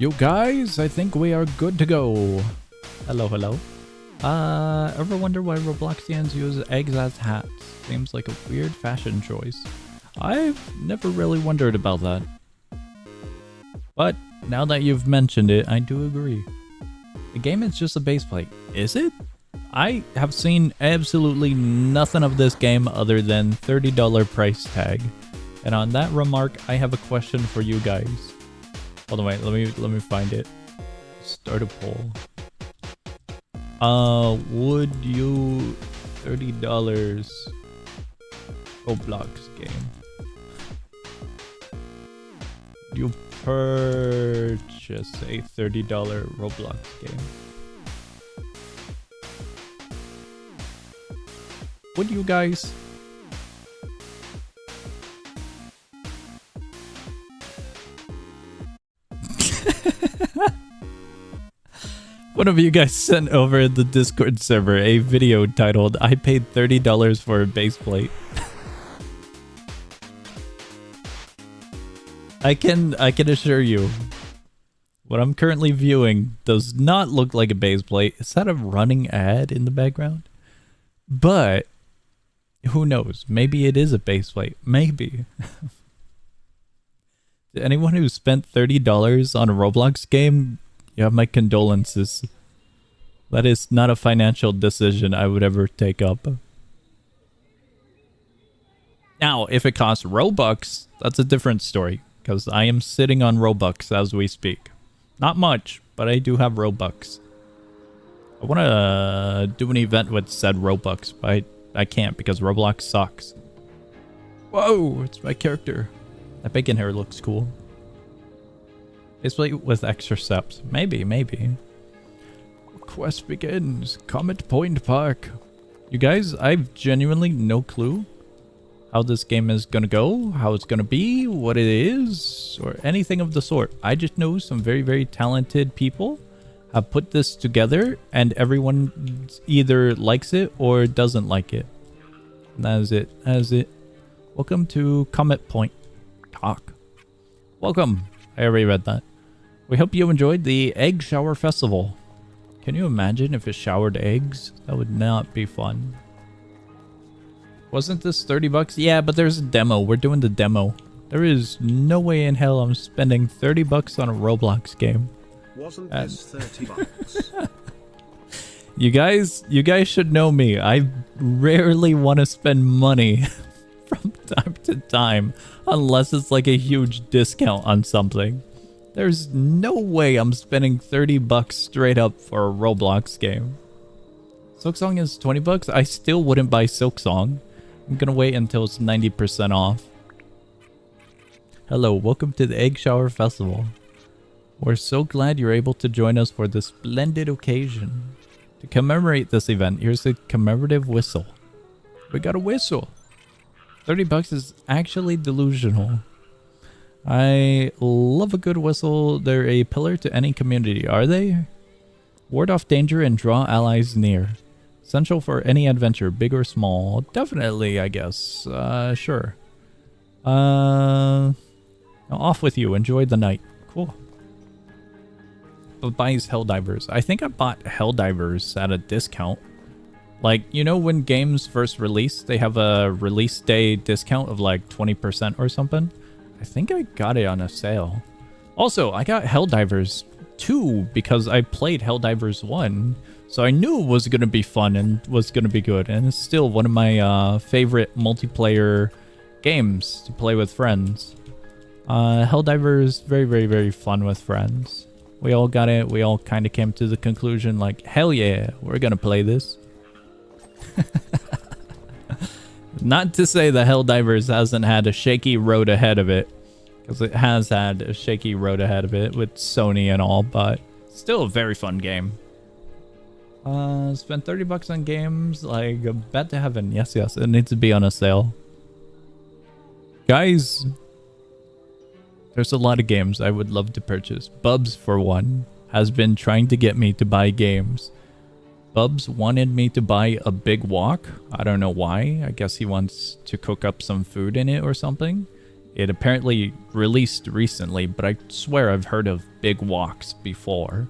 Yo guys, I think we are good to go. Hello, hello. Ever wonder why Robloxians use eggs as hats? Seems like a weird fashion choice. I've never really wondered about that. But now that you've mentioned it, I do agree. The game is just a base plate, is it? I have seen absolutely nothing of this game other than $30 price tag. And on that remark, I have a question for you guys. Hold on, wait, let me find it. Start a poll. Would you $30 Roblox game? You purchase a $30 Roblox game? Would you guys? One of you guys sent over in the Discord server a video titled, I paid $30 for a base plate. I can assure you, what I'm currently viewing does not look like a base plate. Is that a running ad in the background? But who knows? Maybe it is a base plate. Maybe. To anyone who spent $30 on a Roblox game, you have my condolences. That is not a financial decision I would ever take up. Now, if it costs Robux, that's a different story, because I am sitting on Robux as we speak. Not much, but I do have Robux. I want to do an event with said Robux, but I can't because Roblox sucks. Whoa, it's my character. That bacon hair looks cool. Basically with extra steps. Maybe. Quest begins. Comet Point Park. You guys, I've genuinely no clue how this game is gonna go, how it's gonna be, what it is, or anything of the sort. I just know some very, very talented people have put this together and everyone either likes it or doesn't like it. And that is it. That is it. Welcome to Comet Point Talk. Welcome. I already read that. We hope you enjoyed the Egg Shower Festival. Can you imagine if it showered eggs? That would not be fun. Wasn't this 30 bucks? Yeah, but there's a demo. We're doing the demo. There is no way in hell I'm spending 30 bucks on a Roblox game. Wasn't this 30 bucks? You guys should know me. I rarely want to spend money from time to time unless it's like a huge discount on something. There's no way I'm spending 30 bucks straight up for a Roblox game. Silksong is 20 bucks. I still wouldn't buy Silksong. I'm gonna wait until it's 90% off. Hello, welcome to the Egg Shower Festival. We're so glad you're able to join us for this splendid occasion. To commemorate this event, here's a commemorative whistle. We got a whistle. 30 bucks is actually delusional. I love a good whistle. They're a pillar to any community, are they? Ward off danger and draw allies near. Essential for any adventure, big or small. Definitely, I guess. Sure. Off with you. Enjoy the night. Cool. But buys Helldivers. I think I bought Helldivers at a discount. Like, you know when games first release, they have a release day discount of like 20% or something? I think I got it on a sale. Also, I got Helldivers 2 because I played Helldivers 1. So I knew it was going to be fun and was going to be good. And it's still one of my favorite multiplayer games to play with friends. Helldivers, very, very, very fun with friends. We all got it. We all kind of came to the conclusion like, hell yeah, we're going to play this. Not to say that Helldivers hasn't had a shaky road ahead of it, because it has had a shaky road ahead of it with Sony and all, but still a very fun game. Spent 30 bucks on games, like a bet to heaven. Yes, it needs to be on a sale. Guys, there's a lot of games I would love to purchase. Bubs, for one, has been trying to get me to buy games. Bubs wanted me to buy a big wok. I don't know why. I guess he wants to cook up some food in it or something. It apparently released recently, but I swear I've heard of big walks before.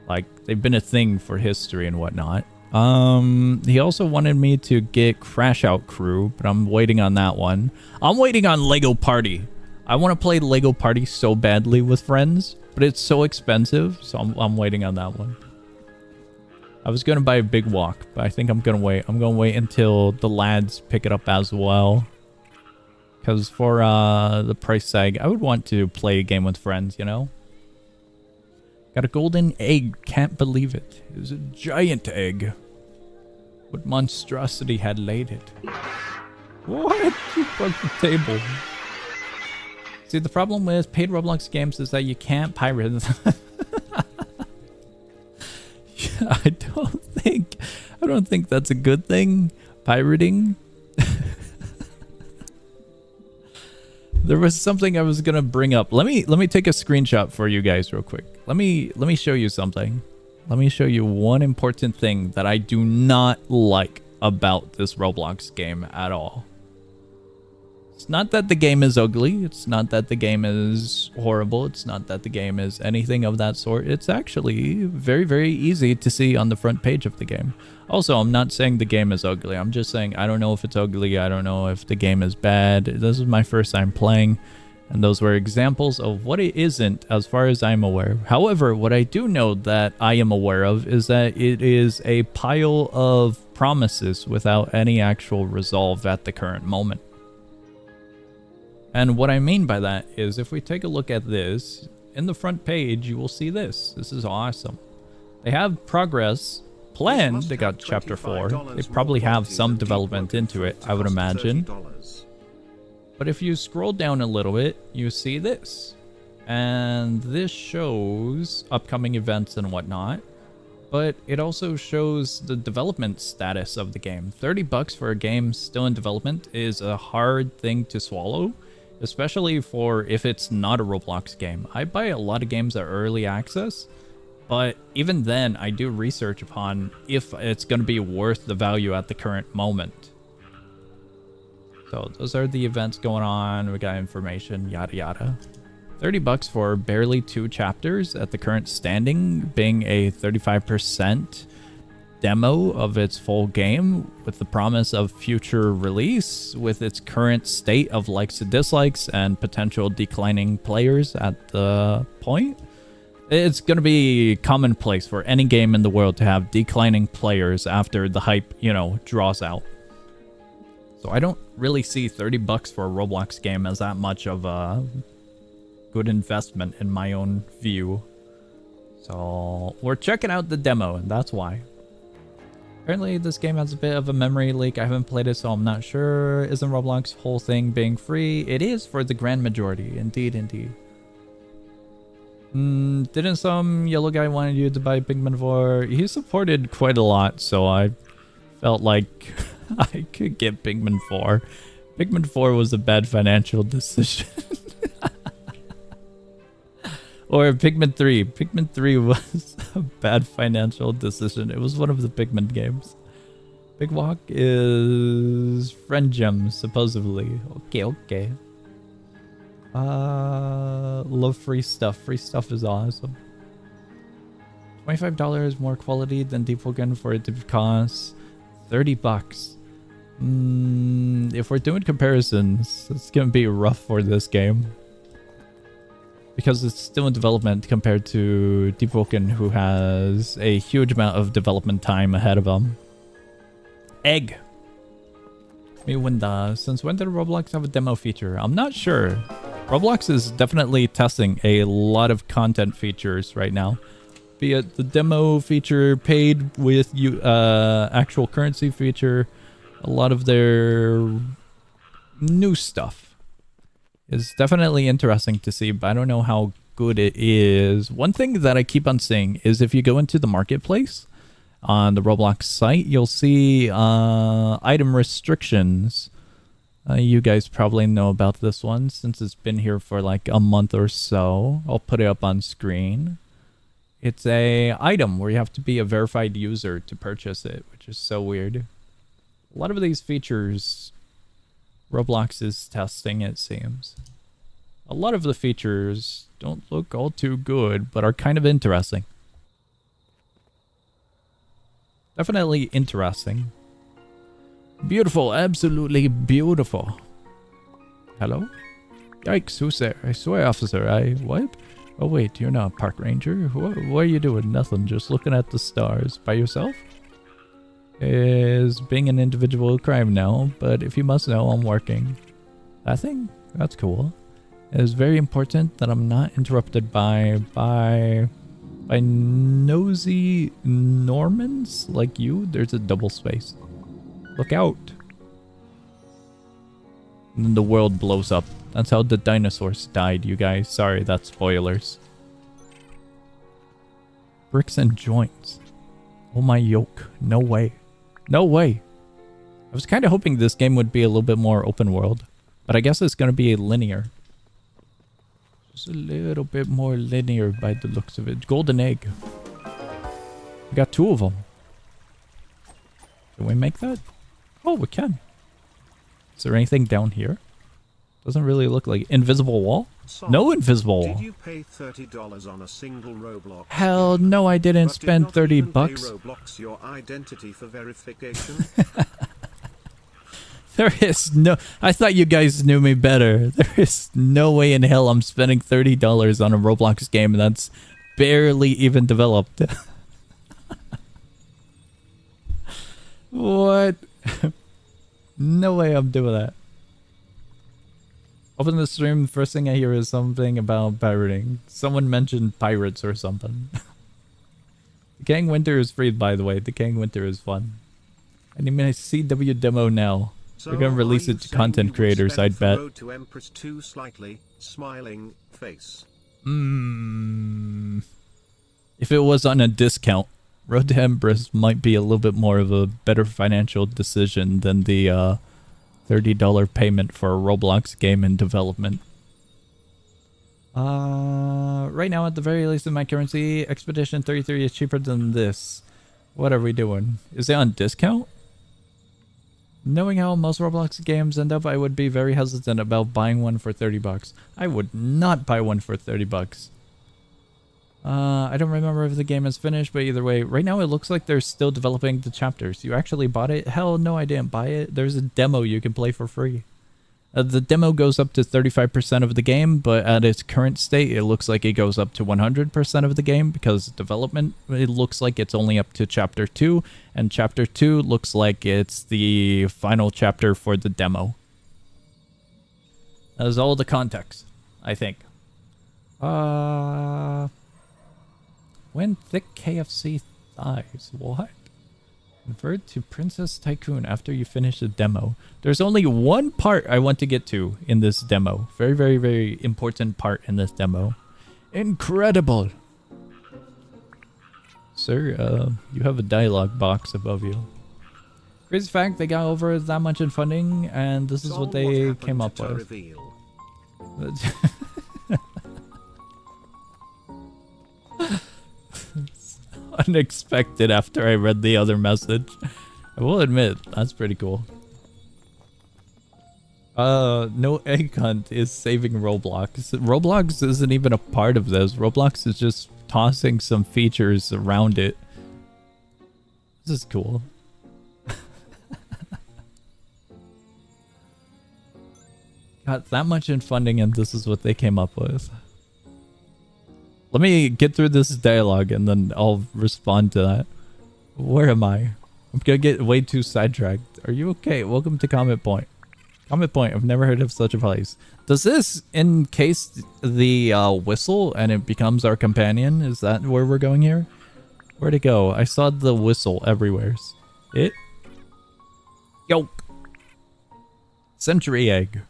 Like, they've been a thing for history and whatnot. He also wanted me to get Crash Out Crew, but I'm waiting on that one. I'm waiting on Lego Party. I want to play Lego Party so badly with friends, but it's so expensive, so I'm waiting on that one. I was going to buy a big walk, but I think I'm going to wait. I'm going to wait until the lads pick it up as well. Because for the price tag, I would want to play a game with friends, you know? Got a golden egg. Can't believe it. It was a giant egg. What monstrosity had laid it? What? You broke the table. See, the problem with paid Roblox games is that you can't pirate them. Yeah, I don't think that's a good thing. Pirating. There was something I was gonna bring up. Let me take a screenshot for you guys real quick. Let me show you something. Let me show you one important thing that I do not like about this Roblox game at all. It's not that the game is ugly. It's not that the game is horrible. It's not that the game is anything of that sort. It's actually very, very easy to see on the front page of the game. Also, I'm not saying the game is ugly. I'm just saying I don't know if it's ugly. I don't know if the game is bad. This is my first time playing, and those were examples of what it isn't as far as I'm aware. However, what I do know that I am aware of is that it is a pile of promises without any actual resolve at the current moment. And what I mean by that is if we take a look at this, in the front page, you will see this. This is awesome. They have progress planned. They got chapter 4. They probably have some development into it, I would imagine. But if you scroll down a little bit, you see this. And this shows upcoming events and whatnot. But it also shows the development status of the game. $30 for a game still in development is a hard thing to swallow. Especially for if it's not a Roblox game. I buy a lot of games at early access, but even then I do research upon if it's going to be worth the value at the current moment. So those are the events going on. We got information, yada yada. $30 for barely 2 chapters at the current standing, being a 35% demo of its full game with the promise of future release with its current state of likes and dislikes and potential declining players at the point. It's going to be commonplace for any game in the world to have declining players after the hype, you know, draws out. So I don't really see $30 for a Roblox game as that much of a good investment in my own view. So we're checking out the demo, and that's why. Apparently, this game has a bit of a memory leak. I haven't played it, so I'm not sure. Isn't Roblox whole thing being free? It is for the grand majority. Indeed, indeed. Didn't some yellow guy wanted you to buy Pigman 4? He supported quite a lot, so I felt like I could get Pigman 4. Pigman 4 was a bad financial decision. Or Pigment 3. Pigment 3 was a bad financial decision. It was one of the Pigment games. Big Walk is friend gems, supposedly. Okay. Love free stuff. Free stuff is awesome. $25 more quality than Deep Woken for it to cost $30. If we're doing comparisons, it's gonna be rough for this game. Because it's still in development compared to Deep Woken, who has a huge amount of development time ahead of him. Egg. Since when did Roblox have a demo feature? I'm not sure. Roblox is definitely testing a lot of content features right now. Be it the demo feature paid with actual currency feature. A lot of their new stuff. It's definitely interesting to see, but I don't know how good it is. One thing that I keep on seeing is if you go into the marketplace on the Roblox site, you'll see item restrictions. You guys probably know about this one since it's been here for like a month or so. I'll put it up on screen. It's a item where you have to be a verified user to purchase it, which is so weird. A lot of these features Roblox is testing, it seems. A lot of the features don't look all too good, but are kind of interesting. Definitely interesting. Beautiful, absolutely beautiful. Hello? Yikes, who's there? I swear, officer, what? Oh wait, you're not a park ranger. What are you doing? Nothing, just looking at the stars. By yourself? Is being an individual a crime now, but if you must know, I'm working. That thing? That's cool. It is very important that I'm not interrupted by nosy Normans like you. There's a double space. Look out. And then the world blows up. That's how the dinosaurs died, you guys. Sorry, that's spoilers. Bricks and joints. Oh my yoke. No way. No way. I was kind of hoping this game would be a little bit more open world. But I guess it's going to be linear. Just a little bit more linear by the looks of it. Golden egg. We got 2 of them. Can we make that? Oh, we can. Is there anything down here? Doesn't really look like invisible wall. Sorry, no invisible wall. Did you pay $30 on a single Roblox? Hell no, I didn't spend 30 bucks. Roblox your identity for verification? There is no... I thought you guys knew me better. There is no way in hell I'm spending $30 on a Roblox game that's barely even developed. What? No way I'm doing that. Open the stream, first thing I hear is something about pirating. Someone mentioned pirates or something. The King Winter is free, by the way. The King Winter is fun. I need my CW demo now. So we're gonna release it to content creators, I'd bet. Road to Empress 2 slightly smiling face. If it was on a discount, Road to Empress might be a little bit more of a better financial decision than the $30 payment for a Roblox game in development. Right now, at the very least in my currency, Expedition 33 is cheaper than this. What are we doing? Is it on discount? Knowing how most Roblox games end up, I would be very hesitant about buying one for 30 bucks. I would not buy one for 30 bucks. I don't remember if the game is finished, but either way, right now it looks like they're still developing the chapters. You actually bought it? Hell no, I didn't buy it. There's a demo you can play for free. The demo goes up to 35% of the game, but at its current state, it looks like it goes up to 100% of the game because development, it looks like it's only up to Chapter 2, and Chapter 2 looks like it's the final chapter for the demo. That is all the context, I think. When thick KFC thighs. What? Convert to Princess Tycoon after you finish the demo. There's only one part I want to get to in this demo. Very, very, very important part in this demo. Incredible! Sir, you have a dialogue box above you. Crazy fact, they got over that much in funding, and this is what they came up with. Unexpected after I read the other message. I will admit, that's pretty cool. No egg hunt is saving Roblox. Roblox isn't even a part of this. Roblox is just tossing some features around it. This is cool. Got that much in funding and this is what they came up with. Let me get through this dialogue and then I'll respond to that. Where am I? I'm gonna get way too sidetracked. Are you okay? Welcome to Comet Point. Comet Point, I've never heard of such a place. Does this encase the whistle and it becomes our companion? Is that where we're going here? Where'd it go? I saw the whistle everywhere. It? Yo! Century egg.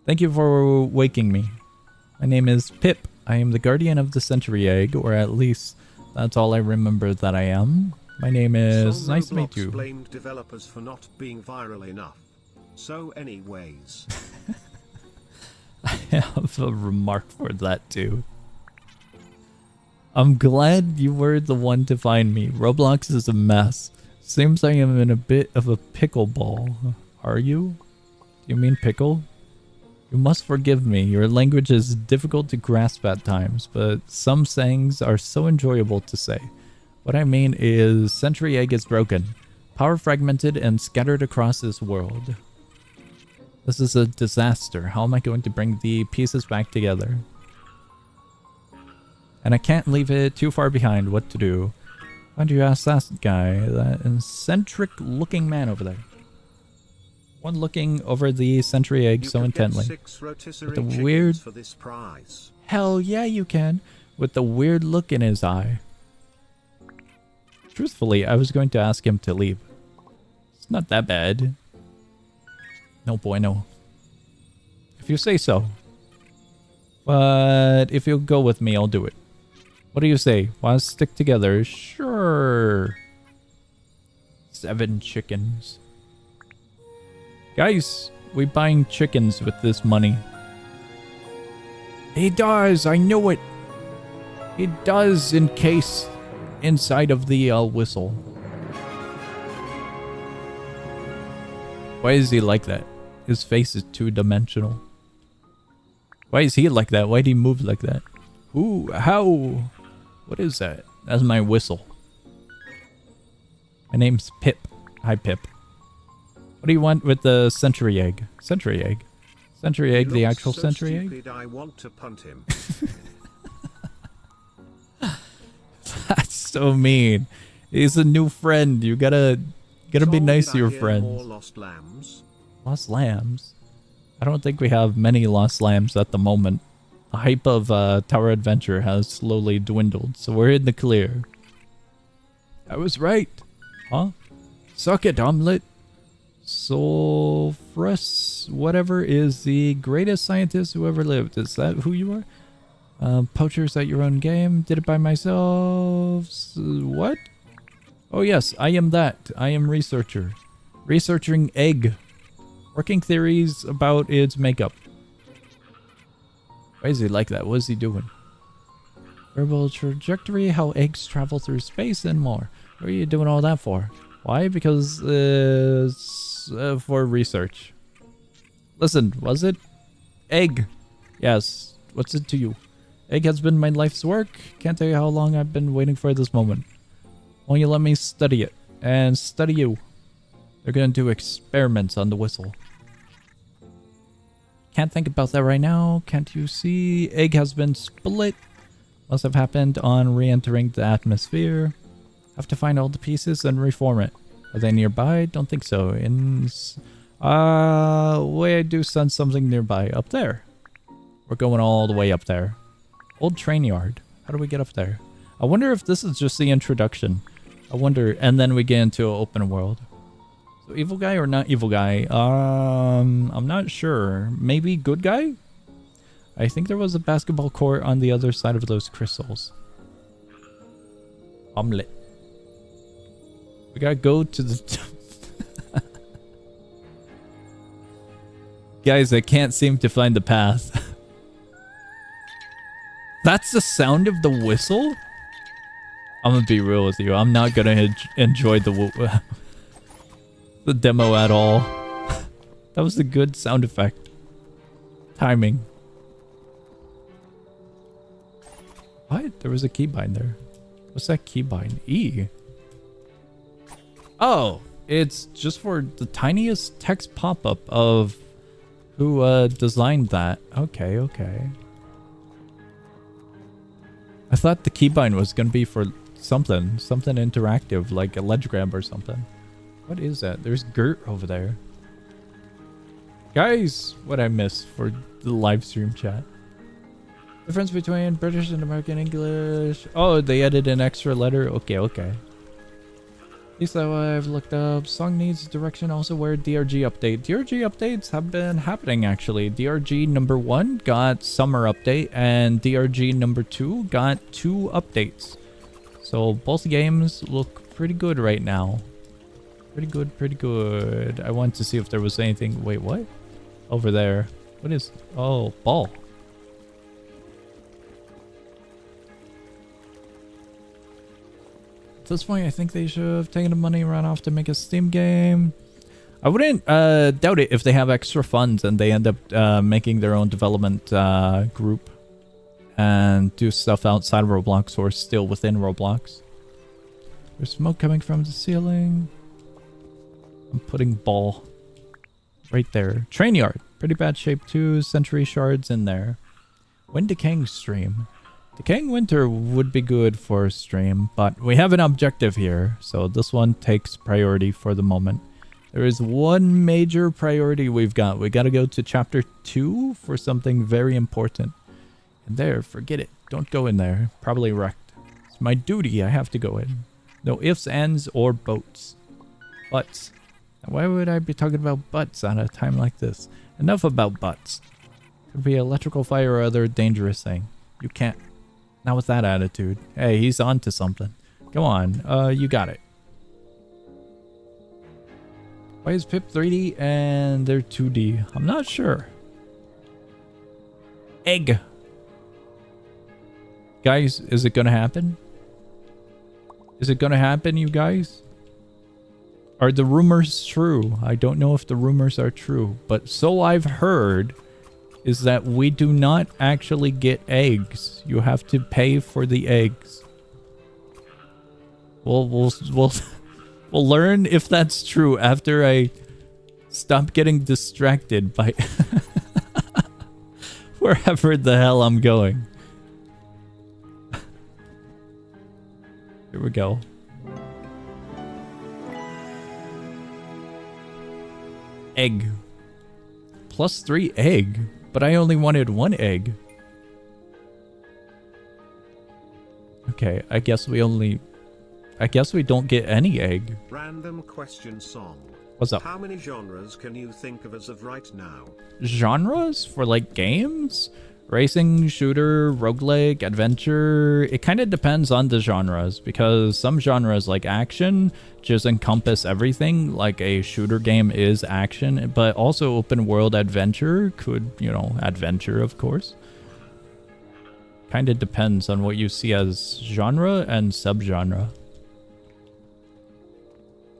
Thank you for waking me. My name is Pip. I am the guardian of the century egg, or at least that's all I remember that I am. My name is... Some nice to meet Roblox you. Blamed developers for not being viral enough. So anyways. I have a remark for that too. I'm glad you were the one to find me. Roblox is a mess. Seems I am in a bit of a pickleball. Are you? You mean pickle? You must forgive me. Your language is difficult to grasp at times, but some sayings are so enjoyable to say. What I mean is, Century Egg is broken, power fragmented, and scattered across this world. This is a disaster. How am I going to bring the pieces back together? And I can't leave it too far behind. What to do? Why do you ask that guy? That eccentric looking man over there. One looking over the Century Egg so intently. With the weird... For this prize. Hell yeah you can. With the weird look in his eye. Truthfully, I was going to ask him to leave. It's not that bad. No bueno. If you say so. But if you'll go with me, I'll do it. What do you say? Want to stick together? Sure. 7 chickens. Guys, we buying chickens with this money. He does, I know it. He does encase inside of the whistle. Why is he like that? His face is 2-dimensional. Why is he like that? Why did he move like that? Who? How? What is that? That's my whistle. My name's Pip. Hi, Pip. What do you want with the Century Egg? Century Egg? Century Egg, the actual so Century stupid, Egg? I want to punt him. That's so mean. He's a new friend. You gotta be nice to your friends. More lost lambs? Lost lambs? I don't think we have many lost lambs at the moment. The hype of Tower Adventure has slowly dwindled, so we're in the clear. I was right. Huh? Suck it, omelet. Sulfurus, whatever, is the greatest scientist who ever lived. Is that who you are? Poachers at your own game. Did it by myself. What? Oh yes, I am that. I am researcher. Researching egg. Working theories about its makeup. Why is he like that? What is he doing? Variable trajectory, how eggs travel through space, and more. What are you doing all that for? Why? Because for research. Listen, was it? Egg. Yes. What's it to you? Egg has been my life's work. Can't tell you how long I've been waiting for this moment. Won't you let me study it? And study you. They're gonna do experiments on the whistle. Can't think about that right now. Can't you see? Egg has been split. Must have happened on re-entering the atmosphere. Have to find all the pieces and reform it. Are they nearby? Don't think so. Wait, I do sense something nearby. Up there. We're going all the way up there. Old train yard. How do we get up there? I wonder if this is just the introduction. I wonder, and then we get into an open world. So evil guy or not evil guy? I'm not sure. Maybe good guy? I think there was a basketball court on the other side of those crystals. Omelet. We gotta go to the... Guys, I can't seem to find the path. That's the sound of the whistle? I'm gonna be real with you. I'm not gonna enjoy the the demo at all. That was a good sound effect. Timing. What? There was a keybind there. What's that keybind? E. Oh, it's just for the tiniest text pop-up of who designed that. Okay, okay. I thought the keybind was gonna be for something interactive, like a ledge grab or something. What is that? There's Gert over there. Guys, what I missed for the live stream chat. Difference between British and American English. Oh, they added an extra letter. Okay, okay. At least that I've looked up. Song needs direction. Also, where DRG update. DRG updates have been happening actually. DRG number 1 got summer update, and DRG number 2 got 2 updates. So both games look pretty good right now. Pretty good, pretty good. I wanted to see if there was anything. Wait, what? Over there. What is? Oh, ball. At this point, I think they should have taken the money and run off to make a Steam game. I wouldn't doubt it if they have extra funds and they end up making their own development group and do stuff outside of Roblox or still within Roblox. There's smoke coming from the ceiling. I'm putting ball right there. Train yard. Pretty bad shape too. Century shards in there. When decaying stream. Decaying winter would be good for a stream, but we have an objective here, so this one takes priority for the moment. There is one major priority we've got. We got to go to chapter 2 for something very important. And there, forget it. Don't go in there. Probably wrecked. It's my duty. I have to go in. No ifs, ands, or boats. Butts. Now, why would I be talking about butts at a time like this? Enough about butts. Could be electrical fire or other dangerous thing. You can't. Not with that attitude. Hey, he's on to something. Come on. You got it. Why is Pip 3D and they're 2D? I'm not sure. Egg. Guys, is it gonna happen? Is it gonna happen, you guys? Are the rumors true? I don't know if the rumors are true, but so I've heard is that we do not actually get eggs. You have to pay for the eggs. We'll learn if that's true after I stop getting distracted by wherever the hell I'm going. Here we go. Egg. +3 egg. But I only wanted 1 egg. Okay, I guess we don't get any egg. Random question song. What's up? How many genres can you think of as of right now? Genres for like games? Racing, shooter, roguelike, adventure. It kind of depends on the genres because some genres like action just encompass everything. Like a shooter game is action, but also open world adventure could, you know, adventure of course. Kind of depends on what you see as genre and subgenre.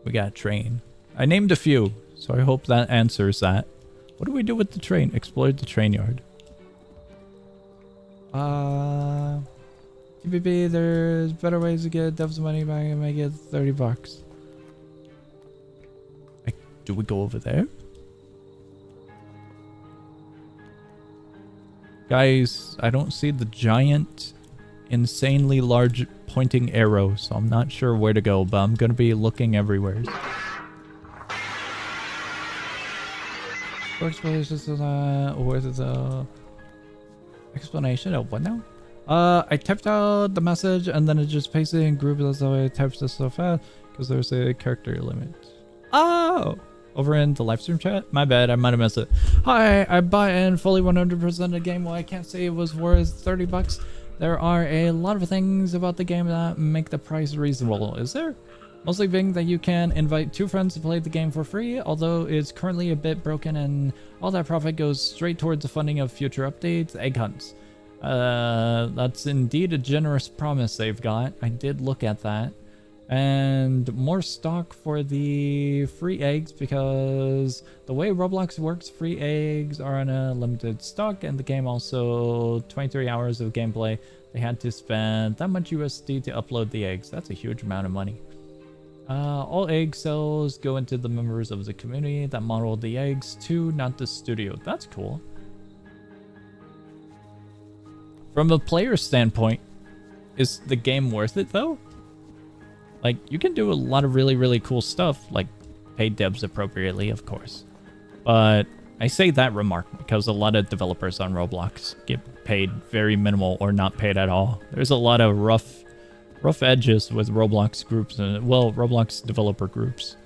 We got train. I named a few, so I hope that answers that. What do we do with the train? Explore the train yard. TPP, there's better ways to get devs money back and make it $30. Do we go over there? Guys, I don't see the giant, insanely large pointing arrow, so I'm not sure where to go, but I'm gonna be looking everywhere. Where's the explanation of what now? I typed out the message and then it just pasted in group. That's how I typed this so fast because there's a character limit. Oh, over in the live stream chat. My bad, I might have missed it. Hi, I bought in fully 100% a game. Well, I can't say it was worth $30. There are a lot of things about the game that make the price reasonable. Is there? Mostly being that you can invite 2 friends to play the game for free, although it's currently a bit broken and all that profit goes straight towards the funding of future updates, egg hunts. That's indeed a generous promise they've got. I did look at that. And more stock for the free eggs because the way Roblox works, free eggs are on a limited stock and the game also 23 hours of gameplay. They had to spend that much USD to upload the eggs. That's a huge amount of money. All egg sales go into the members of the community that modeled the eggs too, not the studio. That's cool. From a player standpoint, is the game worth it though? Like, you can do a lot of really, really cool stuff, like pay devs appropriately, of course. But I say that remark because a lot of developers on Roblox get paid very minimal or not paid at all. There's a lot of rough edges with Roblox groups and, well, Roblox developer groups.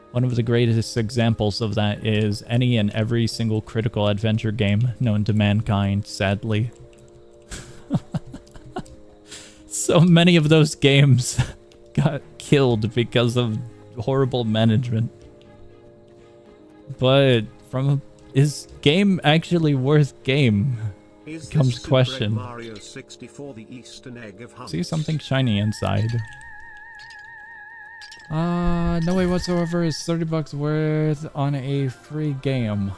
One of the greatest examples of that is any and every single critical adventure game known to mankind, sadly. So many of those games got killed because of horrible management. But is game actually worth game? Comes question. Mario 64 the Eastern egg of hunts? See something shiny inside. No way whatsoever is 30 bucks worth on a free game.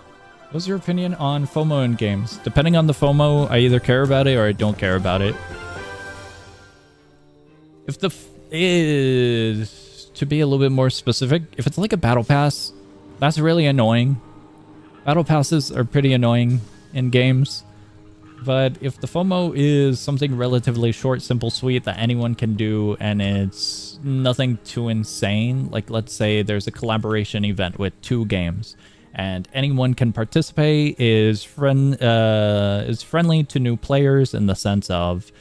What's your opinion on FOMO in games? Depending on the FOMO, I either care about it or I don't care about it. If the is to be a little bit more specific, if it's like a battle pass, that's really annoying. Battle passes are pretty annoying in games. But if the FOMO is something relatively short, simple, sweet that anyone can do, and it's nothing too insane, like let's say there's a collaboration event with 2 games, and anyone can participate, is friendly to new players in the sense of,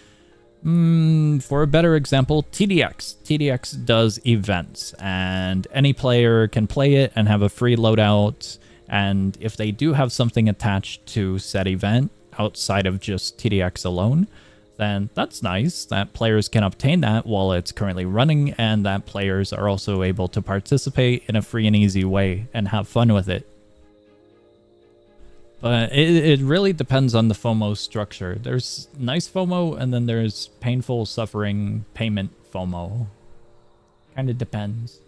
for a better example, TDX. TDX does events, and any player can play it and have a free loadout, and if they do have something attached to said event, outside of just TDX alone, then that's nice that players can obtain that while it's currently running, and that players are also able to participate in a free and easy way and have fun with it. But it really depends on the FOMO structure. There's nice FOMO, and then there's painful, suffering, payment FOMO. Kind of depends.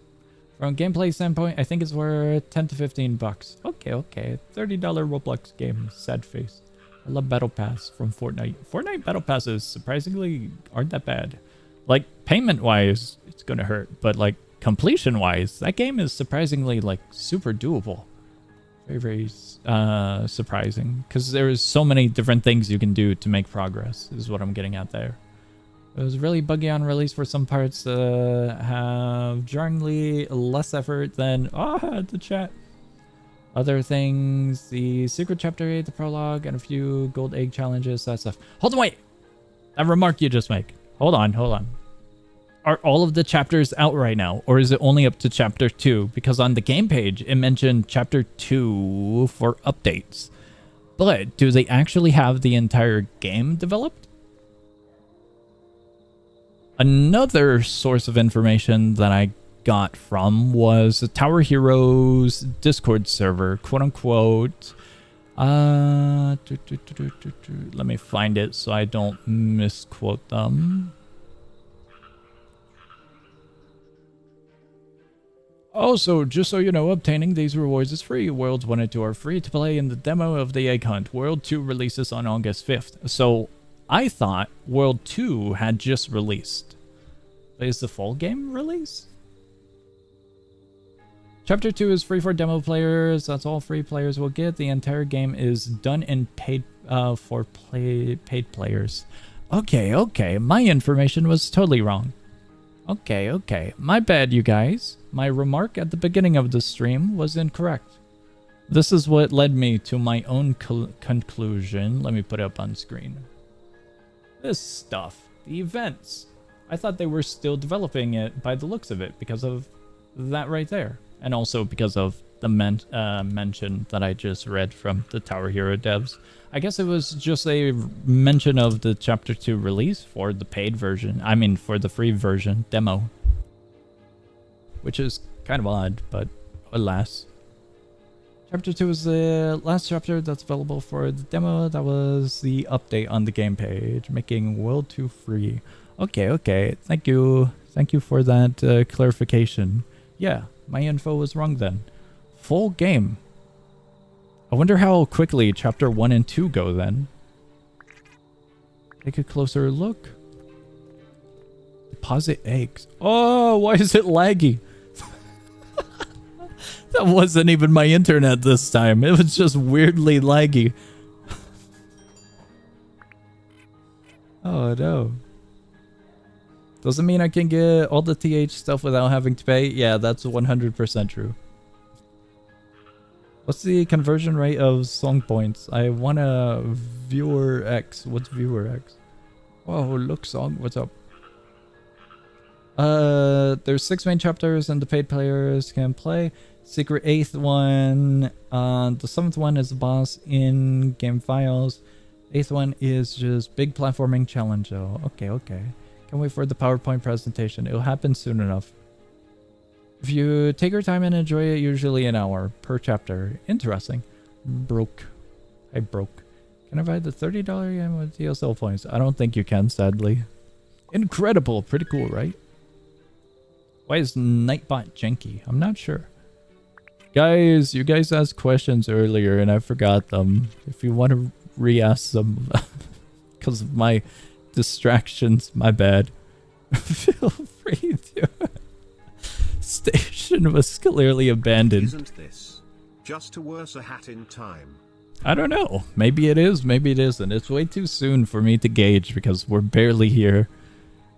From a gameplay standpoint, I think it's worth 10 to 15 bucks. Okay. $30 Roblox game. Sad face. I love Battle Pass from Fortnite. Fortnite Battle Passes surprisingly aren't that bad. Like, payment-wise, it's gonna hurt. But, like, completion-wise, that game is surprisingly, like, super doable. Very surprising. Because there's so many different things you can do to make progress, is what I'm getting at there. It was really buggy on release for some parts. Have jarringly less effort than... the chat. Other things, the secret chapter 8, the prologue, and a few gold egg challenges, that stuff. Hold on, wait! That remark you just make. Hold on. Are all of the chapters out right now, or is it only up to chapter 2? Because on the game page, it mentioned chapter 2 for updates. But do they actually have the entire game developed? Another source of information that I got from was the Tower Heroes Discord server, quote unquote. Let me find it so I don't misquote them. Also, just so you know, obtaining these rewards is free. Worlds 1 and 2 are free to play in the demo of the Egg Hunt. World 2 releases on August 5th. So I thought World 2 had just released. But is the full game released? Chapter 2 is free for demo players. That's all free players will get. The entire game is done and paid for paid players. Okay. My information was totally wrong. Okay. My bad, you guys. My remark at the beginning of the stream was incorrect. This is what led me to my own conclusion. Let me put it up on screen. This stuff. The events. I thought they were still developing it by the looks of it because of that right there. And also because of the mention that I just read from the Tower Hero devs. I guess it was just a mention of the Chapter 2 release for the paid version. I mean, for the free version demo. Which is kind of odd, but alas. Chapter 2 is the last chapter that's available for the demo. That was the update on the game page, making World 2 free. Okay. Thank you for that clarification. Yeah. My info was wrong then. Full game. I wonder how quickly chapter 1 and 2 go then. Take a closer look. Deposit eggs. Oh, why is it laggy? That wasn't even my internet this time. It was just weirdly laggy. Oh no. Doesn't mean I can get all the TH stuff without having to pay. Yeah, that's 100% true. What's the conversion rate of song points? I want a viewer X. What's viewer X? Whoa, look song. What's up? There's 6 main chapters and the paid players can play. Secret 8th one. The 7th one is the boss in game files. 8th one is just big platforming challenge. Oh, okay. Can't wait for the PowerPoint presentation. It'll happen soon enough. If you take your time and enjoy it, usually an hour per chapter. Interesting. I broke. Can I buy the $30 game with TSL points? I don't think you can, sadly. Incredible. Pretty cool, right? Why is Nightbot janky? I'm not sure. Guys, you guys asked questions earlier and I forgot them. If you want to re-ask them because of my distractions, my bad. Feel free to. Station was clearly abandoned. Isn't this just to wear a hat in time? I don't know. Maybe it is, maybe it isn't. It's way too soon for me to gauge because we're barely here.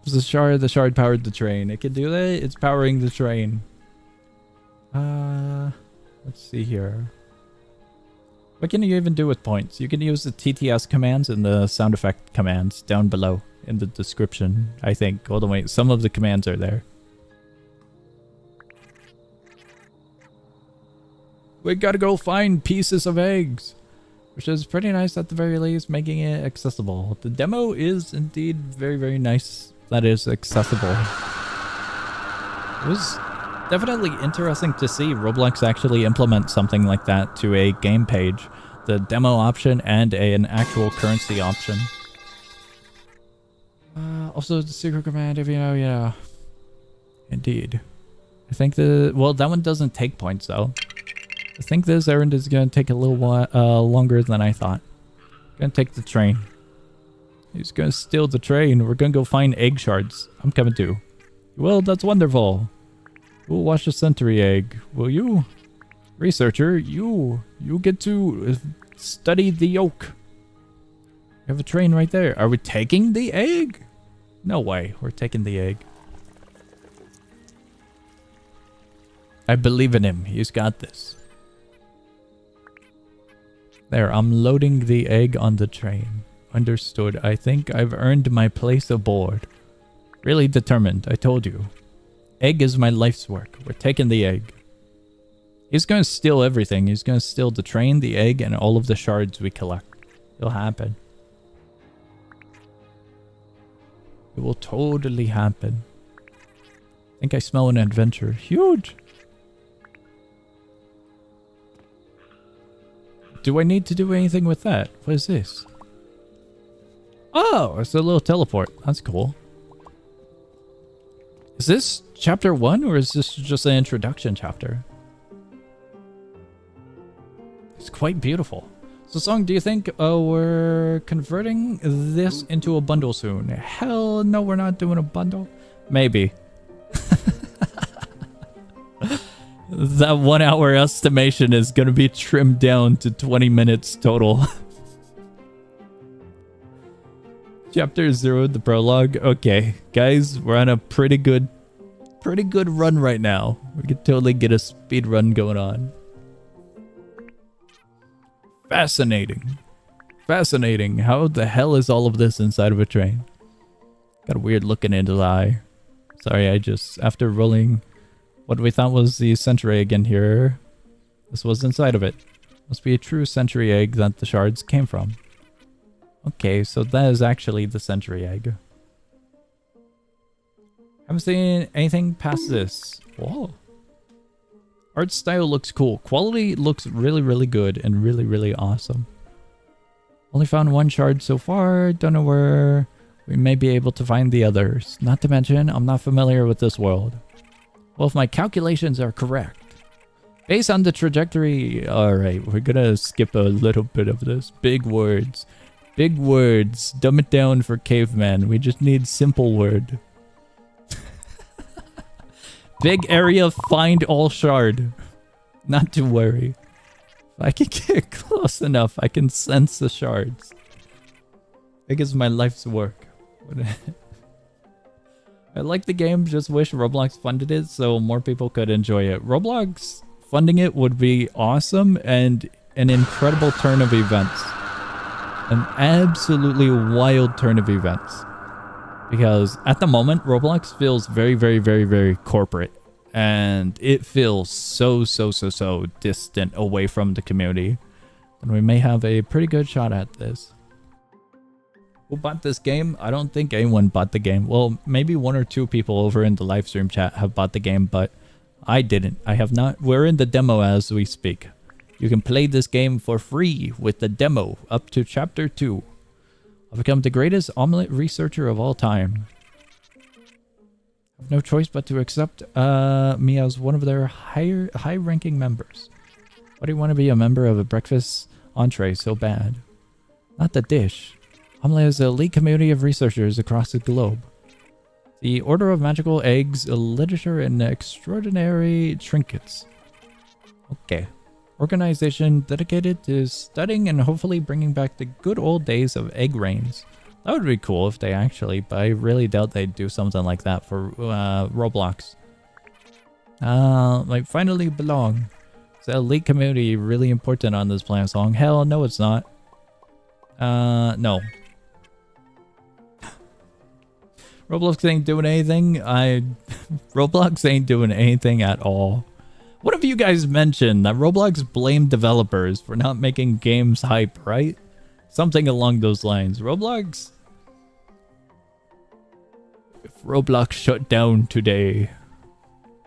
The shard powered the train. It can do that. It's powering the train. Let's see here. What can you even do with points? You can use the TTS commands and the sound effect commands down below in the description, I think. Hold on, wait. Some of the commands are there. We gotta go find pieces of eggs, which is pretty nice at the very least, making it accessible. The demo is indeed very, very nice that is accessible. It was definitely interesting to see Roblox actually implement something like that to a game page. The demo option and an actual currency option. Also the secret command, if you know, yeah. Indeed. I think well, that one doesn't take points though. I think this errand is going to take a little while longer than I thought. Gonna take the train. He's gonna steal the train. We're gonna go find egg shards. I'm coming too. Well, that's wonderful. We'll watch the sentry egg. Will you? Researcher, you get to study the yolk. We have a train right there. Are we taking the egg? No way. We're taking the egg. I believe in him. He's got this. There, I'm loading the egg on the train. Understood. I think I've earned my place aboard. Really determined, I told you. Egg is my life's work. We're taking the egg. He's gonna steal everything. He's gonna steal the train, the egg, and all of the shards we collect. It'll happen. It will totally happen. I think I smell an adventure. Huge! Do I need to do anything with that? What is this? Oh, it's a little teleport. That's cool. Is this chapter 1 or is this just an introduction chapter? It's quite beautiful. So Song, do you think we're converting this into a bundle soon? Hell no, we're not doing a bundle. Maybe. That 1 hour estimation is going to be trimmed down to 20 minutes total. Chapter 0, the prologue. Okay, guys, we're on a pretty good run right now. We could totally get a speed run going on. Fascinating. Fascinating. How the hell is all of this inside of a train? Got a weird look in the eye. Sorry, I just, after rolling what we thought was the sentry egg in here, this was inside of it. Must be a true sentry egg that the shards came from. Okay, so that is actually the sentry egg. Haven't seen anything past this. Whoa. Art style looks cool. Quality looks really, really good and really, really awesome. Only found 1 shard so far. Don't know where we may be able to find the others. Not to mention, I'm not familiar with this world. Well, if my calculations are correct. Based on the trajectory... Alright, we're gonna skip a little bit of this. Big words. Big words. Dumb it down for caveman. We just need simple word. Big area, find all shard. Not to worry. If I can get close enough, I can sense the shards. Big is my life's work. I like the game, just wish Roblox funded it so more people could enjoy it. Roblox funding it would be awesome and an incredible turn of events. An absolutely wild turn of events. Because at the moment, Roblox feels very, very, very, very corporate. And it feels so distant away from the community. And we may have a pretty good shot at this. Who bought this game? I don't think anyone bought the game. Well, maybe 1 or 2 people over in the live stream chat have bought the game, but I didn't. I have not. We're in the demo as we speak. You can play this game for free with the demo up to chapter 2. I've become the greatest omelet researcher of all time. no choice but to accept me as one of their high-ranking members. Why do you want to be a member of a breakfast entree so bad? Not the dish. Omelette is an elite community of researchers across the globe. The Order of Magical Eggs, literature, and extraordinary trinkets. Okay. Organization dedicated to studying and hopefully bringing back the good old days of egg reigns. That would be cool if they actually, but I really doubt they'd do something like that for Roblox. Like finally belong. Is the elite community really important on this plan song? Hell no, it's not. No. Roblox ain't doing anything. Roblox ain't doing anything at all. What have you guys mentioned? That Roblox blamed developers for not making games hype, right? Something along those lines. Roblox? If Roblox shut down today,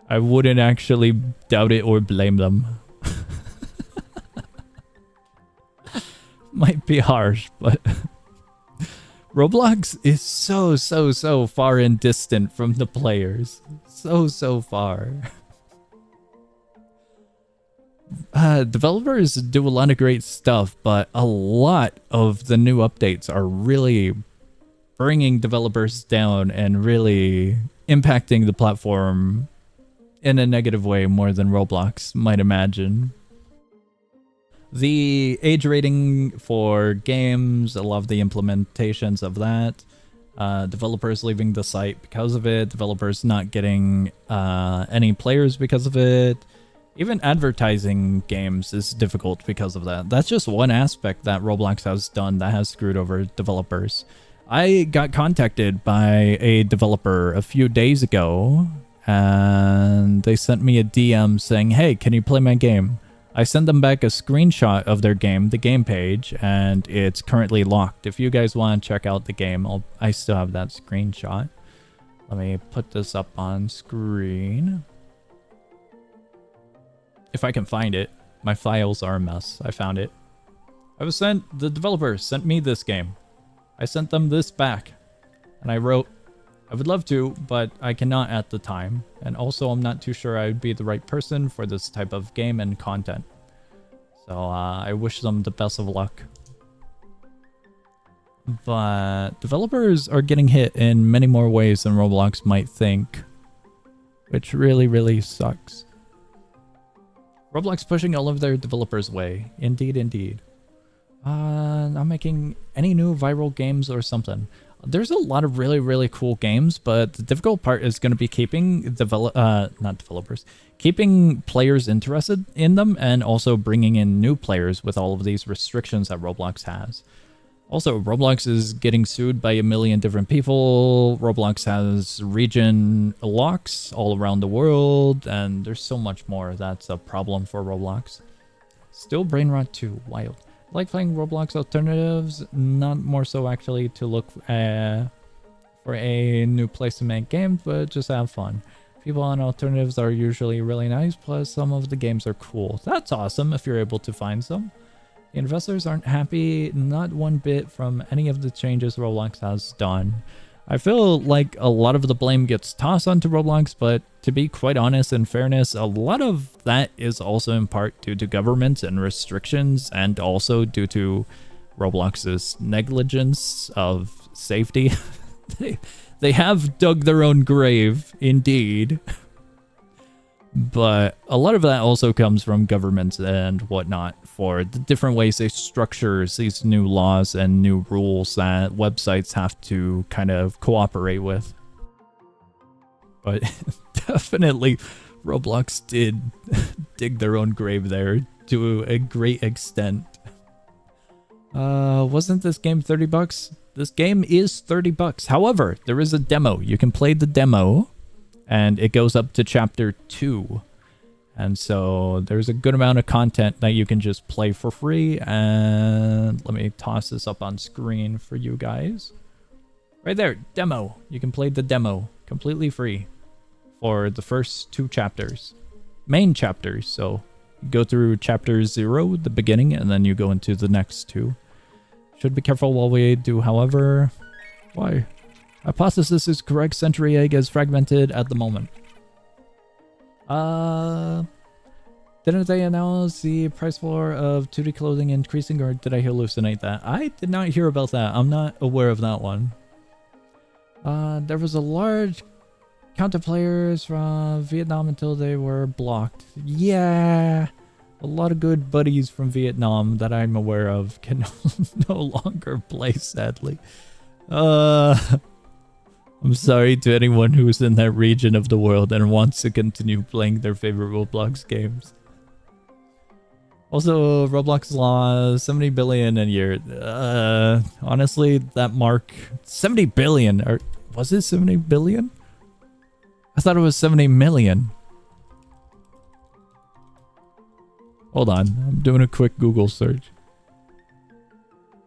I wouldn't actually doubt it or blame them. Might be harsh, but Roblox is so far and distant from the players. So far. Developers do a lot of great stuff, but a lot of the new updates are really bringing developers down and really impacting the platform in a negative way more than Roblox might imagine. The age rating for games, a lot of the implementations of that, developers leaving the site because of it, developers not getting any players because of it. Even advertising games is difficult because of that. That's just one aspect that Roblox has done that has screwed over developers. I got contacted by a developer a few days ago, and they sent me a DM saying, hey, can you play my game? I sent them back a screenshot of their game, the game page, and it's currently locked. If you guys want to check out the game, I still have that screenshot. Let me put this up on screen. If I can find it. My files are a mess. I found it. The developer sent me this game. I sent them this back. And I wrote, I would love to, but I cannot at the time. And also, I'm not too sure I would be the right person for this type of game and content. So I wish them the best of luck. But developers are getting hit in many more ways than Roblox might think. Which really sucks. Roblox pushing all of their developers' way. Indeed. Not making any new viral games or something. There's a lot of really cool games, but the difficult part is going to be keeping keeping players interested in them and also bringing in new players with all of these restrictions that Roblox has. Also, Roblox is getting sued by a million different people. Roblox has region locks all around the world, and there's so much more that's a problem for Roblox. Still brain rot 2, wild. I like playing Roblox alternatives, not more so actually to look for a new place to make games, but just have fun. People on alternatives are usually really nice, plus some of the games are cool. That's awesome if you're able to find some. The investors aren't happy, not one bit, from any of the changes Roblox has done. I feel like a lot of the blame gets tossed onto Roblox, but to be quite honest and fairness, a lot of that is also in part due to governments and restrictions, and also due to Roblox's negligence of safety. They have dug their own grave, indeed. But a lot of that also comes from governments and whatnot for the different ways they structure these new laws and new rules that websites have to kind of cooperate with. But definitely Roblox did dig their own grave there to a great extent. Wasn't this game $30? This game is $30. However, there is a demo. You can play the demo. And it goes up to chapter 2. And so there's a good amount of content that you can just play for free. And let me toss this up on screen for you guys. Right there, demo. You can play the demo completely free for the first 2 chapters. Main chapters. So you go through chapter 0, the beginning, and then you go into the next 2. Should be careful while we do, however. Why? Hypothesis is correct. Century Egg is fragmented at the moment. Didn't they announce the price floor of 2D clothing increasing, or did I hallucinate that? I did not hear about that. I'm not aware of that one. There was a large count of players from Vietnam until they were blocked. Yeah, a lot of good buddies from Vietnam that I'm aware of can no longer play, sadly. I'm sorry to anyone who's in that region of the world and wants to continue playing their favorite Roblox games. Also, Roblox lost 70 billion a year. Honestly, that mark, 70 billion, or was it 70 billion? I thought it was 70 million. Hold on, I'm doing a quick Google search.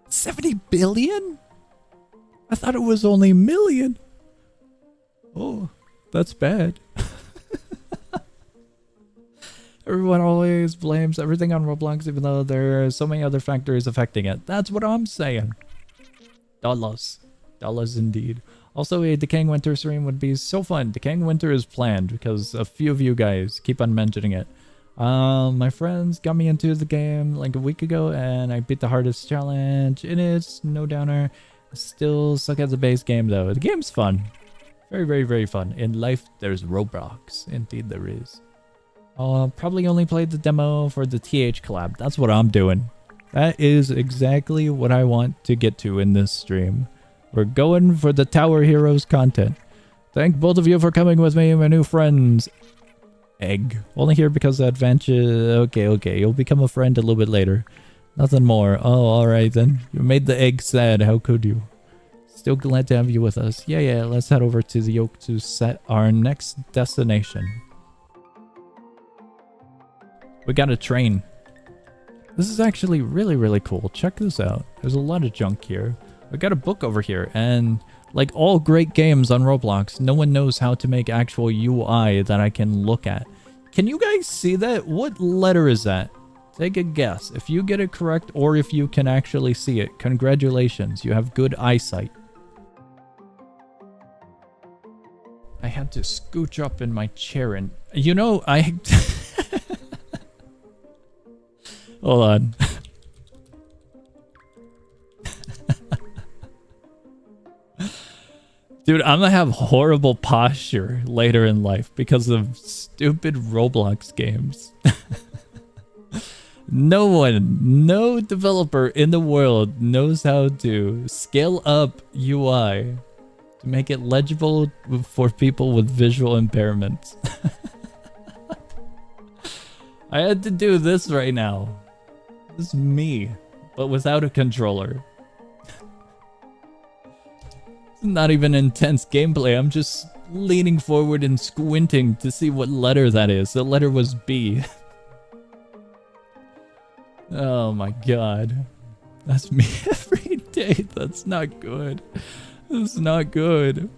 70 billion? I thought it was only million. Oh, that's bad. Everyone always blames everything on Roblox, even though there are so many other factors affecting it. That's what I'm saying. Dollars. Dollars indeed. Also, a Decaying Winter stream would be so fun. Decaying Winter is planned because a few of you guys keep on mentioning it. My friends got me into the game like a week ago, and I beat the hardest challenge. It is no downer. Still suck at the base game though. The game's fun. Very, very, very fun. In life, there's Roblox. Indeed there is. Probably only played the demo for the TH collab. That's what I'm doing. That is exactly what I want to get to in this stream. We're going for the Tower Heroes content. Thank both of you for coming with me, my new friends. Egg. Only here because of Eggventure. Okay. You'll become a friend a little bit later. Nothing more. Oh, alright then. You made the egg sad. How could you? Still glad to have you with us. Yeah. Let's head over to the Oak to set our next destination. We got a train. This is actually really, really cool. Check this out. There's a lot of junk here. We got a book over here, and like all great games on Roblox, no one knows how to make actual UI that I can look at. Can you guys see that? What letter is that? Take a guess. If you get it correct, or if you can actually see it, congratulations. You have good eyesight. I had to scooch up in my chair and... You know, I... Hold on. Dude, I'm gonna have horrible posture later in life because of stupid Roblox games. No developer in the world knows how to scale up UI to make it legible for people with visual impairments. I had to do this right now. This is me, but without a controller. It's not even intense gameplay. I'm just leaning forward and squinting to see what letter that is. The letter was B. Oh my god. That's me every day. That's not good. That's not good.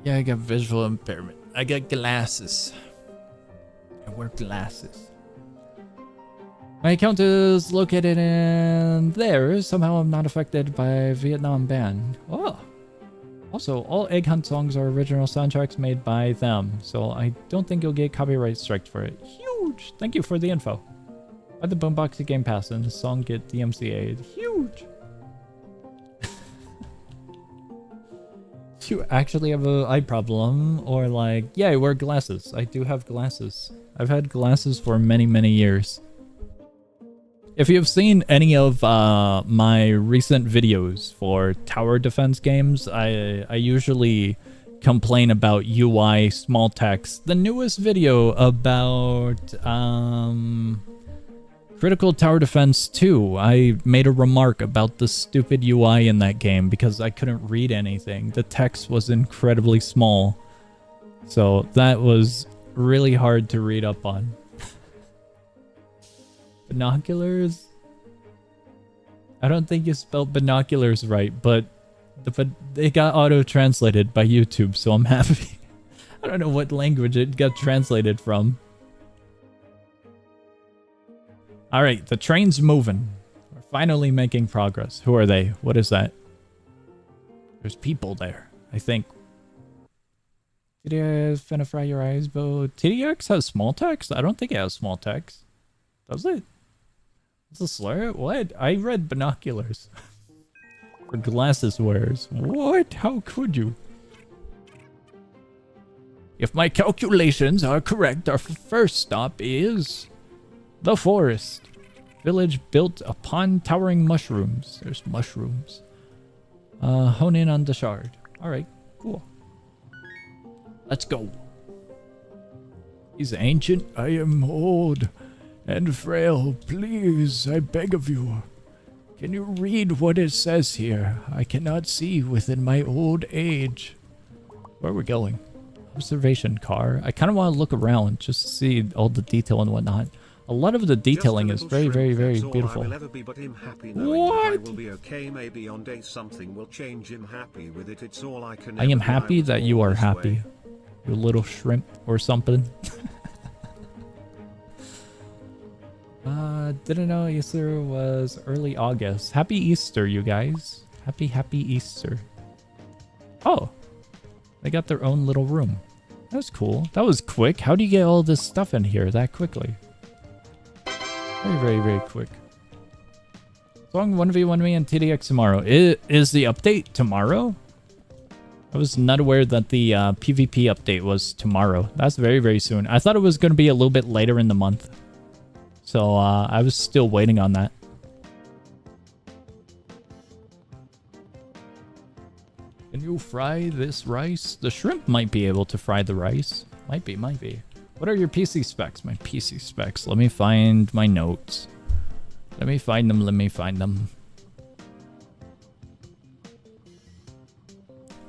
Yeah, I got visual impairment. I got glasses. I wear glasses. My account is located in there. Somehow I'm not affected by Vietnam ban. Oh. Also, all Egg Hunt songs are original soundtracks made by them, so I don't think you'll get copyright striked for it. Huge! Thank you for the info. Buy the boombox at Game Pass and the song get DMCA'd. Huge! Do you actually have an eye problem? Or like, yeah, I wear glasses. I do have glasses. I've had glasses for many, many years. If you've seen any of my recent videos for tower defense games, I usually complain about UI, small text. The newest video about Critical Tower Defense 2, I made a remark about the stupid UI in that game because I couldn't read anything. The text was incredibly small. So that was really hard to read up on. Binoculars? I don't think you spelled binoculars right, but they got auto-translated by YouTube, so I'm happy. I don't know what language it got translated from. Alright, the train's moving. We're finally making progress. Who are they? What is that? There's people there, I think. TDX, finna fry your eyes, Bo. TDX has small text? I don't think it has small text. Does it? It's a slur? What? I read binoculars. For glasses wearers. What? How could you? If my calculations are correct, our first stop is the forest. Village built upon towering mushrooms. There's mushrooms. Hone in on the shard. Alright, cool. Let's go. He's ancient. I am old and frail. Please, I beg of you. Can you read what it says here? I cannot see within my old age. Where are we going? Observation car. I kind of want to look around just to see all the detail and whatnot. A lot of the detailing is very, very, very beautiful. I will ever be but him happy What? I will be okay. Maybe on day something will change him happy with it. It's all I can. I am happy that you are happy. You little shrimp or something. Didn't know Easter was early August. Happy Easter, you guys. Happy Easter. Oh, they got their own little room. That was cool. That was quick. How do you get all this stuff in here that quickly? Very, very, very quick. Song 1v1 me and TDX tomorrow. Is the update tomorrow? I was not aware that the PvP update was tomorrow. That's very, very soon. I thought it was going to be a little bit later in the month. So I was still waiting on that. Can you fry this rice? The shrimp might be able to fry the rice. Might be. What are your PC specs? My PC specs. Let me find my notes. Let me find them.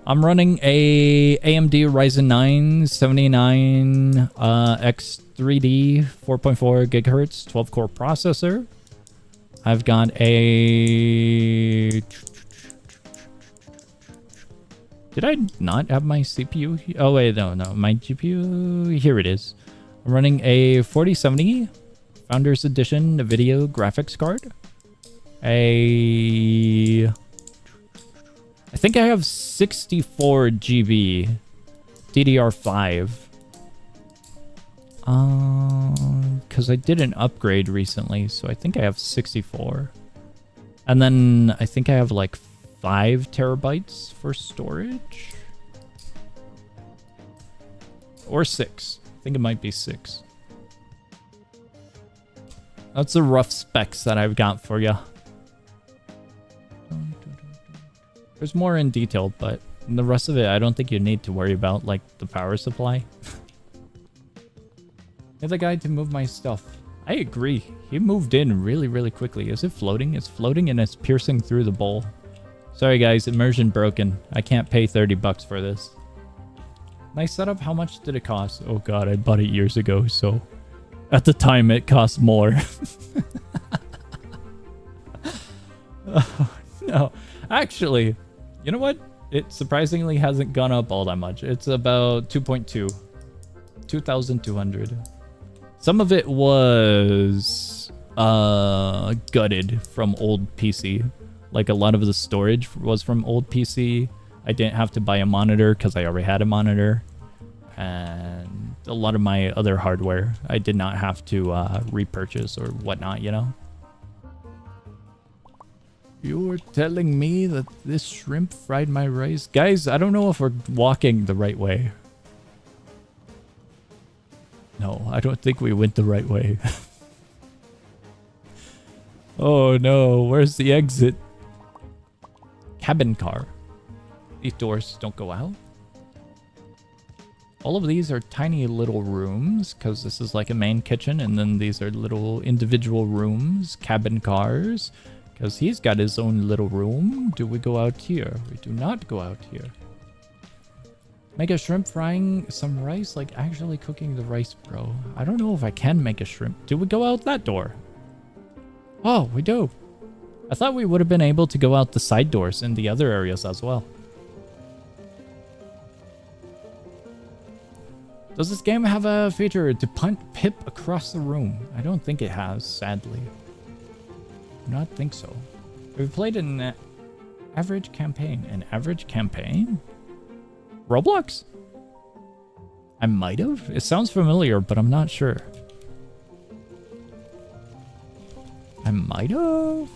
I'm running a AMD Ryzen 9 79 X3D 4.4 gigahertz 12 core processor. I've got a... Did I not have my CPU? Oh wait, no, my GPU, here it is. I'm running a 4070 Founders Edition video graphics card. I think I have 64 GB DDR5. Because I did an upgrade recently, so I think I have 64. And then I think I have like 5 terabytes for storage. Or 6. I think it might be 6. That's the rough specs that I've got for you. There's more in detail, but the rest of it, I don't think you need to worry about, like the power supply. Get the guy to move my stuff. I agree. He moved in really, really quickly. Is it floating? It's floating and it's piercing through the bowl. Sorry guys, immersion broken. I can't pay 30 bucks for this. Nice setup. How much did it cost? Oh god, I bought it years ago, so at the time it cost more. Oh, no. Actually, you know what? It surprisingly hasn't gone up all that much. It's about 2.2. 2,200. Some of it was gutted from old PC. Like a lot of the storage was from old PC. I didn't have to buy a monitor because I already had a monitor. And a lot of my other hardware I did not have to repurchase or whatnot, you know? You're telling me that this shrimp fried my rice? Guys, I don't know if we're walking the right way. No, I don't think we went the right way. Oh no, where's the exit? Cabin car. These doors don't go out. All of these are tiny little rooms, because this is like a main kitchen, and then these are little individual rooms, cabin cars. Because he's got his own little room. Do we go out here? We do not go out here. Make a shrimp frying some rice? Like actually cooking the rice, bro. I don't know if I can make a shrimp. Do we go out that door? Oh, we do. I thought we would have been able to go out the side doors in the other areas as well. Does this game have a feature to punt Pip across the room? I don't think it has, sadly. Do not think so. Have you played in Average campaign. An average campaign? Roblox? I might have. It sounds familiar, but I'm not sure. I might have.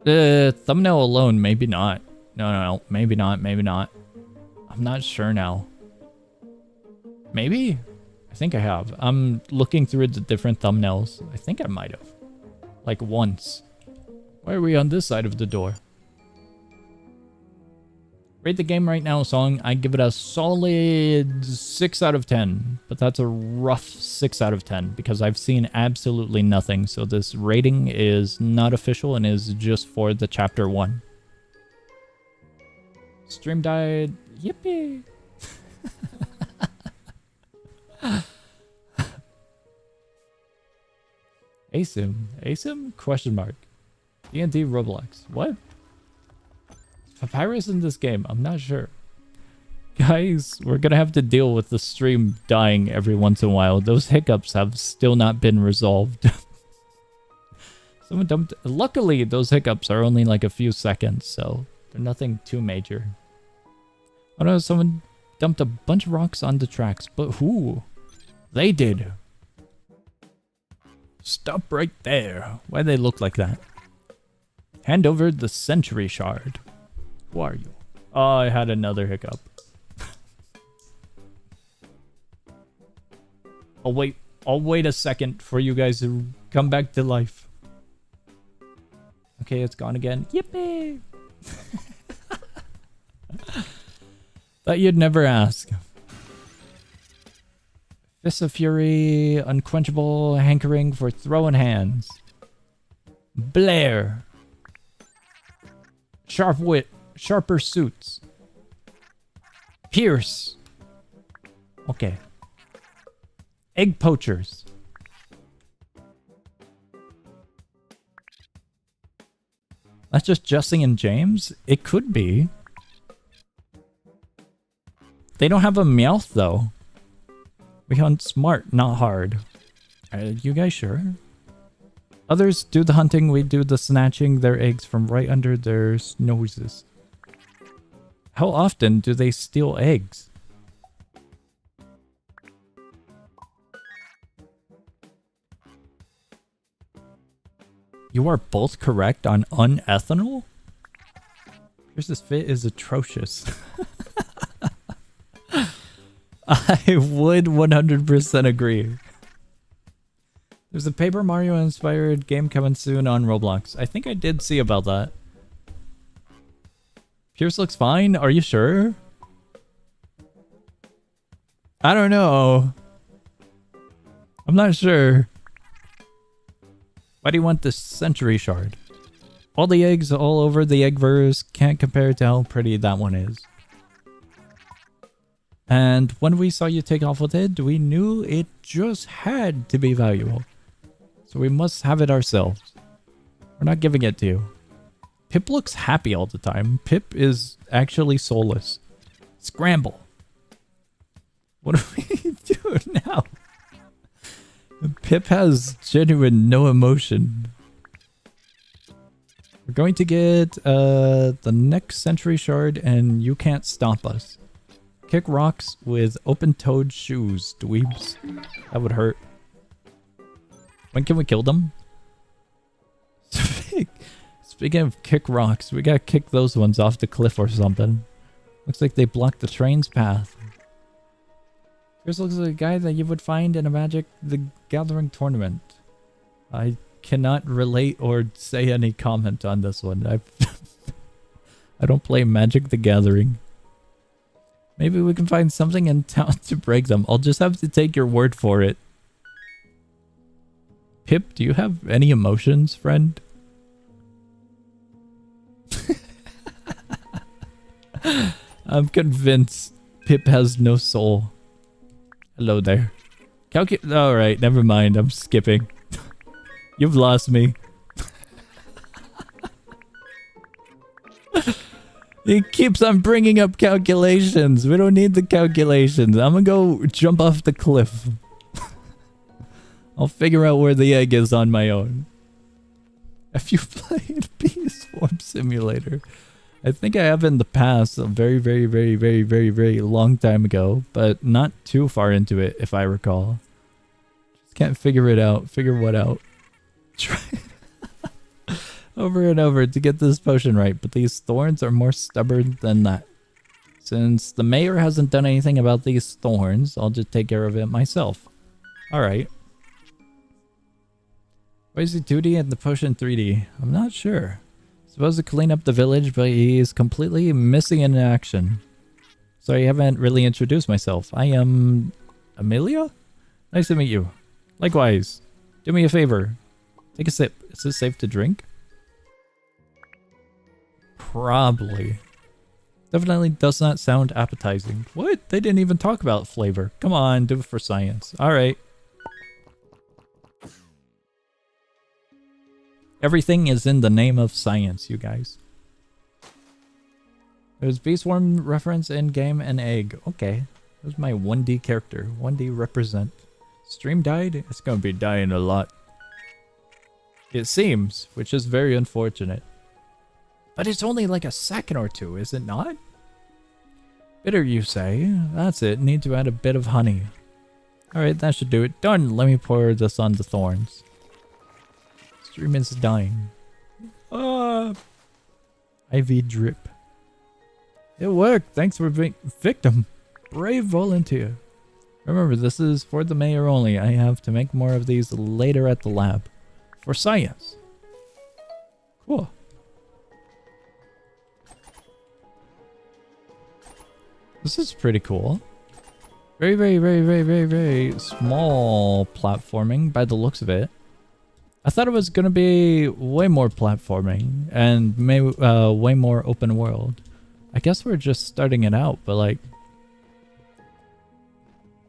The thumbnail alone, maybe not. No, maybe not, maybe not. I'm not sure now. Maybe? I think I have. I'm looking through the different thumbnails. I think I might have. Like once. Why are we on this side of the door? Rate the game right now, song. I give it a solid 6 out of 10. But that's a rough 6 out of 10 because I've seen absolutely nothing. So this rating is not official and is just for the chapter 1. Stream died. Yippee. ASIM. ASIM? Question mark. D&D Roblox. What? Papyrus in this game? I'm not sure. Guys, we're gonna have to deal with the stream dying every once in a while. Those hiccups have still not been resolved. Someone dumped... Luckily, those hiccups are only like a few seconds, so they're nothing too major. Oh no, someone dumped a bunch of rocks on the tracks, but who? They did. Stop right there. Why do they look like that? Hand over the Century Shard. Who are you? Oh, I had another hiccup. I'll wait a second for you guys to come back to life. Okay, it's gone again. Yippee! Thought you'd never ask. Fist of Fury, unquenchable hankering for throwing hands. Blair. Sharp wit, sharper suits. Pierce. Okay. Egg poachers. That's just Jesse and James? It could be. They don't have a Meowth though. We hunt smart, not hard. Are you guys sure? Others do the hunting, we do the snatching their eggs from right under their noses. How often do they steal eggs? You are both correct on unethanol? Pierce's fit is atrocious. I would 100% agree. There's a Paper Mario inspired game coming soon on Roblox. I think I did see about that. Pierce looks fine. Are you sure? I don't know. I'm not sure. Why do you want this Century Shard? All the eggs all over the Eggverse can't compare to how pretty that one is. And when we saw you take off with it, we knew it just had to be valuable. So we must have it ourselves. We're not giving it to you. Pip looks happy all the time. Pip is actually soulless. Scramble. What do we do now? Pip has genuine no emotion. We're going to get the next Century Shard and you can't stop us. Kick rocks with open-toed shoes, dweebs. That would hurt. When can we kill them? Speaking of kick rocks, we gotta kick those ones off the cliff or something. Looks like they blocked the train's path. This looks like a guy that you would find in a Magic the Gathering tournament. I cannot relate or say any comment on this one. I don't play Magic the Gathering. Maybe we can find something in town to break them. I'll just have to take your word for it. Pip, do you have any emotions, friend? I'm convinced Pip has no soul. Hello there. Alright, never mind. I'm skipping. You've lost me. He keeps on bringing up calculations. We don't need the calculations. I'm gonna go jump off the cliff. I'll figure out where the egg is on my own. If you played Bee Swarm Simulator. I think I have in the past, a very, very, very, very, very, very long time ago, but not too far into it, if I recall. Just can't figure it out. Figure what out? Try over and over to get this potion right, but these thorns are more stubborn than that. Since the mayor hasn't done anything about these thorns, I'll just take care of it myself. Alright. Why is he 2D and the potion 3D? I'm not sure. Supposed to clean up the village, but he's completely missing in action. So I haven't really introduced myself. I am... Amelia? Nice to meet you. Likewise. Do me a favor. Take a sip. Is this safe to drink? Probably. Definitely does not sound appetizing. What? They didn't even talk about flavor. Come on, do it for science. Alright. Everything is in the name of science, you guys. There's Bee Swarm reference in game and egg. Okay. There's my 1D character. 1D represent. Stream died? It's gonna be dying a lot. It seems, which is very unfortunate. But it's only like a second or two, is it not? Bitter, you say? That's it. Need to add a bit of honey. Alright, that should do it. Done! Let me pour this on the thorns. Stream is dying. IV drip. It worked! Thanks for being victim! Brave volunteer. Remember, this is for the mayor only. I have to make more of these later at the lab. For science. Cool. This is pretty cool. Very, very, very, very, very, very small platforming by the looks of it. I thought it was going to be way more platforming and way more open world. I guess we're just starting it out, but like...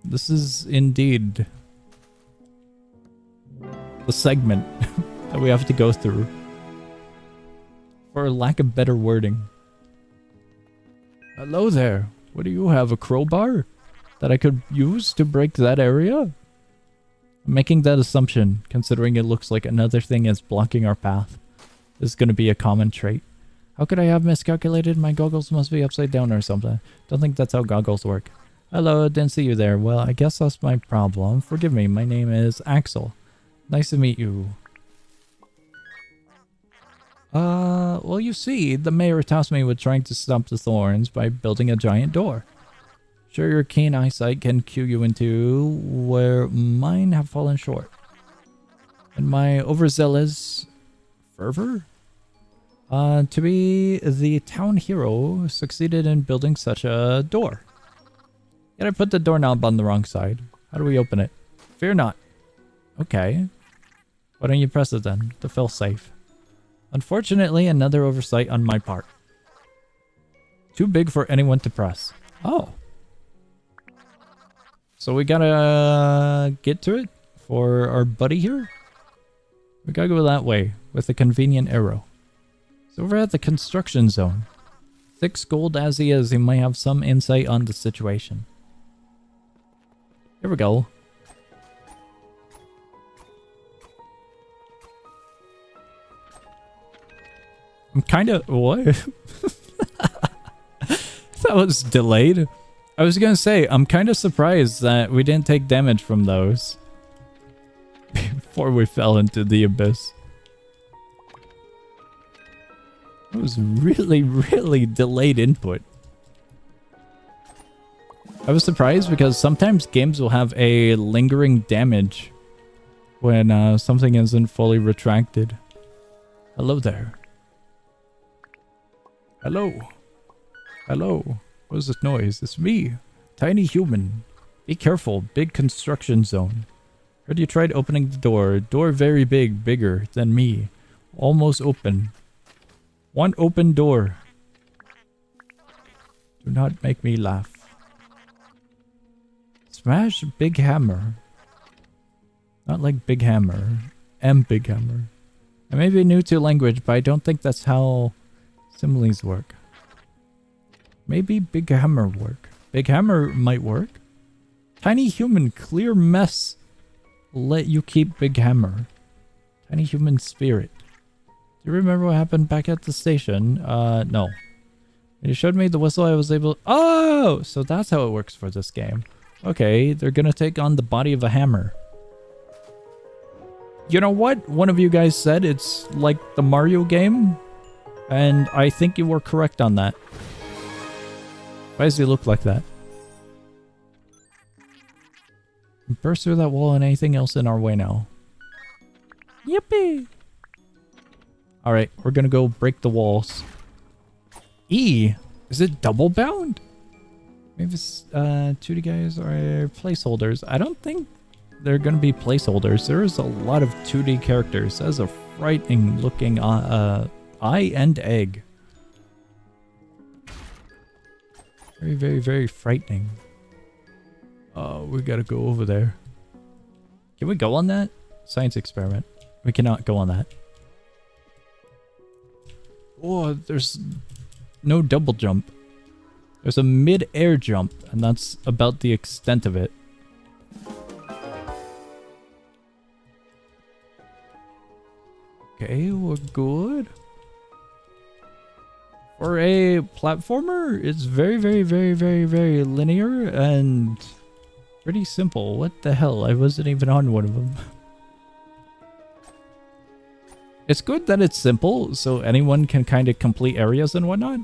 This is indeed the segment that we have to go through. For lack of better wording. Hello there. What do you have? A crowbar that I could use to break that area? I'm making that assumption, considering it looks like another thing is blocking our path. This is going to be a common trait. How could I have miscalculated? My goggles must be upside down or something. Don't think that's how goggles work. Hello, didn't see you there. Well, I guess that's my problem. Forgive me, my name is Axel. Nice to meet you. Well, you see, the mayor tasked me with trying to stop the thorns by building a giant door. Sure, your keen eyesight can cue you into where mine have fallen short. And my overzealous fervor? To be the town hero succeeded in building such a door. Yet I put the doorknob on the wrong side. How do we open it? Fear not. Okay. Why don't you press it then, to feel safe? Unfortunately, another oversight on my part. Too big for anyone to press. Oh. So we gotta get to it for our buddy here? We gotta go that way with a convenient arrow. It's over at the construction zone. Thick-skulled as he is, he might have some insight on the situation. Here we go. I'm kind of... What? That was delayed. I was gonna say, I'm kind of surprised that we didn't take damage from those. Before we fell into the abyss. It was really, really delayed input. I was surprised because sometimes games will have a lingering damage when something isn't fully retracted. Hello there. Hello. Hello. What is this noise? It's me. Tiny human. Be careful. Big construction zone. Heard you tried opening the door. Door very big. Bigger than me. Almost open. One open door. Do not make me laugh. Smash big hammer. Not like big hammer. Big hammer. I may be new to language, but I don't think that's how similes work. Maybe big hammer work. Big hammer might work. Tiny human clear mess. Let you keep big hammer. Tiny human spirit. you remember what happened back at the station? No. When you showed me the whistle, I was able... Oh! So that's how it works for this game. Okay, they're gonna take on the body of a hammer. You know what? One of you guys said it's like the Mario game. And I think you were correct on that. Why does he look like that? Burst through that wall and anything else in our way now. Yippee! Alright, we're gonna go break the walls. E! Is it double bound? Maybe it's 2D guys are placeholders. I don't think they're gonna be placeholders. There is a lot of 2D characters. That is a frightening looking eye and egg. Very, very, very frightening. Oh, we gotta go over there. Can we go on that? Science experiment. We cannot go on that. Oh, there's no double jump. There's a mid-air jump, and that's about the extent of it. Okay, we're good. For a platformer, it's very, very, very, very, very linear and pretty simple. What the hell? I wasn't even on one of them. It's good that it's simple, so anyone can kind of complete areas and whatnot.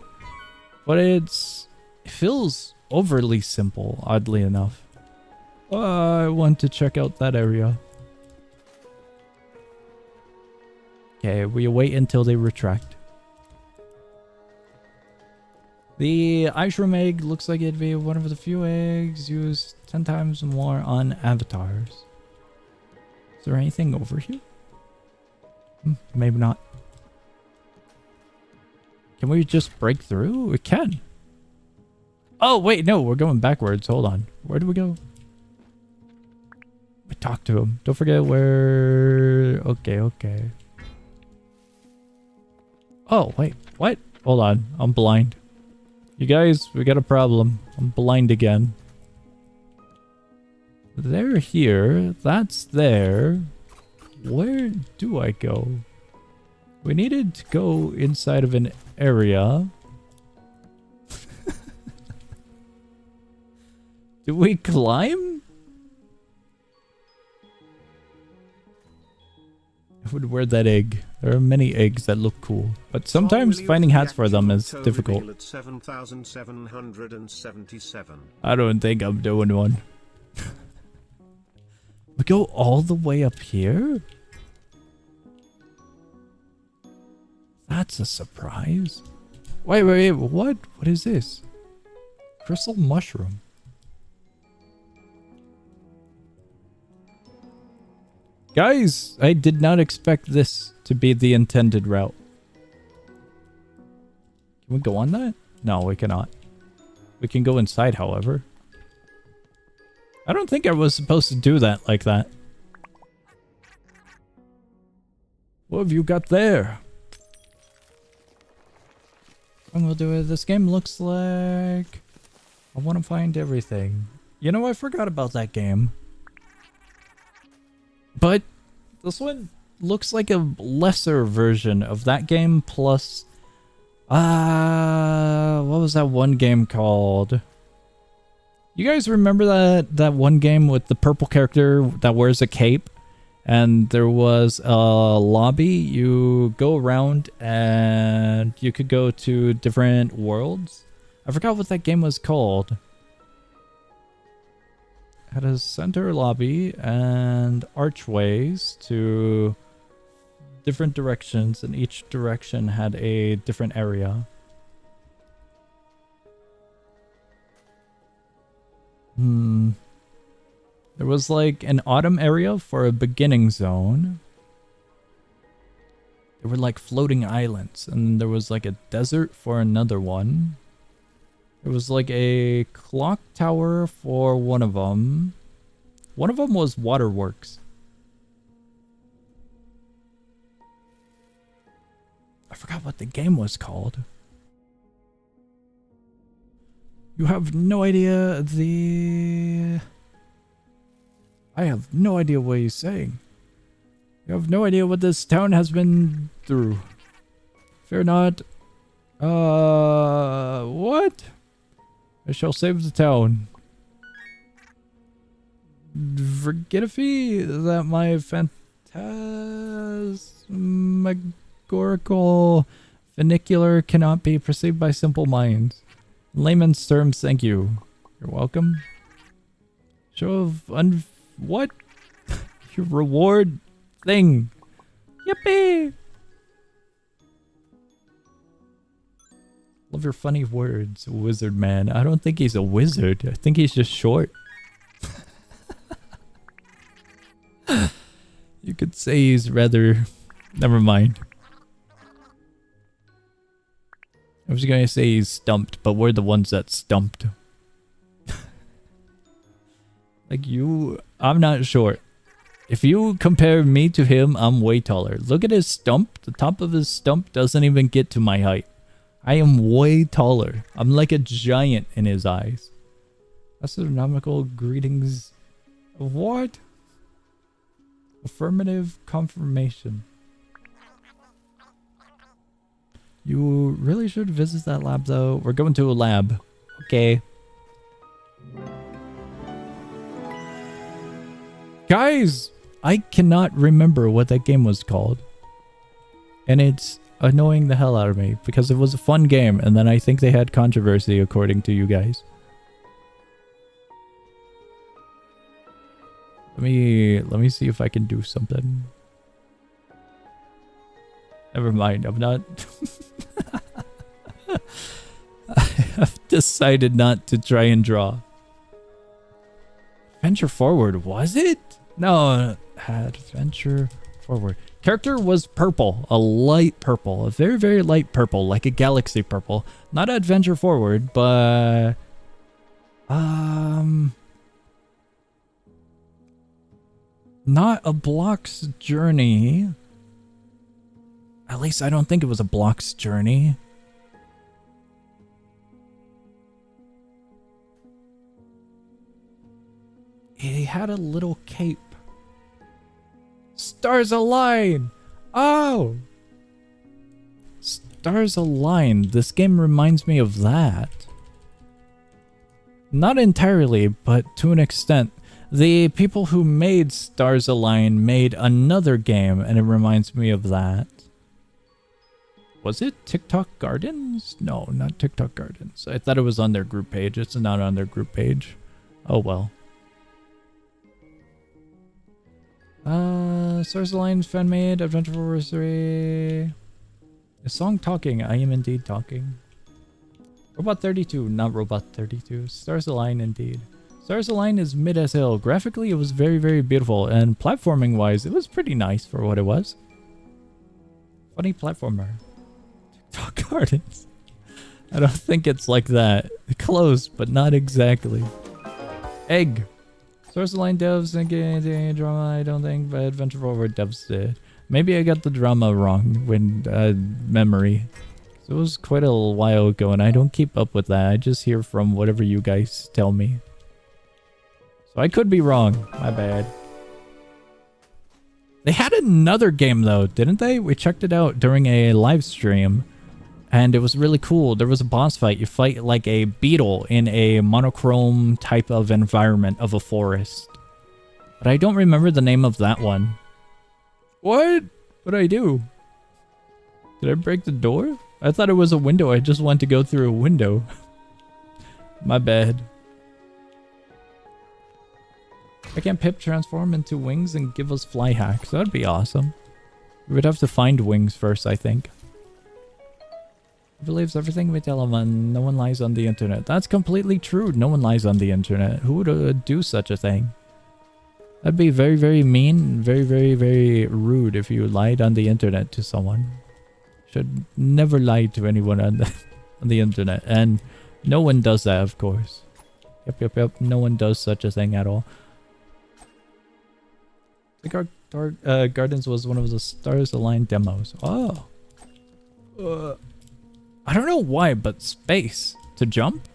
But it feels overly simple, oddly enough. I want to check out that area. Okay, we wait until they retract. The Ishram egg looks like it'd be one of the few eggs used 10 times more on avatars. Is there anything over here? Maybe not. Can we just break through? We can. Oh, wait, no, we're going backwards. Hold on. Where do we go? We talked to him. Don't forget where... Okay, okay. Oh, wait, what? Hold on, I'm blind. You guys, we got a problem. I'm blind again. They're here. That's there. Where do I go? We needed to go inside of an area. Do we climb? I would wear that egg. There are many eggs that look cool, but sometimes finding hats for them is difficult. At 7,777. I don't think I'm doing one. We go all the way up here? That's a surprise. Wait, wait, wait, what? What is this? Crystal mushroom. Guys, I did not expect this to be the intended route. Can we go on that? No, we cannot. We can go inside, however. I don't think I was supposed to do that like that. What have you got there? And we'll do it. This game looks like... I want to find everything. You know, I forgot about that game. But this one looks like a lesser version of that game plus... what was that one game called? You guys remember that one game with the purple character that wears a cape? And there was a lobby. You go around and you could go to different worlds. I forgot what that game was called. Had a center lobby and archways to different directions, and each direction had a different area. There was like an autumn area for a beginning zone. There were like floating islands, and there was like a desert for another one. There was like a clock tower for one of them. One of them was waterworks. I forgot what the game was called. You have no idea I have no idea what he's saying. You have no idea what this town has been through. Fear not. What? I shall save the town. Forget a fee that my phantasmagorical funicular cannot be perceived by simple minds. In layman's terms, thank you. You're welcome. Show of what? Your reward thing. Yippee! Love your funny words, wizard man. I don't think he's a wizard. I think he's just short. You could say he's rather... Never mind. I was gonna say he's stumped, but we're the ones that stumped. Like you... I'm not short. If you compare me to him, I'm way taller. Look at his stump. The top of his stump doesn't even get to my height. I am way taller. I'm like a giant in his eyes. Astronomical greetings. What? Affirmative confirmation. You really should visit that lab though. We're going to a lab. Okay. Guys! I cannot remember what that game was called. And it's annoying the hell out of me because it was a fun game and then I think they had controversy according to you guys. Let me see if I can do something. Never mind, I'm not... I have decided not to try and draw. Adventure Forward, was it? No, Adventure Forward. Character was purple, a light purple, a very, very light purple, like a galaxy purple. Not Adventure Forward, but... Not a Block's Journey. At least I don't think it was a Block's Journey. He had a little cape. Stars Align! Oh! Stars Align. This game reminds me of that. Not entirely, but to an extent. The people who made Stars Align made another game, and it reminds me of that. Was it TikTok Gardens? No, not TikTok Gardens. I thought it was on their group page. It's not on their group page. Oh well. Stars Align fan-made, Adventure Forward 3. Is song talking? I am indeed talking. Robot 32, not Robot 32. Stars Align indeed. Stars Align is mid as hell. Graphically, it was very, very beautiful, and platforming-wise, it was pretty nice for what it was. Funny platformer. TikTok Gardens. I don't think it's like that. Close, but not exactly. Egg. Stars Align devs and drama, I don't think, but Adventure Forward devs did. Maybe I got the drama wrong when memory. So it was quite a while ago, and I don't keep up with that. I just hear from whatever you guys tell me. So I could be wrong. My bad. They had another game though, didn't they? We checked it out during a live stream. And it was really cool. There was a boss fight. You fight like a beetle in a monochrome type of environment of a forest. But I don't remember the name of that one. What? What did I do? Did I break the door? I thought it was a window. I just wanted to go through a window. My bad. I can Pip transform into wings and give us fly hacks. That'd be awesome. We would have to find wings first, I think. He believes everything we tell him and no one lies on the internet. That's completely true. No one lies on the internet. Who would do such a thing? That'd be very, very mean. Very, very, very rude if you lied on the internet to someone. Should never lie to anyone on the internet. And no one does that, of course. Yep. No one does such a thing at all. The Gardens was one of the Stars Align demos. Oh. I don't know why, but space to jump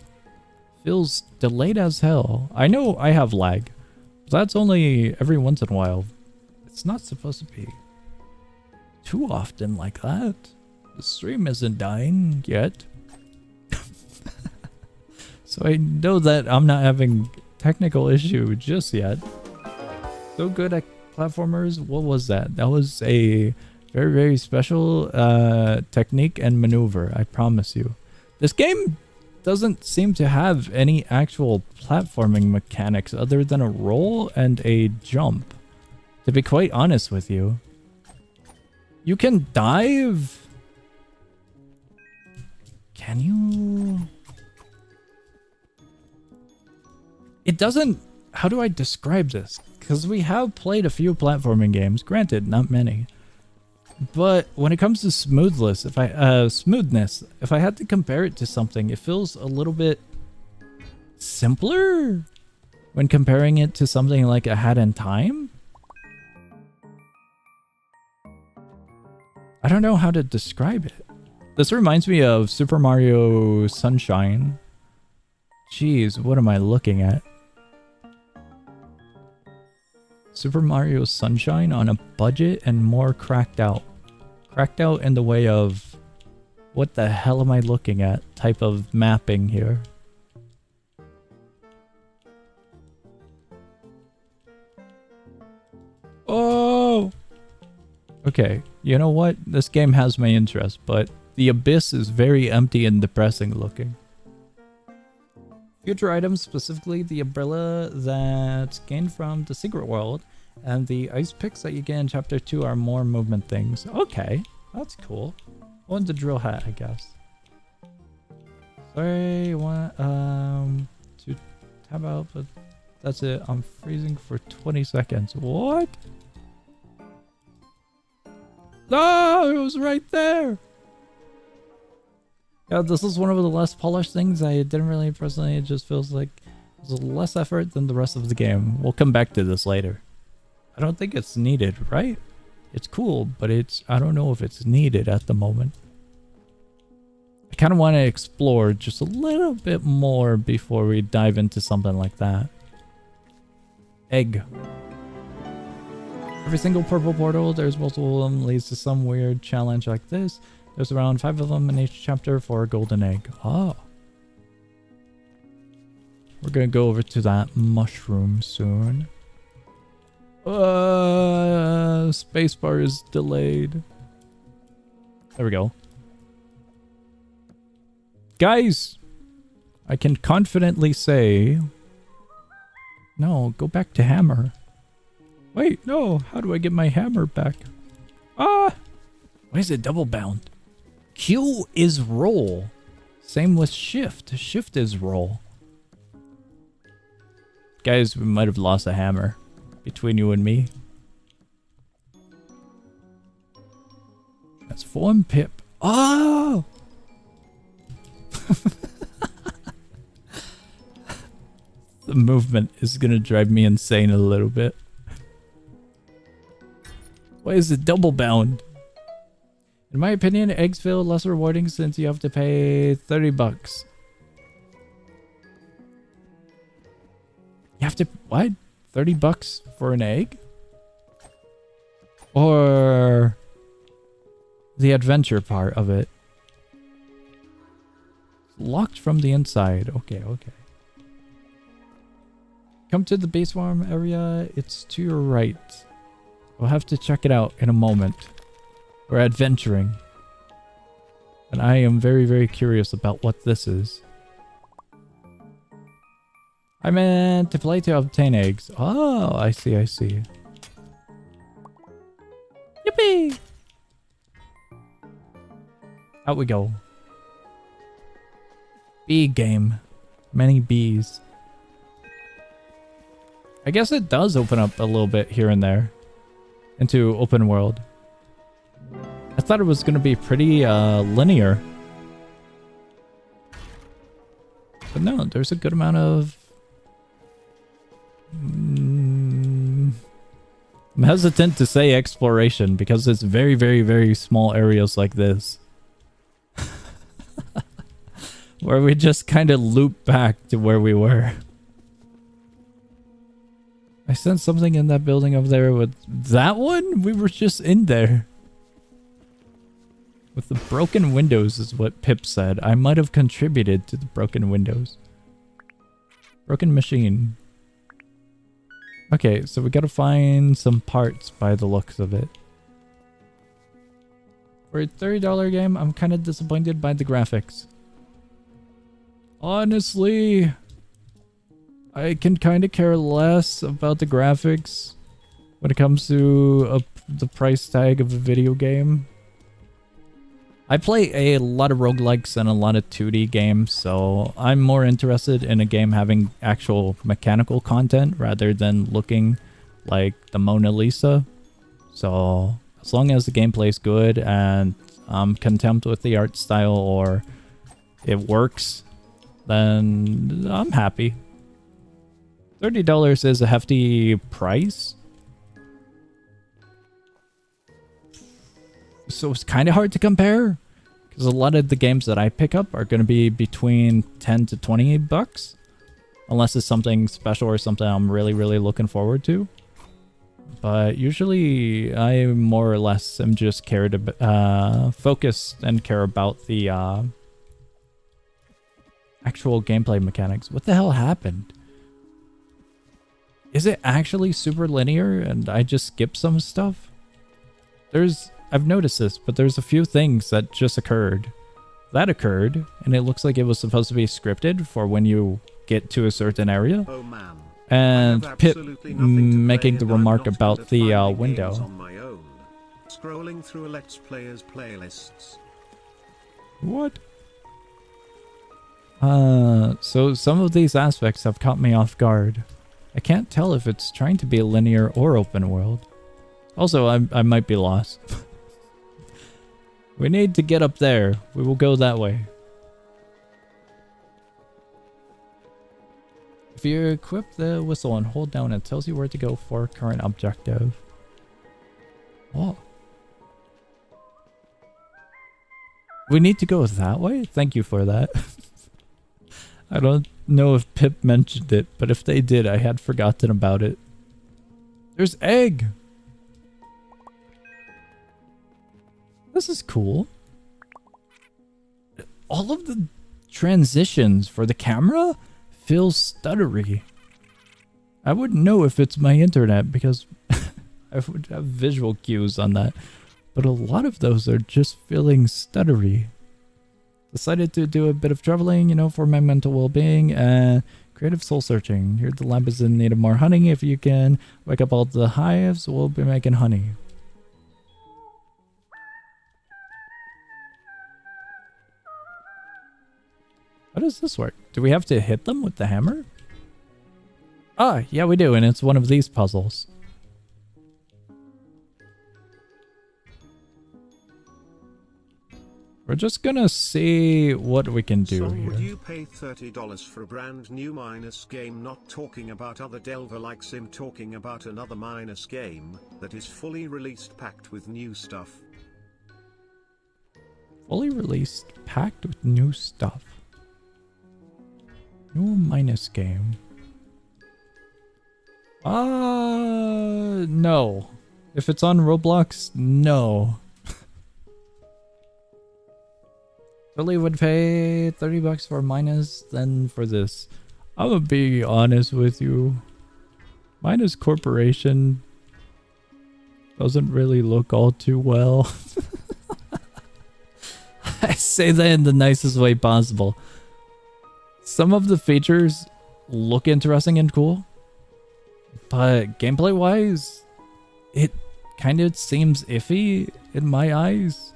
feels delayed as hell. I know I have lag. But that's only every once in a while. It's not supposed to be too often like that. The stream isn't dying yet. So I know that I'm not having technical issue just yet. So good at platformers. What was that? That was a very, very special technique and maneuver, I promise you. This game doesn't seem to have any actual platforming mechanics other than a roll and a jump. To be quite honest with you. You can dive. Can you? It doesn't... How do I describe this? Because we have played a few platforming games. Granted, not many. But when it comes to smoothness, if I had to compare it to something, it feels a little bit simpler when comparing it to something like A Hat in Time. I don't know how to describe it. This reminds me of Super Mario Sunshine. Jeez, what am I looking at? Super Mario Sunshine on a budget and more cracked out. Cracked out in the way of, what the hell am I looking at type of mapping here. Oh! Okay, you know what? This game has my interest, but the abyss is very empty and depressing looking. Future items, specifically the umbrella that's gained from the secret world, and the ice picks that you get in chapter 2 are more movement things. Okay, that's cool. Oh, and the drill hat, I guess. Sorry, want to tab out, but that's it. I'm freezing for 20 seconds. What? No, it was right there. Yeah, this is one of the less polished things. I didn't really personally. It just feels like it's less effort than the rest of the game. We'll come back to this later. I don't think it's needed, right? It's cool, but I don't know if it's needed at the moment. I kind of want to explore just a little bit more before we dive into something like that. Egg. Every single purple portal, there's multiple of them, leads to some weird challenge like this. There's around 5 of them in each chapter for a golden egg. Oh. We're gonna go over to that mushroom soon. Spacebar is delayed. There we go. Guys! I can confidently say... No, go back to hammer. Wait, no. How do I get my hammer back? Ah! Why is it double bound? Q is roll. Same with shift. Shift is roll. Guys, we might have lost a hammer between you and me. Transform Pip. Oh! The movement is gonna drive me insane a little bit. Why is it double bound? In my opinion, eggs feel less rewarding since you have to pay 30 bucks. You have to, what? 30 bucks for an egg? Or the adventure part of it? Locked from the inside. Okay, okay. Come to the base farm area. It's to your right. We'll have to check it out in a moment. We're adventuring. And I am very, very curious about what this is. I meant to play to obtain eggs. Oh, I see, I see. Yippee! Out we go. Bee game. Many bees. I guess it does open up a little bit here and there. Into open world. I thought it was going to be pretty linear. But no, there's a good amount of... I'm hesitant to say exploration because it's very, very, very small areas like this. Where we just kind of loop back to where we were. I sensed something in that building over there with that one? We were just in there. With the broken windows is what Pip said. I might have contributed to the broken windows. Broken machine. Okay, so we gotta find some parts by the looks of it. For a $30 game, I'm kind of disappointed by the graphics. Honestly, I can kind of care less about the graphics when it comes to the price tag of a video game. I play a lot of roguelikes and a lot of 2D games, so I'm more interested in a game having actual mechanical content rather than looking like the Mona Lisa. So as long as the gameplay is good and I'm content with the art style or it works, then I'm happy. $30 is a hefty price. So it's kind of hard to compare because a lot of the games that I pick up are going to be between 10 to 20 bucks, unless it's something special or something I'm really, really looking forward to. But usually I more or less am just focused and care about the actual gameplay mechanics. What the hell happened? Is it actually super linear and I just skip some stuff? I've noticed this, but there's a few things that just occurred. That occurred, and it looks like it was supposed to be scripted for when you get to a certain area. Oh man. And Pip making the remark about the window. On my own. Scrolling through a Let's Players playlists. What? So some of these aspects have caught me off guard. I can't tell if it's trying to be linear or open world. Also, I might be lost. We need to get up there. We will go that way. If you equip the whistle and hold down, it tells you where to go for current objective. Oh. We need to go that way? Thank you for that. I don't know if Pip mentioned it, but if they did, I had forgotten about it. There's egg! This is cool. All of the transitions for the camera feel stuttery. I wouldn't know if it's my internet because I would have visual cues on that. But a lot of those are just feeling stuttery. Decided to do a bit of traveling, for my mental well-being and creative soul searching. Here the lab is in need of more honey. If you can wake up all the hives, we'll be making honey. How does this work? Do we have to hit them with the hammer? Ah, yeah we do, and it's one of these puzzles. We're just gonna see what we can do here. Would you pay $30 for a brand new Minus game, not talking about other Delver like Sim, talking about another Minus game that is fully released packed with new stuff? Fully released, packed with new stuff. New Minus game. No. If it's on Roblox, no. Totally would pay 30 bucks for Minus than for this. I'm gonna be honest with you. Minus Corporation doesn't really look all too well. I say that in the nicest way possible. Some of the features look interesting and cool, but gameplay wise, it kind of seems iffy in my eyes.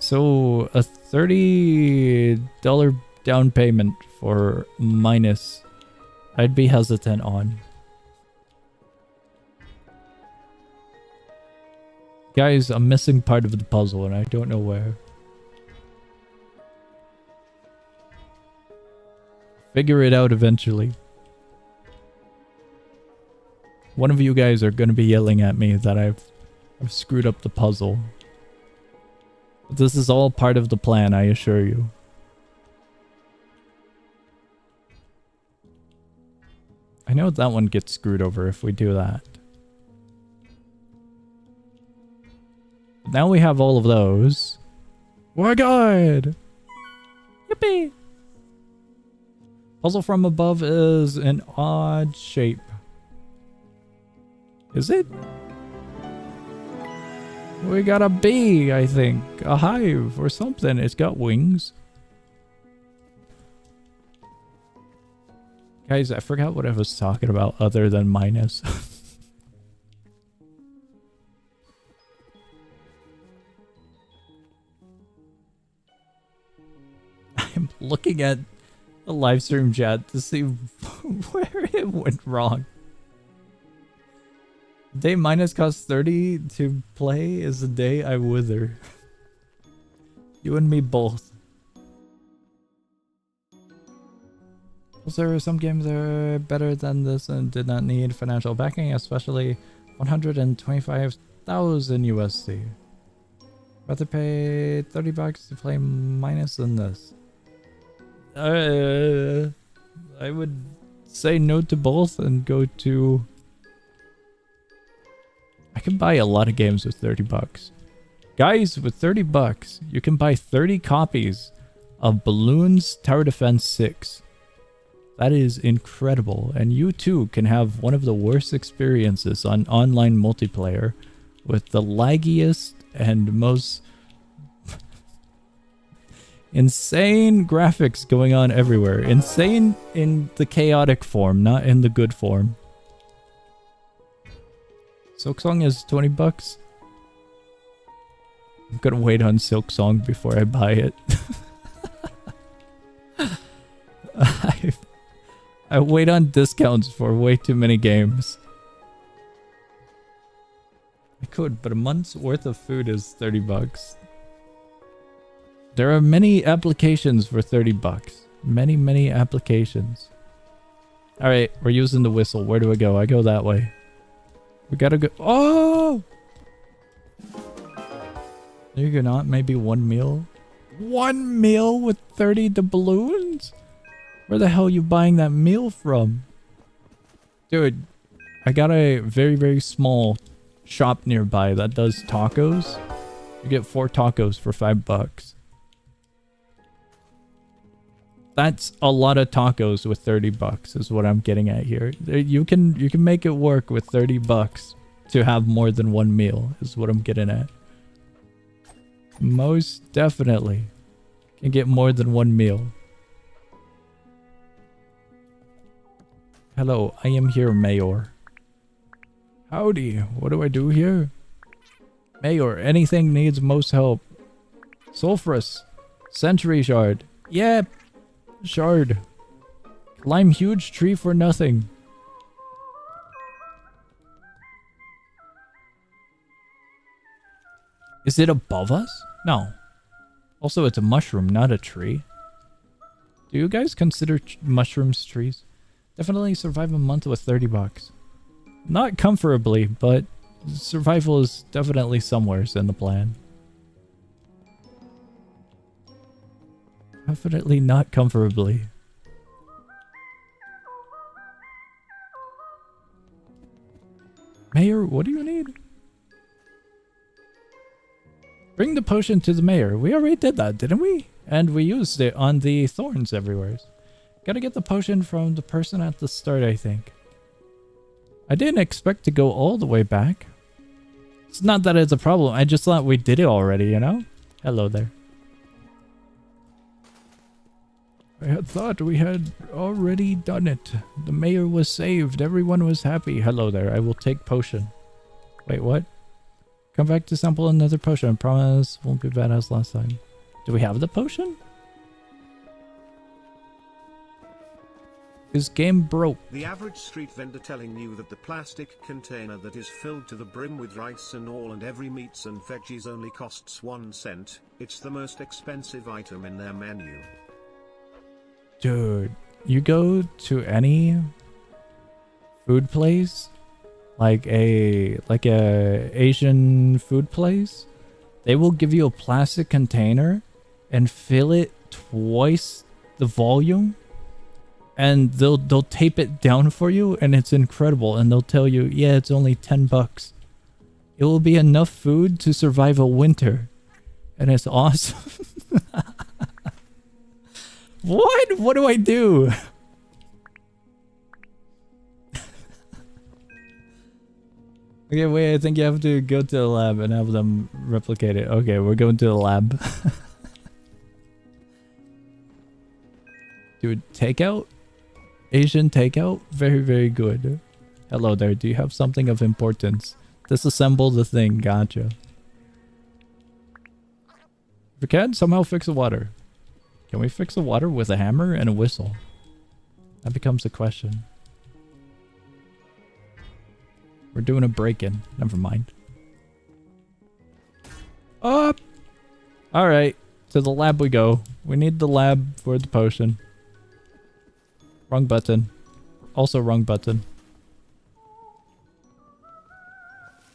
So a $30 down payment for Minus, I'd be hesitant on. Guys, I'm missing part of the puzzle and I don't know where. Figure it out eventually. One of you guys are going to be yelling at me that I've screwed up the puzzle. But this is all part of the plan, I assure you. I know that one gets screwed over if we do that. now we have all of those. Oh my god! Yippee! Puzzle from above is an odd shape. Is it? We got a bee, I think. A hive or something. It's got wings. Guys, I forgot what I was talking about other than minus. I'm looking at the live stream chat to see where it went wrong. Day minus costs 30 to play is the day I wither. You and me both. Also, some games are better than this and did not need financial backing, especially 125,000 USD. Rather pay 30 bucks to play minus than this. I would say no to both and go to... I can buy a lot of games with 30 bucks. Guys, with 30 bucks, you can buy 30 copies of Balloons Tower Defense 6. That is incredible. And you too can have one of the worst experiences on online multiplayer with the laggiest and most insane graphics going on everywhere. Insane in the chaotic form, not in the good form. Silksong is 20 bucks. I'm gonna wait on Silksong before I buy it. I wait on discounts for way too many games. I could, but a month's worth of food is 30 bucks. There are many applications for 30 bucks. Many applications. Alright, we're using the whistle. Where do I go? I go that way. We gotta go. Oh! There you go, not maybe one meal. 1 meal with 30 doubloons? Where the hell are you buying that meal from? Dude, I got a very small shop nearby that does tacos. You get 4 tacos for 5 bucks. That's a lot of tacos with 30 bucks is what I'm getting at here. You can make it work with 30 bucks to have more than one meal is what I'm getting at. Most definitely can get more than one meal. Hello, I am here, Mayor. Howdy, what do I do here? Mayor, anything needs most help. Sulfurous. Century shard. Yep. Shard. Climb huge tree for nothing. Is it above us? No. Also, it's a mushroom, not a tree. Do you guys consider mushrooms trees? Definitely survive a month with 30 bucks. Not comfortably, but survival is definitely somewhere in the plan. Definitely not comfortably. Mayor, what do you need? Bring the potion to the mayor. We already did that, didn't we? And we used it on the thorns everywhere. Gotta get the potion from the person at the start, I think. I didn't expect to go all the way back. It's not that it's a problem. I just thought we did it already, you know? Hello there. I had thought we had already done it. The mayor was saved. Everyone was happy. Hello there. I will take potion. Wait, what? Come back to sample another potion. I promise won't be bad as last time. Do we have the potion? This game broke. The average street vendor telling you that the plastic container that is filled to the brim with rice and all and every meats and veggies only costs 1 cent. It's the most expensive item in their menu. Dude, you go to any food place, like a Asian food place, they will give you a plastic container and fill it twice the volume, and they'll tape it down for you, and it's incredible. And they'll tell you, yeah, it's only 10 bucks. It will be enough food to survive a winter. And it's awesome. What? What do I do? Okay, wait, I think you have to go to the lab and have them replicate it. Okay, we're going to the lab. Dude, takeout? Asian takeout? Very, very good. Hello there, do you have something of importance? Disassemble the thing, gotcha. If we can, somehow fix the water. Can we fix the water with a hammer and a whistle? That becomes a question. We're doing a break-in. Never mind. Up! Alright, to the lab we go. We need the lab for the potion. Wrong button. Also wrong button.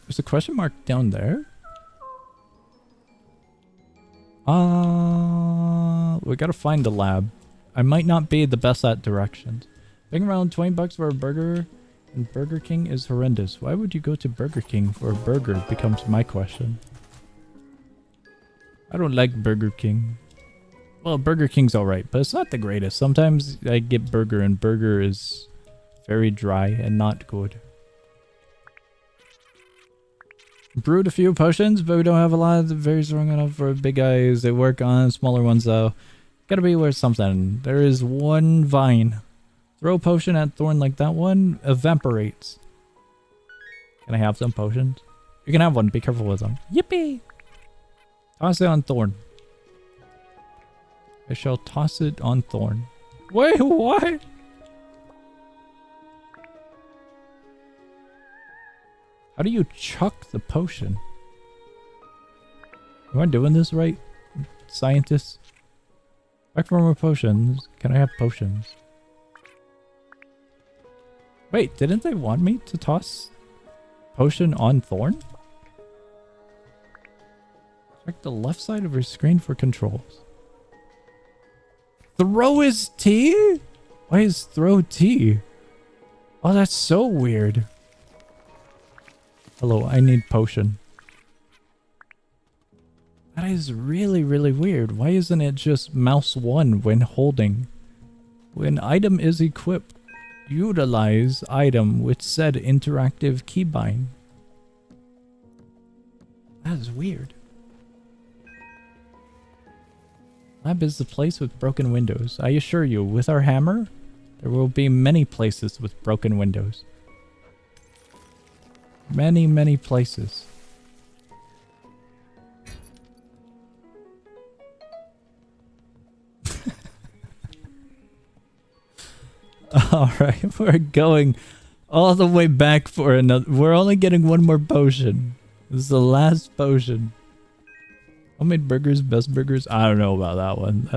There's a question mark down there? We gotta find the lab. I might not be the best at directions. Paying around 20 bucks for a burger and Burger King is horrendous. Why would you go to Burger King for a burger becomes my question. I don't like Burger King. Well, Burger King's alright, but it's not the greatest. Sometimes I get burger and burger is very dry and not good. Brewed a few potions, but we don't have a lot. Very strong enough for big guys. They work on smaller ones though. Gotta be worth something. There is one vine. Throw a potion at thorn like that one. Evaporates. Can I have some potions? You can have one. Be careful with them. Yippee! Toss it on thorn. I shall toss it on thorn. Wait, what? How do you chuck the potion? Am I doing this right, scientists? Back for more potions. Can I have potions? Wait, didn't they want me to toss potion on thorn? Check the left side of your screen for controls. Throw is T? Why is throw T? Oh, that's so weird. Hello, I need potion. That is really, really weird. Why isn't it just mouse 1 when holding? When item is equipped, utilize item with said interactive keybind. That is weird. Lab is the place with broken windows. I assure you, with our hammer, there will be many places with broken windows. Many, many places. Alright, we're going all the way back for another. We're only getting one more potion. This is the last potion. Homemade burgers, best burgers? I don't know about that one.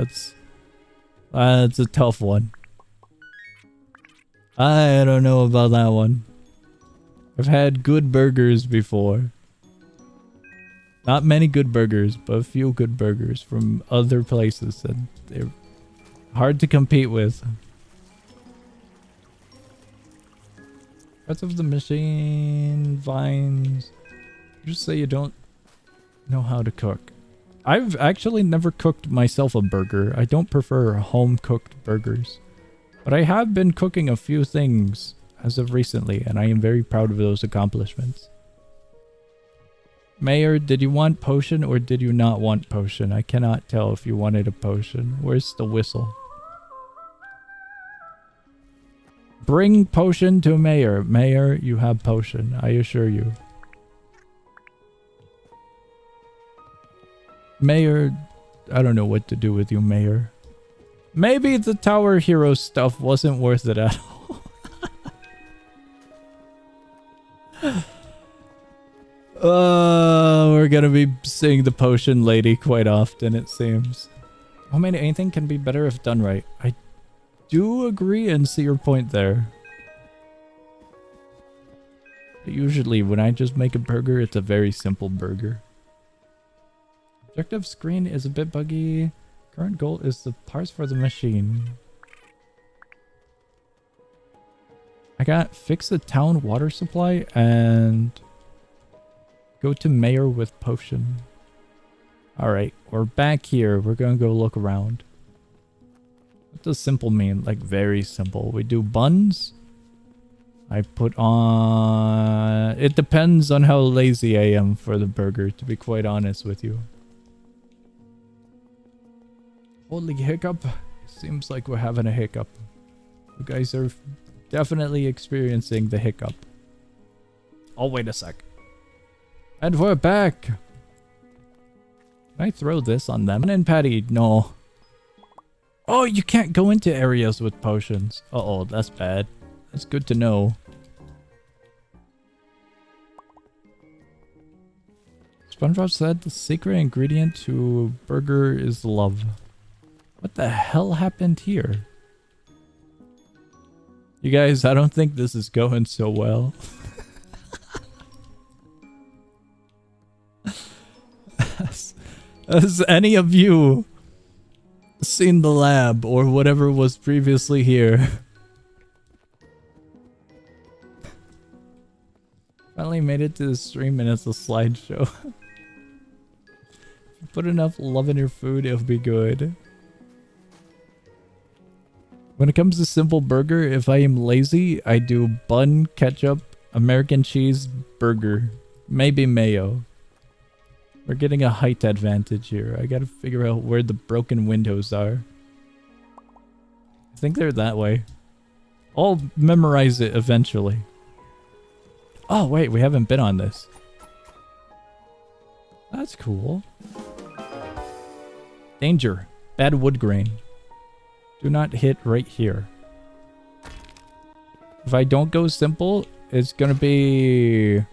That's a tough one. I don't know about that one. I've had good burgers before. Not many good burgers, but a few good burgers from other places, and they're hard to compete with. Parts of the machine, vines. Just say you don't know how to cook. I've actually never cooked myself a burger. I don't prefer home-cooked burgers. But I have been cooking a few things as of recently, and I am very proud of those accomplishments. Mayor, did you want potion or did you not want potion? I cannot tell if you wanted a potion. Where's the whistle? Bring potion to Mayor. Mayor, you have potion, I assure you. Mayor, I don't know what to do with you, Mayor. Maybe the Tower Hero stuff wasn't worth it at all. We're gonna be seeing the potion lady quite often, it seems. I mean, anything can be better if done right. I do agree and see your point there. But usually, when I just make a burger, it's a very simple burger. Objective screen is a bit buggy. Current goal is the parts for the machine. I got fix the town water supply and Go to mayor with potion. Alright, we're back here. We're gonna go look around. What does simple mean? Like very simple. We do buns. I put on... It depends on how lazy I am for the burger, to be quite honest with you. Holy hiccup. Seems like we're having a hiccup. You guys are definitely experiencing the hiccup. Oh, wait a sec. And we're back. Can I throw this on them? And Patty, no. Oh, you can't go into areas with potions. Uh-oh, that's bad. That's good to know. SpongeBob said the secret ingredient to burger is love. What the hell happened here? You guys, I don't think this is going so well. Has any of you seen the lab or whatever was previously here? Finally made it to the stream and it's a slideshow. If you put enough love in your food, it'll be good. When it comes to simple burger, if I am lazy, I do bun, ketchup, American cheese, burger. Maybe mayo. We're getting a height advantage here. I gotta figure out where the broken windows are. I think they're that way. I'll memorize it eventually. Oh wait, we haven't been on this. That's cool. Danger. Bad wood grain. Do not hit right here. If I don't go simple, it's gonna be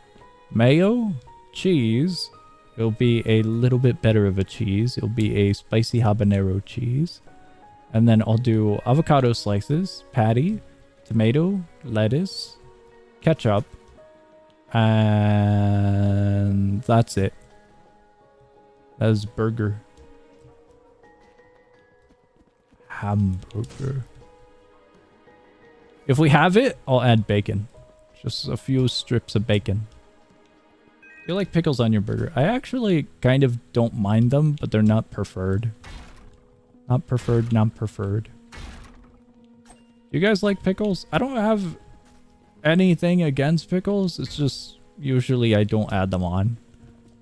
mayo, cheese. It'll be a little bit better of a cheese. It'll be a spicy habanero cheese. And then I'll do avocado slices, patty, tomato, lettuce, ketchup, and that's it. That's burger. Hamburger. If we have it, I'll add bacon. Just a few strips of bacon. You like pickles on your burger? I actually kind of don't mind them, but they're not preferred. Not preferred, not preferred. You guys like pickles? I don't have anything against pickles. It's just usually I don't add them on.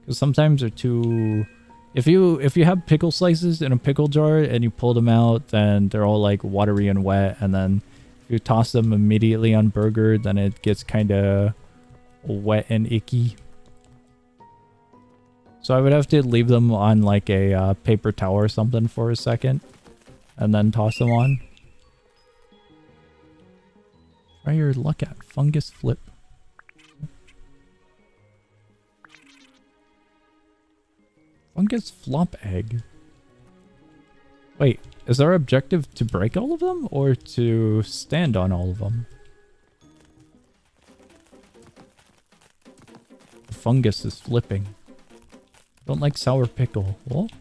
Because sometimes they're too... If you have pickle slices in a pickle jar and you pull them out, then they're all like watery and wet. And then if you toss them immediately on burger, then it gets kind of wet and icky. So I would have to leave them on like a paper towel or something for a second. And then toss them on. Try your luck at fungus flip. Fungus flop egg. Wait, is our objective to break all of them or to stand on all of them? The fungus is flipping. Don't like sour pickle. What?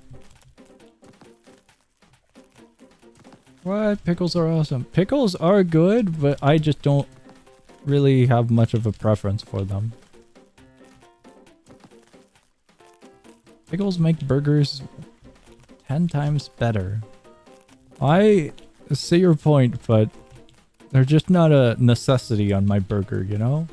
What? Pickles are awesome. Pickles are good, but I just don't really have much of a preference for them. Pickles make burgers 10 times better. I see your point, but they're just not a necessity on my burger, you know?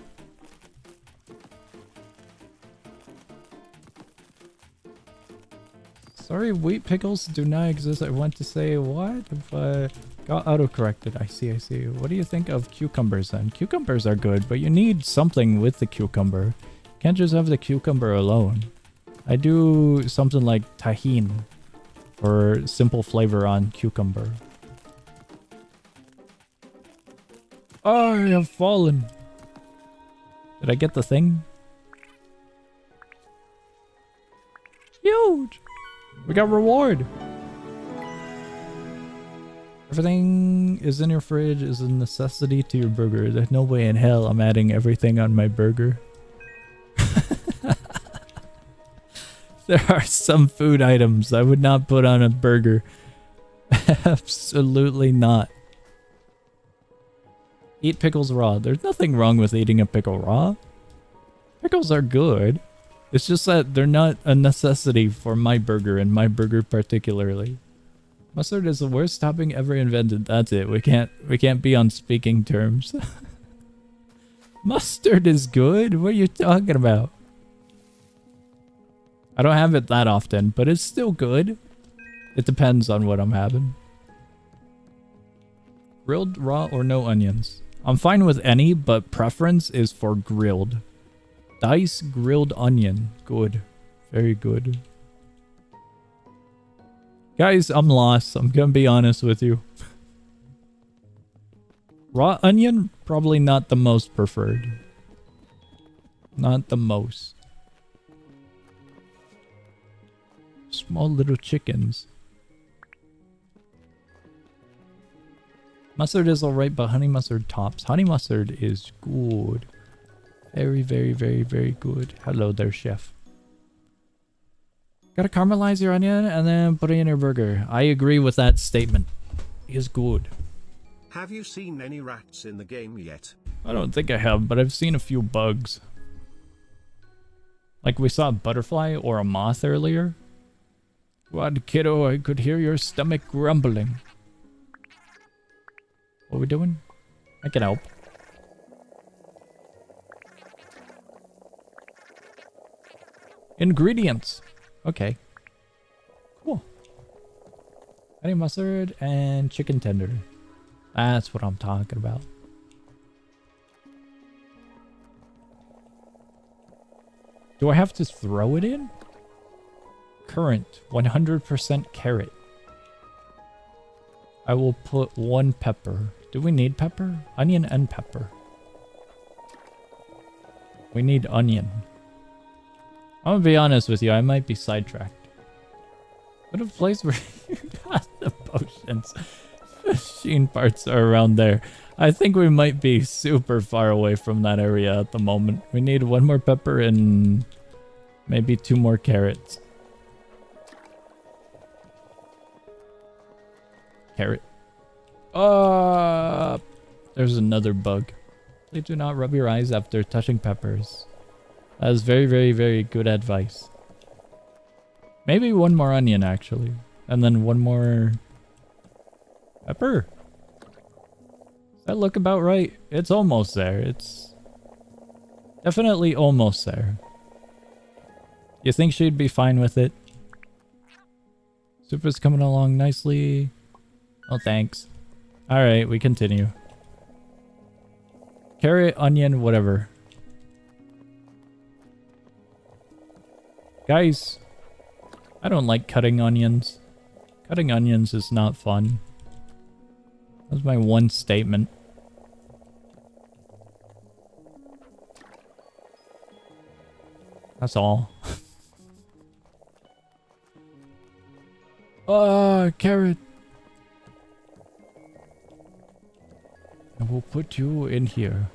Sorry, wheat pickles do not exist. I want to say what? But got auto-corrected. I see, I see. What do you think of cucumbers then? Cucumbers are good, but you need something with the cucumber. You can't just have the cucumber alone. I do something like tahini for simple flavor on cucumber. Oh, I have fallen. Did I get the thing? Huge! We got reward! Everything is in your fridge is a necessity to your burger. There's no way in hell I'm adding everything on my burger. There are some food items I would not put on a burger. Absolutely not. Eat pickles raw. There's nothing wrong with eating a pickle raw. Pickles are good. It's just that they're not a necessity for my burger, and my burger particularly. Mustard is the worst topping ever invented. That's it. We can't be on speaking terms. Mustard is good? What are you talking about? I don't have it that often, but it's still good. It depends on what I'm having. Grilled, raw, or no onions? I'm fine with any, but preference is for grilled. Dice grilled onion. Good. Very good. Guys, I'm lost. I'm gonna be honest with you. Raw onion? Probably not the most preferred. Not the most. Small little chickens. Mustard is alright, but honey mustard tops. Honey mustard is good. Very, very, very, very good. Hello there, chef. Gotta caramelize your onion and then put it in your burger. I agree with that statement. It is good. Have you seen any rats in the game yet? I don't think I have, but I've seen a few bugs. Like we saw a butterfly or a moth earlier. What, kiddo? I could hear your stomach grumbling. What are we doing? I can help. Ingredients. Okay. Cool. Honey mustard and chicken tender. That's what I'm talking about. Do I have to throw it in? Current 100% carrot. I will put 1 pepper. Do we need pepper? Onion and pepper. We need onion. I'm gonna be honest with you, I might be sidetracked. What a place where you got the potions. Machine parts are around there. I think we might be super far away from that area at the moment. We need 1 more pepper and maybe 2 more carrots. Carrot. There's another bug. Please do not rub your eyes after touching peppers. That is very, very, very good advice. Maybe 1 more onion, actually. And then 1 more pepper. Does that look about right? It's almost there. It's definitely almost there. You think she'd be fine with it? Soup is coming along nicely. Oh, thanks. Alright, we continue. Carrot, onion, whatever. Guys, I don't like cutting onions. Cutting onions is not fun. That's my one statement. That's all. Carrot. I will put you in here.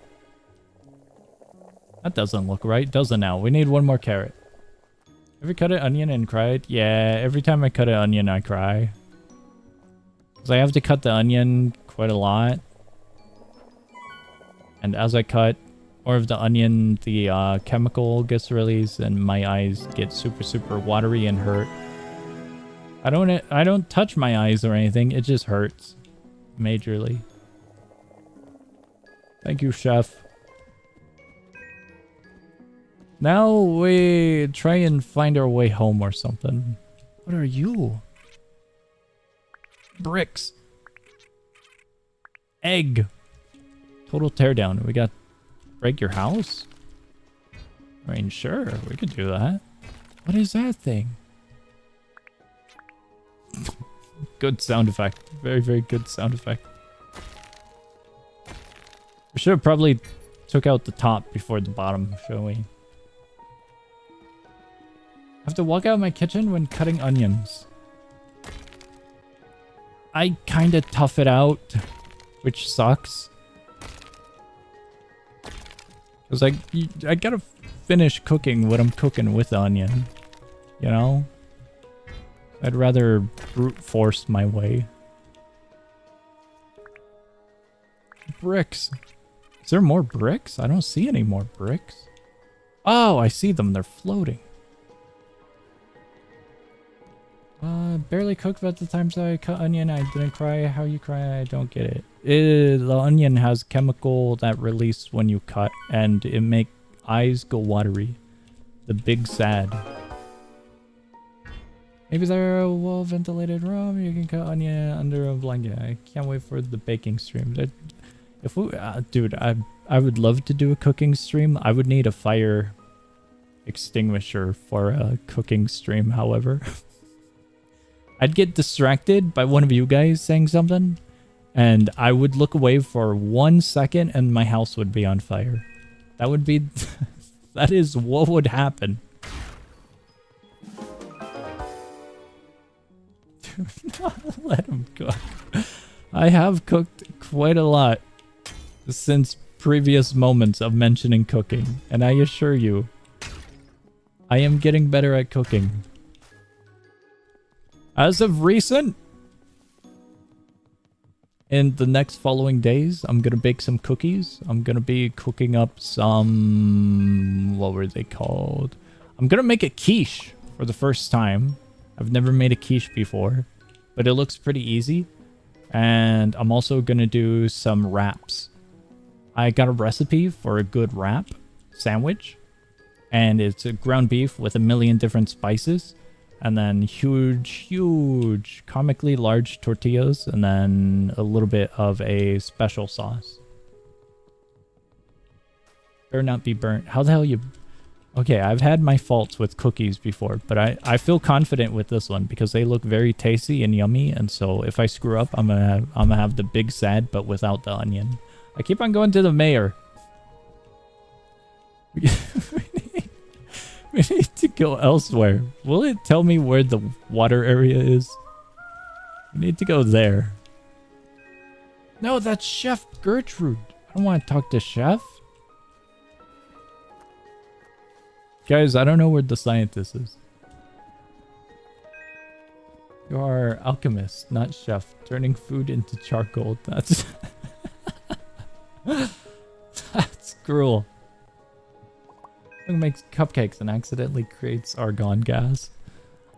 That doesn't look right, does it now? We need 1 more carrot. Ever cut an onion and cried? Yeah, every time I cut an onion, I cry. Because I have to cut the onion quite a lot. And as I cut more of the onion, the chemical gets released and my eyes get super, super watery and hurt. I don't touch my eyes or anything, it just hurts. Majorly. Thank you, chef. Now we try and find our way home or something. What are you? Bricks. Egg. Total teardown. We got break your house? I mean, sure, we could do that. What is that thing? Good sound effect. Very, very good sound effect. We should have probably took out the top before the bottom, shall we? I have to walk out of my kitchen when cutting onions. I kind of tough it out, which sucks. Because I gotta finish cooking what I'm cooking with the onion, you know? I'd rather brute force my way. Bricks. Is there more bricks? I don't see any more bricks. Oh, I see them. They're floating. Barely cooked at the times I cut onion. I didn't cry. How you cry? I don't get it. The onion has chemical that release when you cut, and it make eyes go watery. The big sad. Maybe they're a well-ventilated room. You can cut onion under a blanket. I can't wait for the baking stream. If we, dude, I would love to do a cooking stream. I would need a fire extinguisher for a cooking stream, however. I'd get distracted by one of you guys saying something, and I would look away for 1 second and my house would be on fire. That would be... that is what would happen. Do not let him cook. I have cooked quite a lot since previous moments of mentioning cooking, and I assure you, I am getting better at cooking. As of recent, in the next following days, I'm gonna bake some cookies. I'm gonna be cooking up some... what were they called? I'm gonna make a quiche for the first time. I've never made a quiche before, but it looks pretty easy. And I'm also gonna do some wraps. I got a recipe for a good wrap sandwich, and it's a ground beef with 1,000,000 different spices. And then huge, comically large tortillas, and then a little bit of a special sauce. Better not be burnt. How the hell you... Okay, I've had my faults with cookies before, but I feel confident with this one because they look very tasty and yummy, and so if I screw up, I'm gonna have the big sad, but without the onion. I keep on going to the mayor. We need to go elsewhere. Will it tell me where the water area is? We need to go there. No, that's Chef Gertrude. I don't want to talk to Chef. Guys, I don't know where the scientist is. You are alchemist, not chef. Turning food into charcoal. That's... that's cruel. Makes cupcakes and accidentally creates argon gas.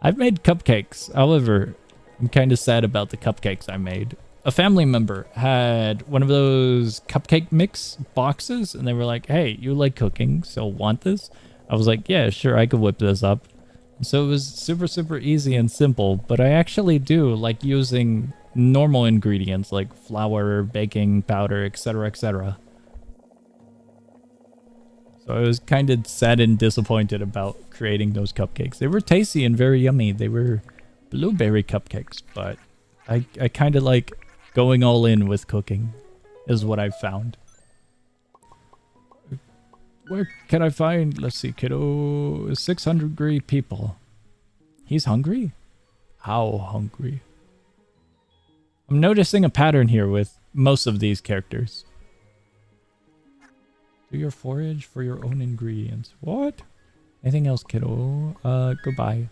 I've made cupcakes. However, I'm kind of sad about the cupcakes I made. A family member had one of those cupcake mix boxes, and they were like, hey, you like cooking, so want this? I was like, yeah, sure, I could whip this up. So it was super easy and simple, but I actually do like using normal ingredients like flour, baking powder, etc. So I was kind of sad and disappointed about creating those cupcakes. They were tasty and very yummy. They were blueberry cupcakes, but I kind of like going all in with cooking is what I've found. Where can I find, let's see, kiddo, 6 hungry people. He's hungry? How hungry? I'm noticing a pattern here with most of these characters. Do your forage for your own ingredients. What? Anything else, kiddo? Goodbye.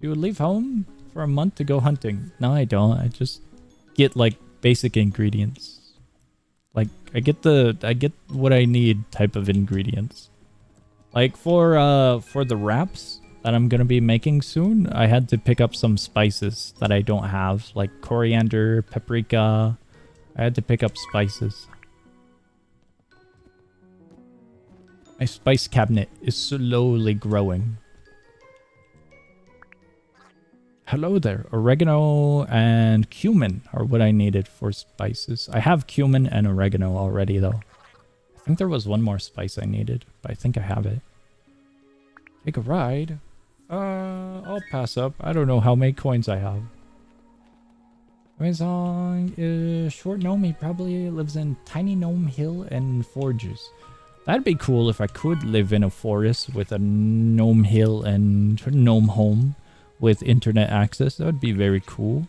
You would leave home for a month to go hunting. No, I don't. I just get like basic ingredients. Like I get what I need type of ingredients. Like for the wraps that I'm gonna be making soon, I had to pick up some spices that I don't have, like coriander, paprika. I had to pick up spices. My spice cabinet is slowly growing. Hello there. Oregano and cumin are what I needed for spices. I have cumin and oregano already, though. I think there was one more spice I needed, but I think I have it. Take a ride? I'll pass up. I don't know how many coins I have. Amazon is short gnome. He probably lives in Tiny Gnome Hill and Forges. That'd be cool if I could live in a forest with a gnome hill and gnome home with internet access. That would be very cool.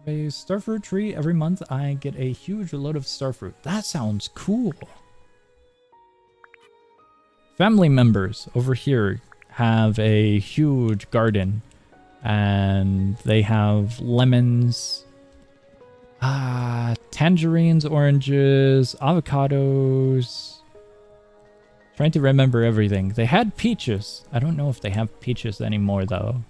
A starfruit tree. Every month I get a huge load of starfruit. That sounds cool. Family members over here have a huge garden. And they have lemons, tangerines, oranges, avocados. Trying to remember everything. They had peaches. I don't know if they have peaches anymore, though.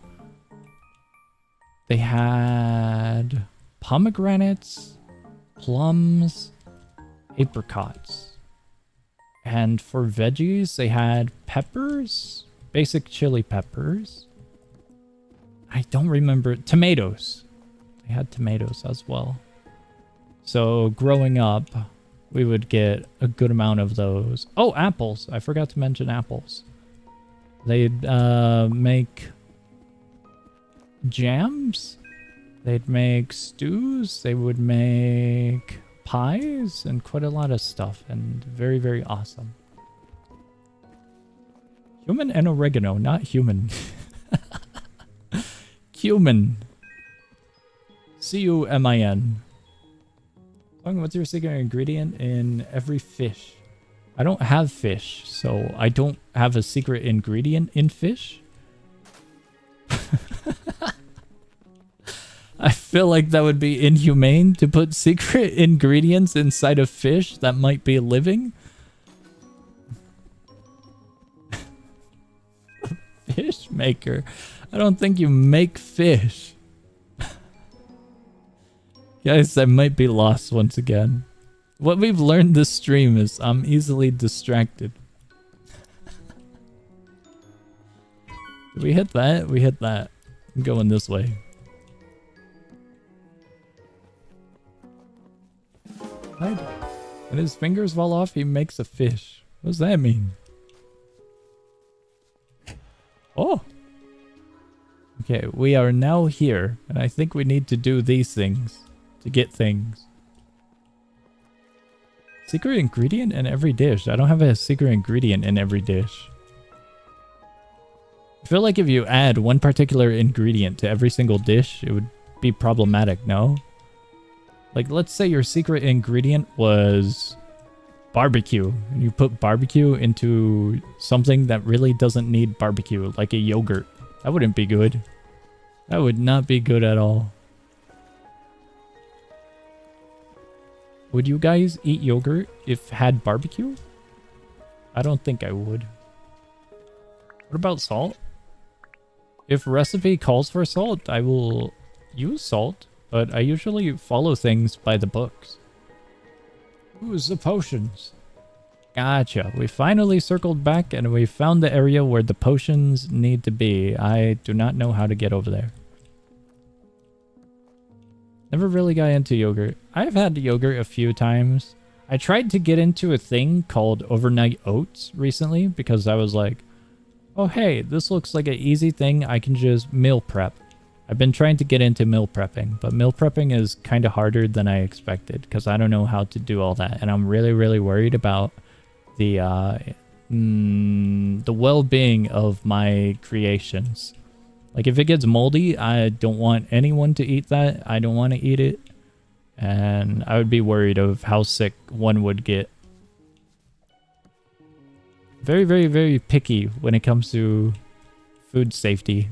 They had pomegranates, plums, apricots. And for veggies, they had peppers, basic chili peppers. I don't remember. Tomatoes. They had tomatoes as well. So growing up, we would get a good amount of those. Oh, apples. I forgot to mention apples. They'd make jams. They'd make stews. They would make pies and quite a lot of stuff. And very, very awesome. Human and oregano, not human. Cumin. C-U-M-I-N. What's your secret ingredient in every fish? I don't have fish, so I don't have a secret ingredient in fish. I feel like that would be inhumane to put secret ingredients inside of fish that might be living. Fish maker. I don't think you make fish. Guys, I might be lost once again. What we've learned this stream is I'm easily distracted. Did we hit that? We hit that. I'm going this way. When his fingers fall off, he makes a fish. What does that mean? Oh! Okay, we are now here, and I think we need to do these things to get things. Secret ingredient in every dish. I don't have a secret ingredient in every dish. I feel like if you add one particular ingredient to every single dish, it would be problematic, no? Like, let's say your secret ingredient was barbecue, and you put barbecue into something that really doesn't need barbecue, like a yogurt. That wouldn't be good. That would not be good at all. Would you guys eat yogurt if had barbecue? I don't think I would. What about salt? If recipe calls for salt, I will use salt, but I usually follow things by the books. Ooh, the potions. Gotcha. We finally circled back and we found the area where the potions need to be. I do not know how to get over there. Never really got into yogurt. I've had yogurt a few times. I tried to get into a thing called overnight oats recently because I was like, oh hey, this looks like an easy thing I can just meal prep. I've been trying to get into meal prepping, but meal prepping is kind of harder than I expected because I don't know how to do all that, and I'm really, really worried about the well-being of my creations. Like if it gets moldy, I don't want anyone to eat that. I don't want to eat it, and I would be worried of how sick one would get. Very, very, very picky when it comes to food safety.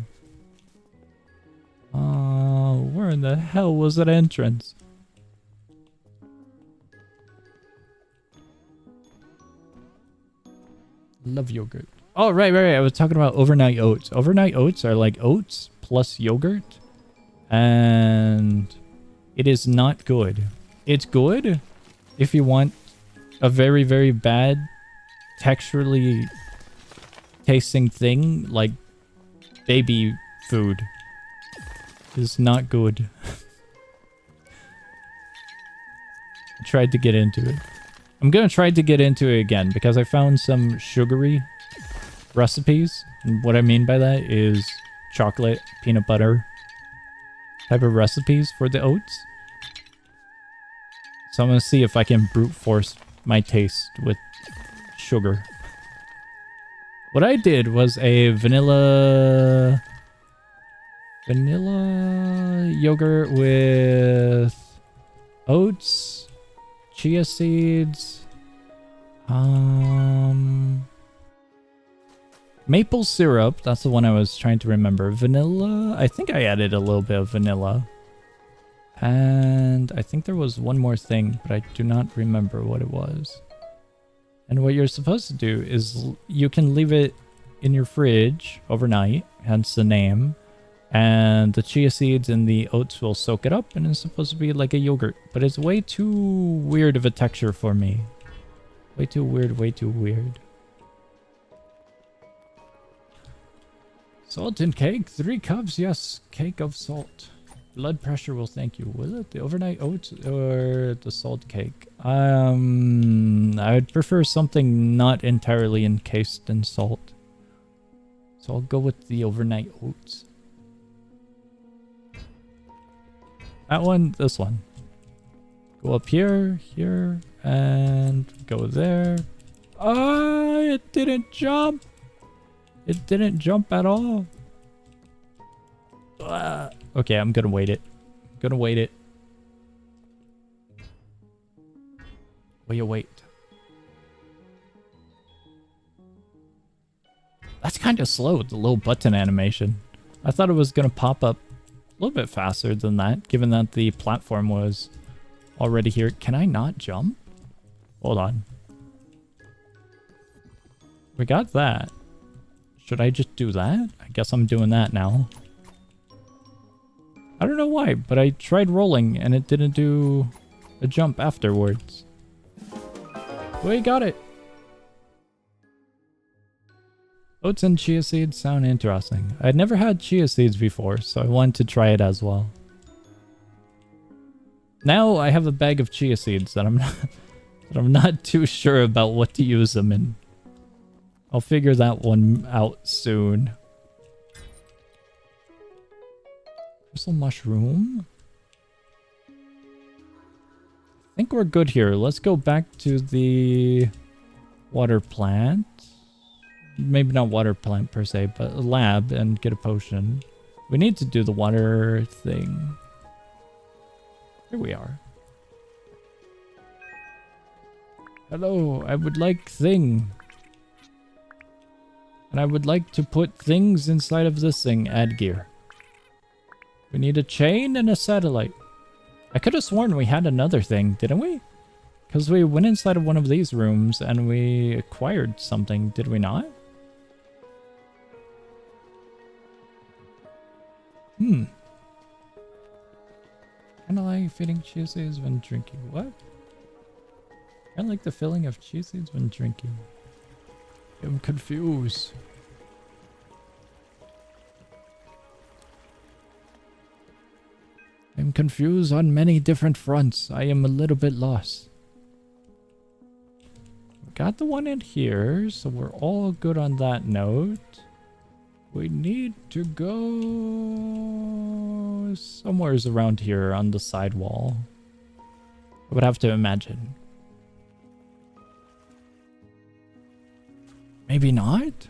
Where in the hell was that entrance? Love yogurt. Oh, right. I was talking about overnight oats. Overnight oats are like oats plus yogurt. And it is not good. It's good if you want a very, very bad texturally tasting thing like baby food. It's not good. I tried to get into it. I'm gonna try to get into it again because I found some sugary recipes. And what I mean by that is chocolate, peanut butter type of recipes for the oats. So I'm gonna see if I can brute force my taste with sugar. What I did was a vanilla yogurt with oats, chia seeds, maple syrup. That's the one I was trying to remember. Vanilla. I think I added a little bit of vanilla. And I think there was one more thing, but I do not remember what it was. And what you're supposed to do is you can leave it in your fridge overnight, hence the name. And the chia seeds and the oats will soak it up, and it's supposed to be like a yogurt. But it's way too weird of a texture for me. Way too weird, way too weird. Salt and cake, 3 cups, yes. Cake of salt. Blood pressure will thank you. Was it the overnight oats or the salt cake? I would prefer something not entirely encased in salt. So I'll go with the overnight oats. That one, this one. Go up here, here, and go there. Ah, it didn't jump. It didn't jump at all. Okay, I'm gonna wait it. Will you wait? That's kind of slow, the little button animation. I thought it was gonna pop up a little bit faster than that, given that the platform was already here. Can I not jump? Hold on. We got that. Should I just do that? I guess I'm doing that now. I don't know why, but I tried rolling and it didn't do a jump afterwards. We got it! Oats and chia seeds sound interesting. I'd never had chia seeds before, so I wanted to try it as well. Now I have a bag of chia seeds that I'm not too sure about what to use them in. I'll figure that one out soon. Crystal mushroom? I think we're good here. Let's go back to the water plant. Maybe not water plant per se, but a lab and get a potion. We need to do the water thing. Here we are. Hello, I would like thing. And I would like to put things inside of this thing. Add gear. We need a chain and a satellite. I could have sworn we had another thing, didn't we? Because we went inside of one of these rooms and we acquired something, did we not? Kind of like feeding chia seeds when drinking. What? Kind of like the feeling of chia seeds when drinking. I'm confused. I'm confused on many different fronts. I am a little bit lost. We got the one in here, so we're all good on that note. We need to go somewhere around here on the side wall. I would have to imagine. Maybe not?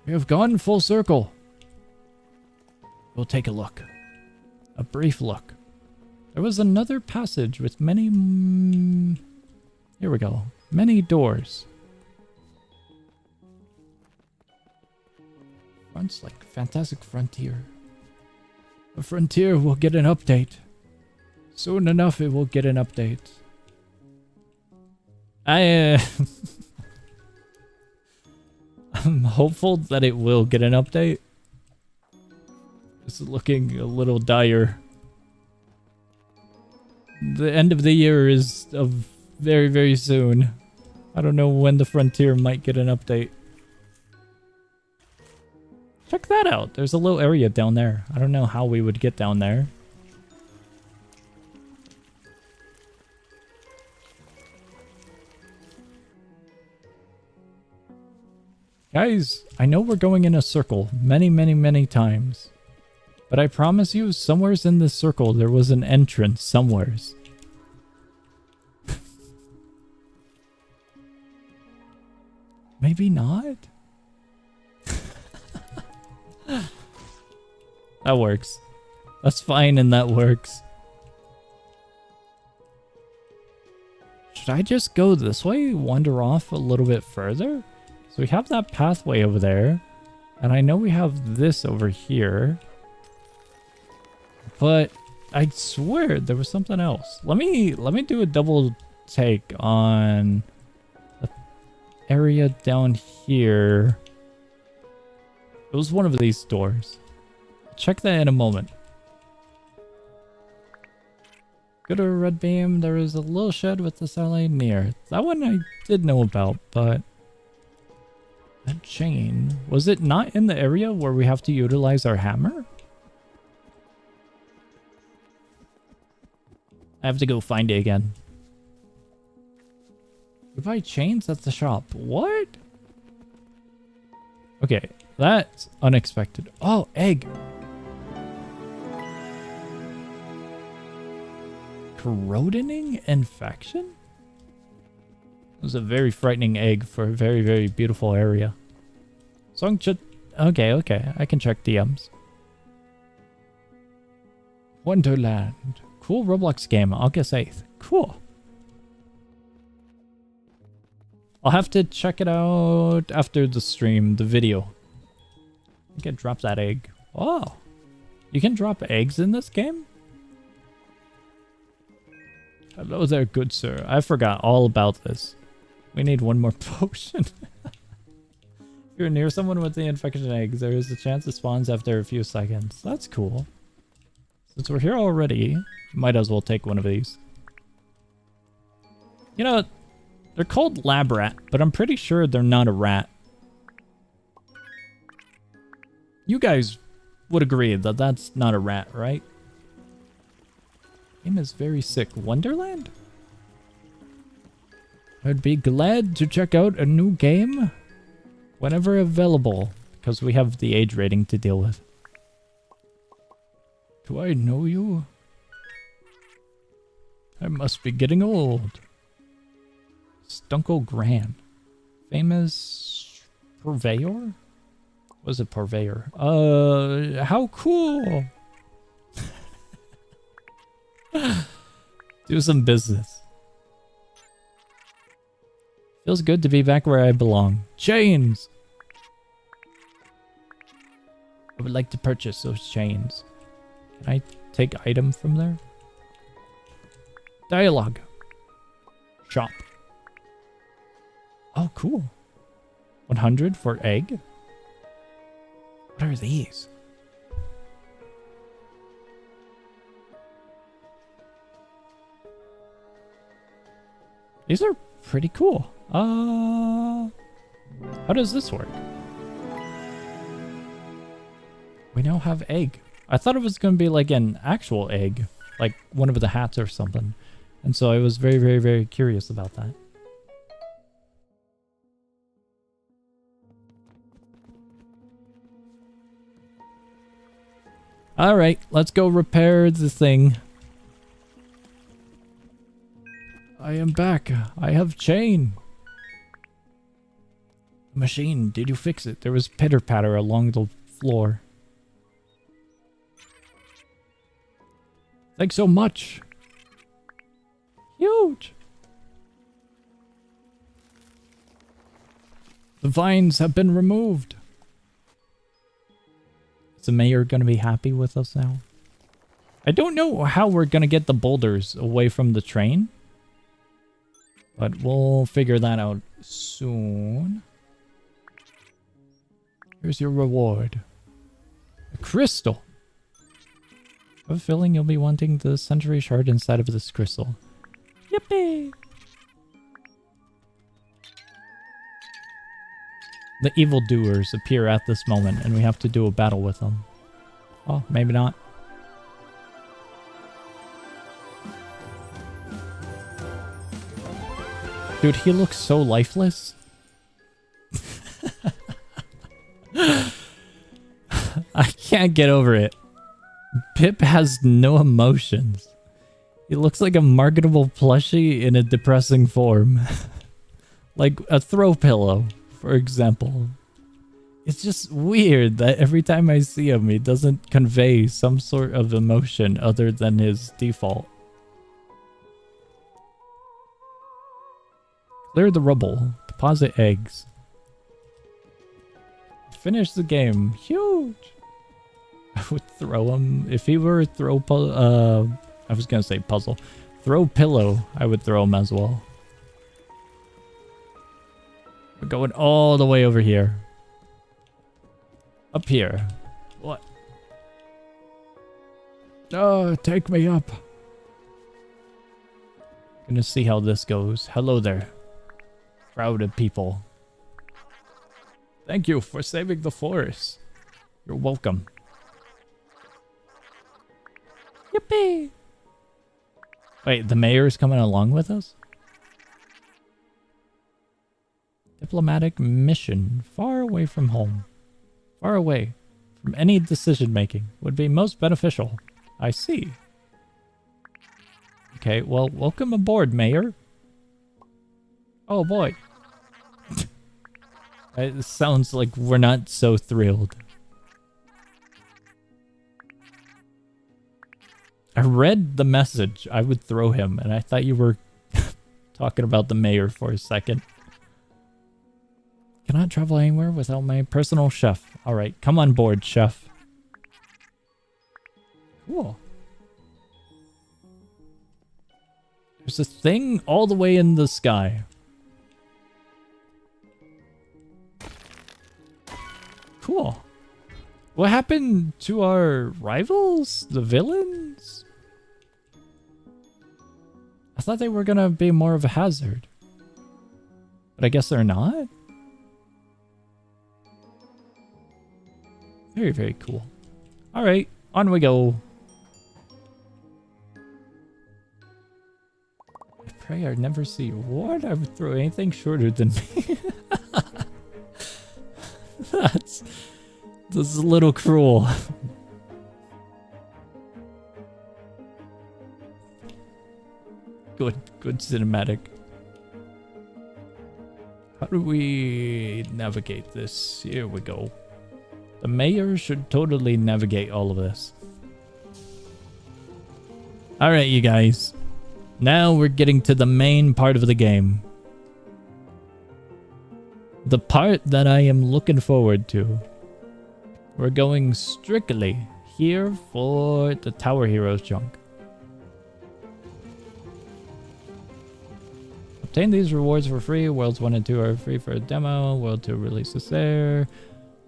We have gone full circle. We'll take a look. A brief look. There was another passage with many... here we go. Many doors. Fronts like Fantastic Frontier. The Frontier will get an update. Soon enough it will get an update. I'm hopeful that it will get an update. It's looking a little dire. The end of the year is very, very soon. I don't know when the Frontier might get an update. Check that out. There's a little area down there. I don't know how we would get down there. Guys, I know we're going in a circle many, many, many times. But I promise you, somewheres in this circle, there was an entrance somewheres. Maybe not? That works. That's fine and that works. Should I just go this way? Wander off a little bit further? So we have that pathway over there. And I know we have this over here. But I swear there was something else. Let me do a double take on the area down here. It was one of these doors. Check that in a moment. Go to a red beam. There is a little shed with the satellite near. That one I did know about, but... That chain... Was it not in the area where we have to utilize our hammer? I have to go find it again. You buy chains at the shop. What? Okay, that's unexpected. Oh, egg. Corroding infection? It was a very frightening egg for a very, very beautiful area. Okay, okay. I can check DMs. Wonderland. Cool Roblox game. August 8th. Cool. I'll have to check it out after the stream, the video. I can drop that egg. Oh. You can drop eggs in this game? Hello there, good sir. I forgot all about this. We need one more potion. If you're near someone with the infection eggs, there is a chance it spawns after a few seconds. That's cool. Since we're here already, might as well take one of these. You know, they're called lab rat, but I'm pretty sure they're not a rat. You guys would agree that that's not a rat, right? Game is very sick. Wonderland? I'd be glad to check out a new game whenever available, because we have the age rating to deal with. Do I know you? I must be getting old. Stunko Gran. Famous purveyor? Was it purveyor? How cool! Do some business. Feels good to be back where I belong. Chains! I would like to purchase those chains. Can I take item from there? Dialogue. Shop. Oh, cool. 100 for egg? What are these? These are pretty cool. How does this work? We now have egg. I thought it was going to be like an actual egg, like one of the hats or something. And so I was very, very, very curious about that. All right, let's go repair the thing. I am back. I have chain. Machine, did you fix it? There was pitter patter along the floor. Thanks so much. Huge. The vines have been removed. Is the mayor going to be happy with us now? I don't know how we're going to get the boulders away from the train. But we'll figure that out soon. Here's your reward. A crystal. I have a feeling you'll be wanting the century shard inside of this crystal. Yippee! The evildoers appear at this moment, and we have to do a battle with them. Oh, maybe not. Dude, he looks so lifeless. I can't get over it. Pip has no emotions. He looks like a marketable plushie in a depressing form. Like a throw pillow, for example. It's just weird that every time I see him, he doesn't convey some sort of emotion other than his default. Clear the rubble. Deposit eggs. Finish the game. Huge. I would throw him. If he were a throw I was going to say puzzle. Throw pillow. I would throw him as well. We're going all the way over here. Up here. What? Oh, take me up. Gonna see how this goes. Hello there. Crowd of people. Thank you for saving the forest. You're welcome. Yippee! Wait, the mayor's coming along with us? Diplomatic mission. Far away from home. Far away from any decision making would be most beneficial. I see. Okay, well, welcome aboard, Mayor. Oh boy. It sounds like we're not so thrilled. I read the message I would throw him, and I thought you were talking about the mayor for a second. Cannot travel anywhere without my personal chef. Alright, come on board, chef. Cool. There's a thing all the way in the sky. Cool. What happened to our rivals? The villains? I thought they were gonna be more of a hazard. But I guess they're not? Very, very cool. Alright, on we go. I pray I never see you. What? I would throw anything shorter than me. That's a little cruel. Good cinematic. How do we navigate this? Here we go. The mayor should totally navigate all of this. Alright, you guys. Now we're getting to the main part of the game. The part that I am looking forward to. We're going strictly here for the Tower Heroes junk. Obtain these rewards for free. Worlds 1 and 2 are free for a demo. World 2 releases there.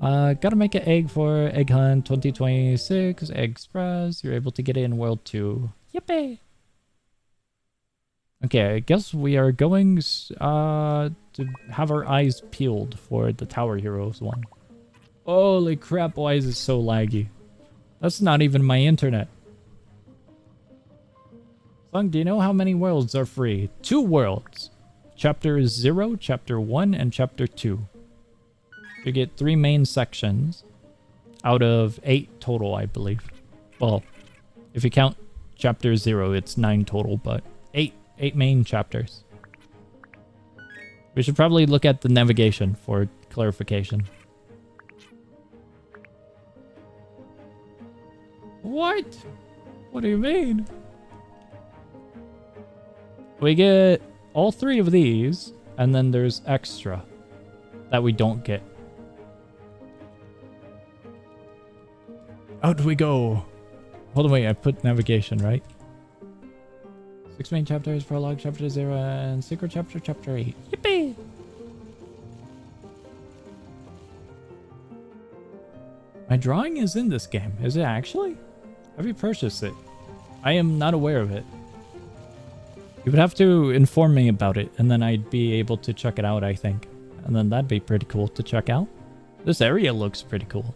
Gotta make an egg for Egg Hunt 2026. Eggspress. You're able to get it in World 2. Yippee! Okay, I guess we are going to have our eyes peeled for the Tower Heroes one. Holy crap, why is it so laggy? That's not even my internet. Sung, do you know how many worlds are free? 2 worlds. Chapter 0, Chapter 1, and Chapter 2. You get 3 main sections out of 8 total, I believe. Well, if you count Chapter 0, it's 9 total, but 8 main chapters. We should probably look at the navigation for clarification. What? What do you mean? We get all 3 of these, and then there's extra that we don't get. Out we go. Hold on, wait, I put navigation, right? 6 main chapters, prologue, chapter 0, and secret chapter, chapter 8. Yippee! My drawing is in this game. Is it actually? Have you purchased it? I am not aware of it. You would have to inform me about it, and then I'd be able to check it out, I think. And then that'd be pretty cool to check out. This area looks pretty cool.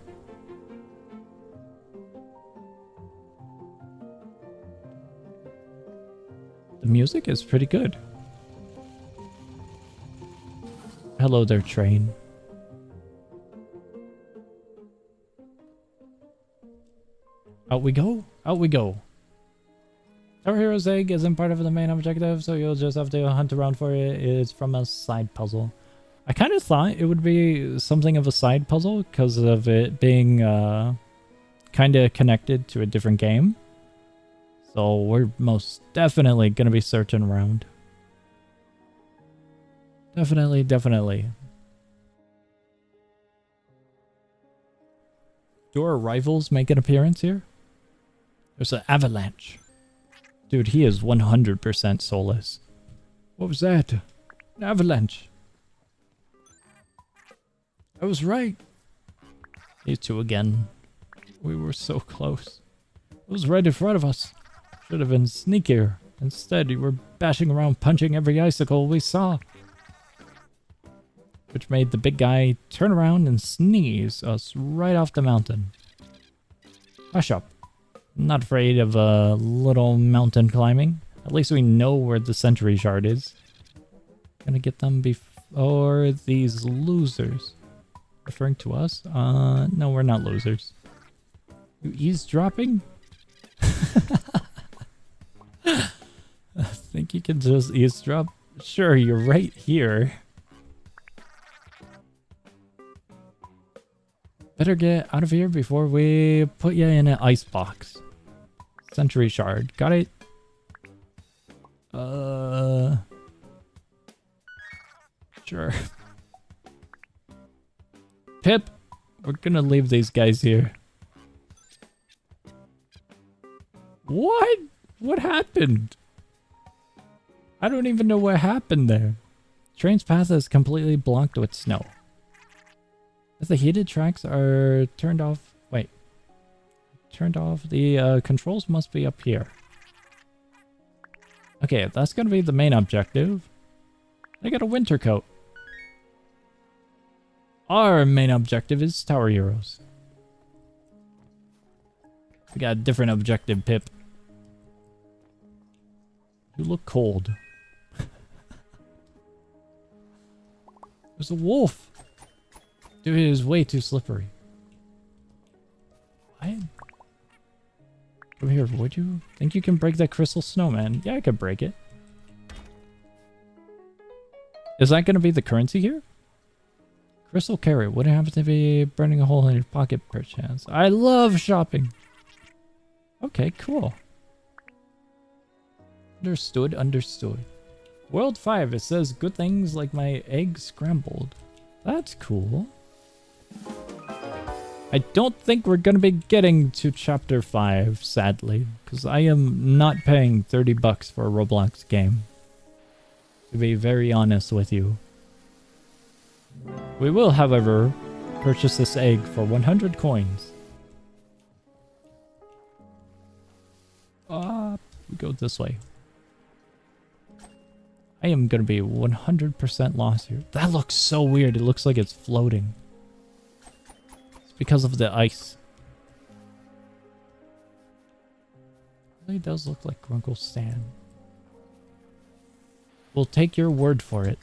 The music is pretty good. Hello there, train. Out we go. Out we go. Tower Hero's egg isn't part of the main objective, so you'll just have to hunt around for it. It's from a side puzzle. I kind of thought it would be something of a side puzzle because of it being kind of connected to a different game. So we're most definitely going to be searching around. Definitely, definitely. Do our rivals make an appearance here? There's an avalanche. Dude, he is 100% soulless. What was that? An avalanche. I was right. You two again. We were so close. It was right in front of us. Should have been sneakier. Instead, you were bashing around punching every icicle we saw. Which made the big guy turn around and sneeze us right off the mountain. Hush up. I'm not afraid of a little mountain climbing. At least we know where the Century Shard is. Gonna get them before these losers. Referring to us? No, we're not losers. You eavesdropping? I think you can just eavesdrop? Sure, you're right here. Better get out of here before we put you in an ice box. Century Shard. Got it? Sure. Pip, we're gonna leave these guys here. What? What happened? I don't even know what happened there. Train's path is completely blocked with snow. If the heated tracks are turned off... Wait. Turned off. The controls must be up here. Okay, that's gonna be the main objective. I got a winter coat. Our main objective is Tower Heroes. We got a different objective, Pip. You look cold. There's a wolf. Dude, it is way too slippery. What? Come here, would you? Think you can break that crystal snowman? Yeah, I could break it. Is that going to be the currency here? Crystal carrot. Wouldn't happen to be burning a hole in your pocket, perchance. I love shopping. Okay, cool. Understood, understood. World 5, it says good things like my egg scrambled. That's cool. I don't think we're going to be getting to chapter 5, sadly, because I am not paying 30 bucks for a Roblox game. To be very honest with you. We will, however, purchase this egg for 100 coins. We go this way. I am going to be 100% lost here. That looks so weird. It looks like it's floating. It's because of the ice. It really does look like Grunkle's Sand. We'll take your word for it.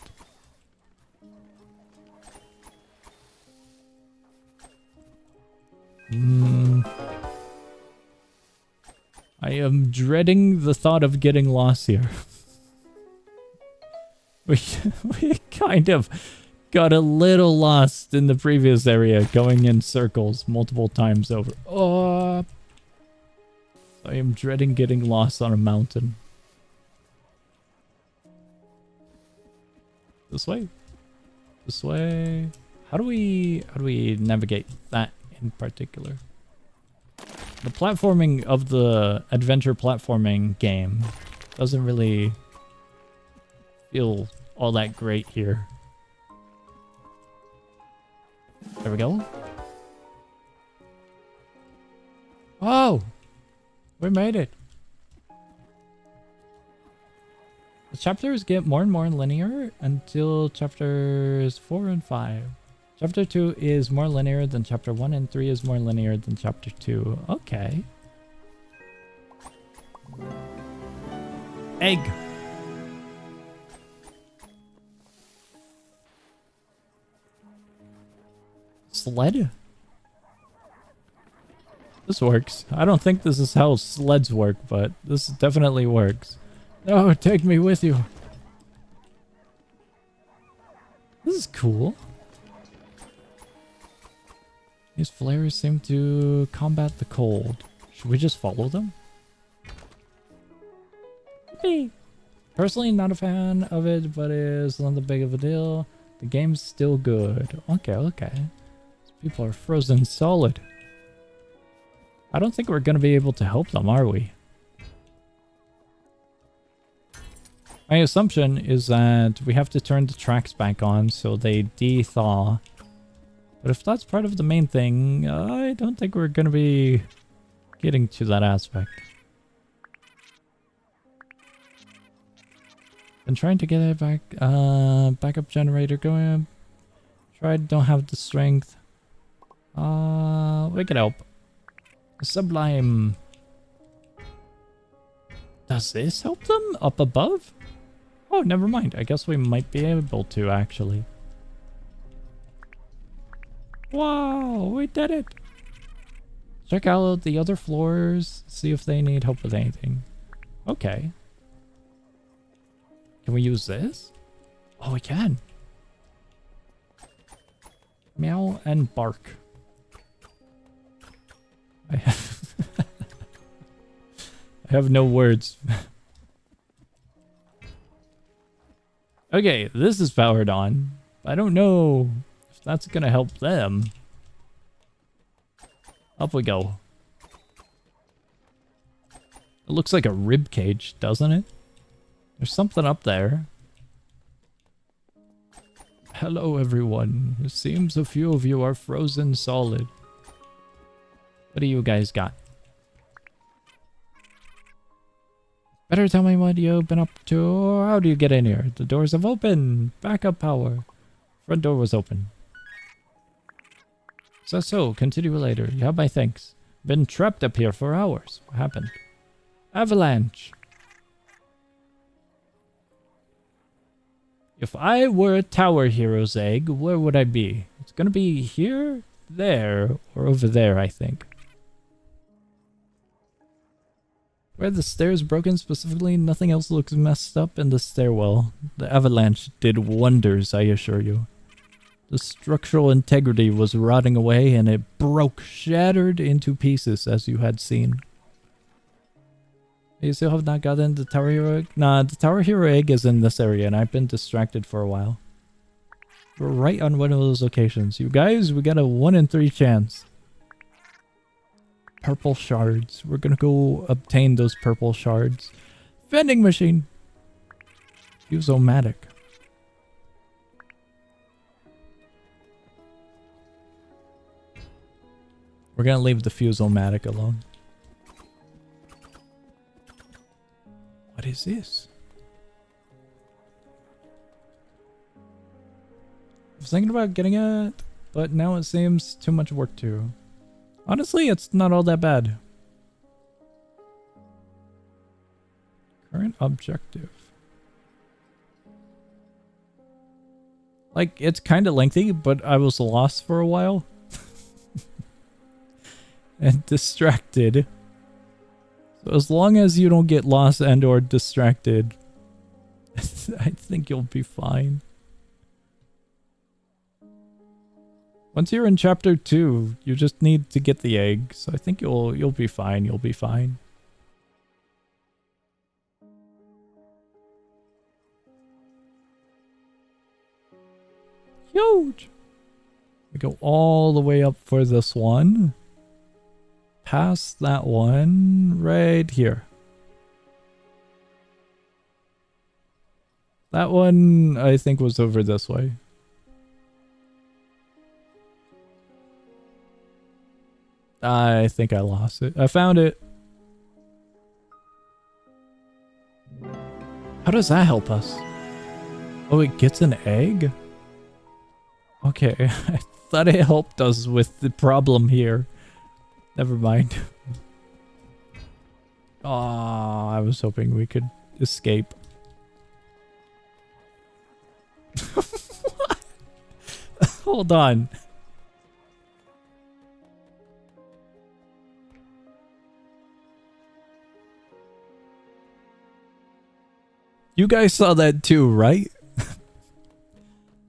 I am dreading the thought of getting lost here. We kind of got a little lost in the previous area, going in circles multiple times over. Oh, I am dreading getting lost on a mountain. This way? This way? How do we navigate that in particular? The platforming of the adventure platforming game doesn't really feel all that great here. There we go. Oh! We made it! The chapters get more and more linear until chapters 4 and 5. Chapter 2 is more linear than chapter 1, and 3 is more linear than chapter 2. Okay. Egg! Sled? This works. I don't think this is how sleds work, but this definitely works. Oh, take me with you. This is cool. These flares seem to combat the cold. Should we just follow them? Me. Personally, not a fan of it, but it's not that big of a deal. The game's still good. Okay, okay. These people are frozen solid. I don't think we're going to be able to help them, are we? My assumption is that we have to turn the tracks back on so they de-thaw But if that's part of the main thing, I don't think we're going to be getting to that aspect. Been trying to get it back, backup generator going. Tried, don't have the strength. We can help. Sublime. Does this help them up above? Oh, never mind. I guess we might be able to, actually. Wow, we did it. Check out the other floors, see if they need help with anything. Okay. Can we use this? Oh, we can. Meow and bark. I have no words. Okay, this is powered on. I don't know if that's gonna help them. Up we go. It looks like a rib cage, doesn't it? There's something up there. Hello everyone. It seems a few of you are frozen solid. What do you guys got? Better tell me what you've been up to. How do you get in here? The doors have opened. Backup power. Front door was open. So, continue later. You have my thanks. Been trapped up here for hours. What happened? Avalanche. If I were a Tower Hero's egg, where would I be? It's gonna be here, there, or over there, I think. Where the stairs broken specifically, nothing else looks messed up in the stairwell. The avalanche did wonders, I assure you. The structural integrity was rotting away and it broke, shattered into pieces as you had seen. You still have not gotten the Tower Hero egg? Nah, the Tower Hero egg is in this area and I've been distracted for a while. We're right on one of those locations. You guys, we got a 1 in 3 chance. Purple shards. We're gonna go obtain those purple shards. Vending machine. Fuse-o-matic. We're gonna leave the Fuse-o-matic alone. What is this? I was thinking about getting it, but now it seems too much work to. Honestly, it's not all that bad. Current objective. Like, it's kind of lengthy, but I was lost for a while. And distracted. So as long as you don't get lost and or distracted, I think you'll be fine. Once you're in chapter 2, you just need to get the egg. So I think you'll be fine. You'll be fine. Huge. We go all the way up for this one. Past that one right here. That one I think was over this way. I think I lost it. I found it. How does that help us? Oh, it gets an egg? Okay, I thought it helped us with the problem here. Never mind. Aw, I was hoping we could escape. What? Hold on. You guys saw that too, right?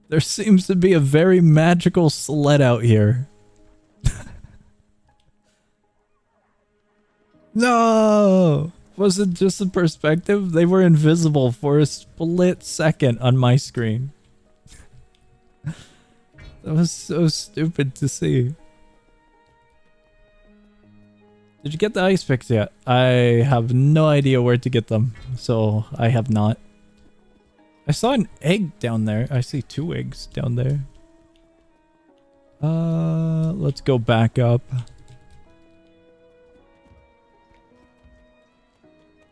There seems to be a very magical sled out here. No! Was it just a perspective? They were invisible for a split second on my screen. That was so stupid to see. Did you get the ice picks yet? I have no idea where to get them, so I have not. I saw an egg down there. I see 2 eggs down there. Let's go back up.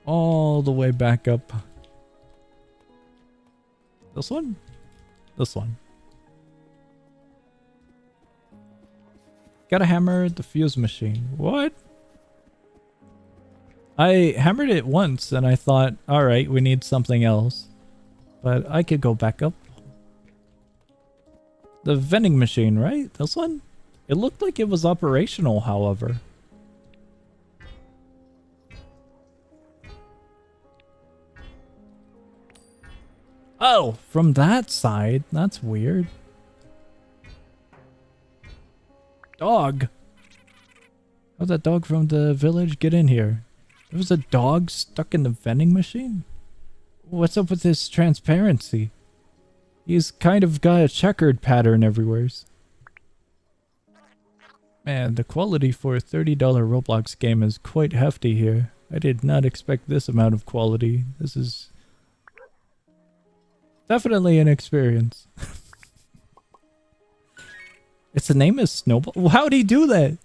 All the way back up. This one? This one. Gotta hammer the fuse machine. What? I hammered it once and I thought, alright, we need something else. But I could go back up. The vending machine, right? This one? It looked like it was operational, however. Oh, from that side? That's weird. Dog. How'd that dog from the village get in here? There was a dog stuck in the vending machine? What's up with this transparency? He's kind of got a checkered pattern everywhere. Man, the quality for a $30 Roblox game is quite hefty here. I did not expect this amount of quality. This is definitely an experience. Its name is Snowball? How'd he do that?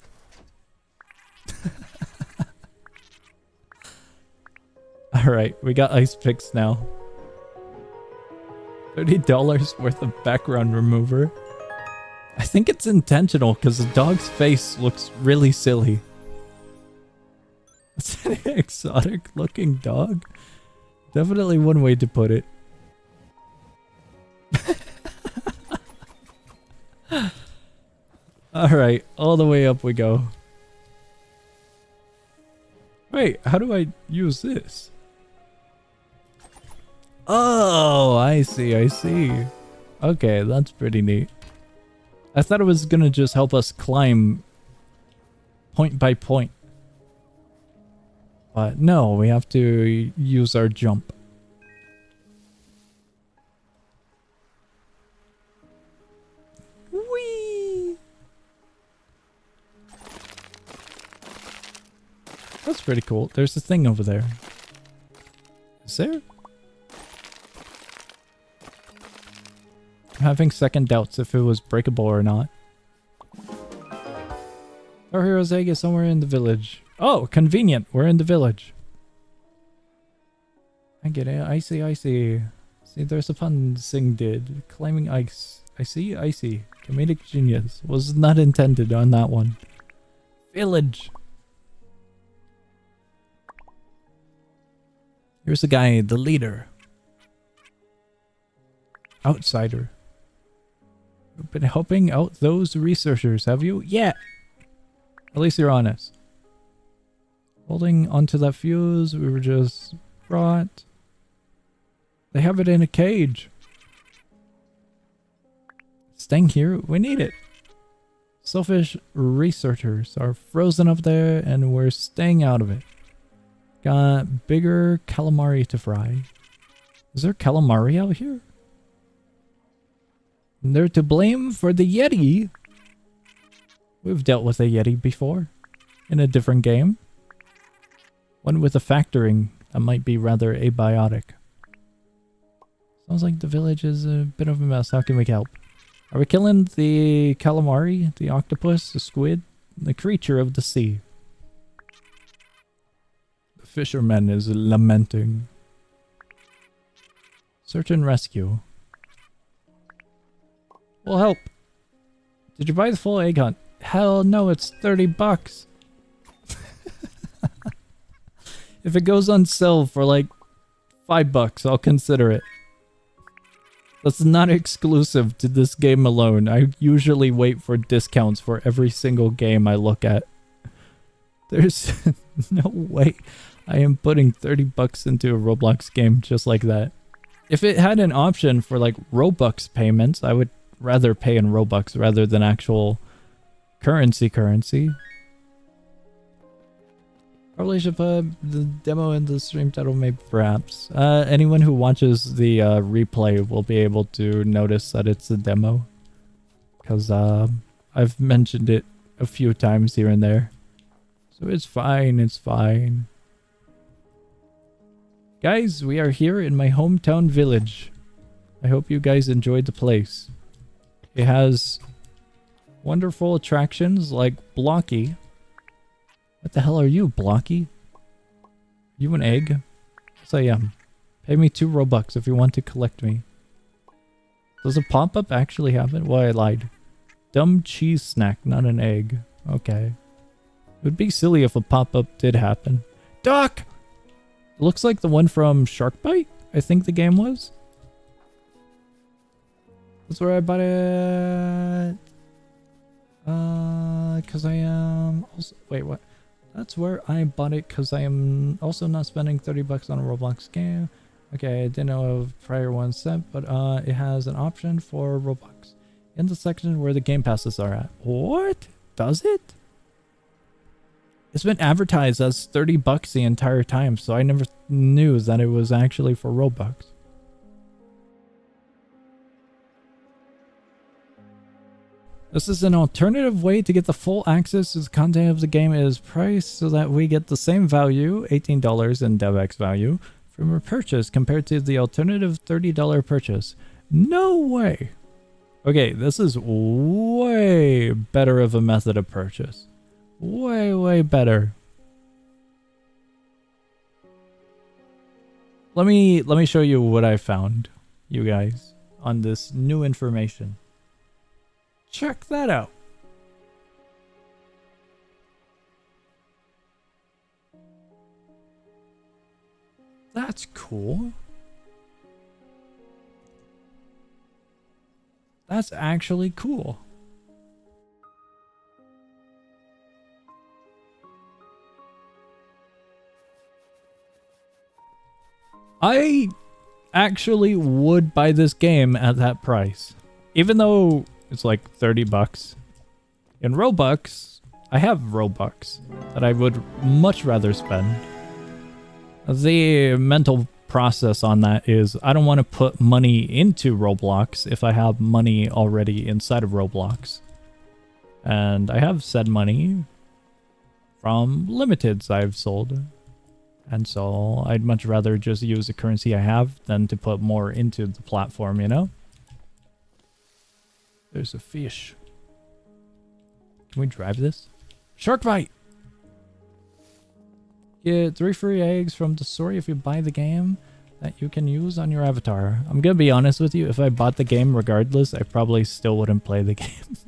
Alright, we got ice picks now. $30 worth of background remover. I think it's intentional because the dog's face looks really silly. It's an exotic looking dog. Definitely one way to put it. Alright, all the way up we go. Wait, how do I use this? Oh, I see, I see. Okay, that's pretty neat. I thought it was gonna just help us climb point by point. But no, we have to use our jump. Whee! That's pretty cool. There's a thing over there. Is there? I'm having second doubts if it was breakable or not. Our hero's egg is somewhere in the village. Oh, convenient. We're in the village. I get it. I see, I see. See, there's a pun Sing did. Claiming ice. I see, I see. Comedic genius. Was not intended on that one. Village. Here's the guy, the leader. Outsider. You've been helping out those researchers, have you? Yeah! At least you're honest. Holding onto that fuse we were just brought. They have it in a cage. Staying here, we need it. Selfish researchers are frozen up there and we're staying out of it. Got bigger calamari to fry. Is there calamari out here? They're to blame for the Yeti. We've dealt with a Yeti before. In a different game. One with a factoring that might be rather abiotic. Sounds like the village is a bit of a mess. How can we help? Are we killing the calamari, the octopus, the squid, the creature of the sea? The fisherman is lamenting. Search and rescue. We'll help. Did you buy the full egg hunt? Hell no, it's 30 bucks. If it goes on sale for like $5, I'll consider it. That's not exclusive to this game alone. I usually wait for discounts for every single game I look at. There's no way I am putting 30 bucks into a Roblox game just like that. If it had an option for like Robux payments, I would rather pay in Robux rather than actual currency. Probably should put the demo in the stream title, maybe perhaps. Anyone who watches the replay will be able to notice that it's a demo. Because I've mentioned it a few times here and there. So it's fine, it's fine. Guys, we are here in my hometown village. I hope you guys enjoyed the place. It has Wonderful attractions like Blocky. What the hell are you, Blocky? You an egg? Yes, I am. Pay me 2 Robux if you want to collect me. Does a pop-up actually happen? Well, I lied. Dumb cheese snack, not an egg. Okay. It would be silly if a pop-up did happen. Duck! It looks like the one from Shark Bite, I think the game was. That's where I bought it. Cause I am also, wait, what? That's where I bought it because I am also not spending 30 bucks on a Roblox game. Okay, I didn't know of prior one set, but it has an option for Roblox in the section where the game passes are at. What? Does it? It's been advertised as 30 bucks the entire time, so I never knew that it was actually for Robux. This is an alternative way to get the full access to the content of the game. It is priced so that we get the same value, $18 in DevX value, from a purchase compared to the alternative $30 purchase. No way! Okay, this is way better of a method of purchase. Way, way better. Let me show you what I found, you guys, on this new information. Check that out. That's cool. That's actually cool. I actually would buy this game at that price. Even though it's like 30 bucks. In Robux, I have Robux that I would much rather spend. The mental process on that is I don't want to put money into Roblox if I have money already inside of Roblox. And I have said money from limiteds I've sold. And so I'd much rather just use the currency I have than to put more into the platform, you know? There's a fish. Can we drive this? Shark bite! Get 3 free eggs from the story if you buy the game that you can use on your avatar. I'm gonna be honest with you, if I bought the game regardless, I probably still wouldn't play the game.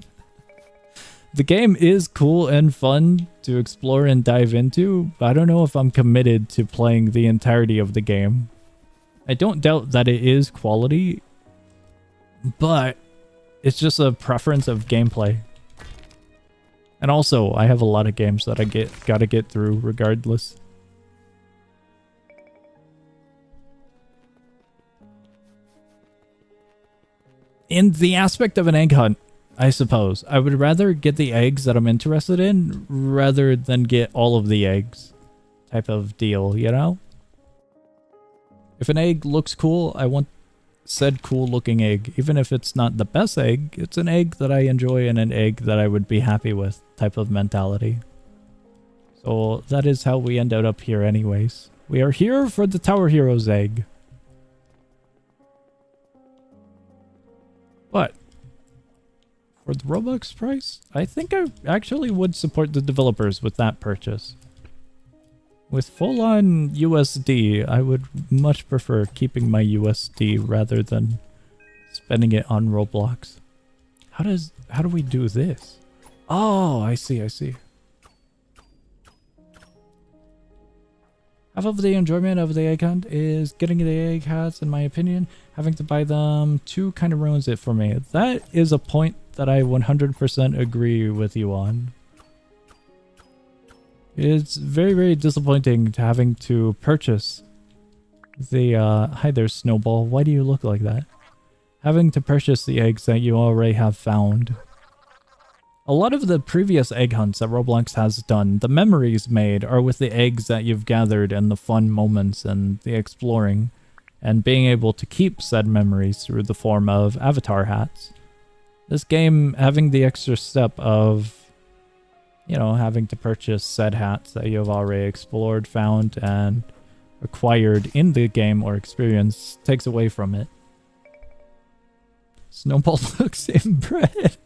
The game is cool and fun to explore and dive into, but I don't know if I'm committed to playing the entirety of the game. I don't doubt that it is quality, but it's just a preference of gameplay. And also, I have a lot of games that I gotta get through regardless. In the aspect of an egg hunt, I suppose, I would rather get the eggs that I'm interested in rather than get all of the eggs type of deal, you know? If an egg looks cool, I want said cool looking egg. Even if it's not the best egg, it's an egg that I enjoy and an egg that I would be happy with type of mentality. So that is how we ended up here anyways. We are here for the Tower Heroes egg. But for the Robux price, I think I actually would support the developers with that purchase. With full-on USD, I would much prefer keeping my USD rather than spending it on Roblox. How do we do this? Oh, I see. Half of the enjoyment of the egg hunt is getting the egg hats, in my opinion. Having to buy them too kind of ruins it for me. That is a point that I 100% agree with you on. It's very, very disappointing to having to purchase the, hi there, Snowball. Why do you look like that? Having to purchase the eggs that you already have found. A lot of the previous egg hunts that Roblox has done, the memories made are with the eggs that you've gathered and the fun moments and the exploring, and being able to keep said memories through the form of avatar hats. This game having the extra step of, you know, having to purchase said hats that you have already explored, found, and acquired in the game or experience takes away from it. Snowball looks inbred.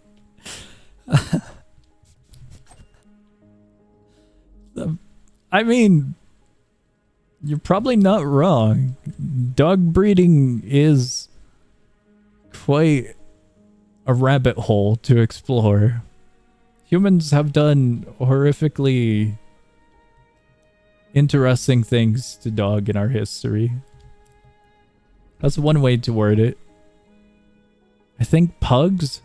I mean, you're probably not wrong. Dog breeding is quite a rabbit hole to explore. Humans have done horrifically interesting things to dog in our history. That's one way to word it. I think pugs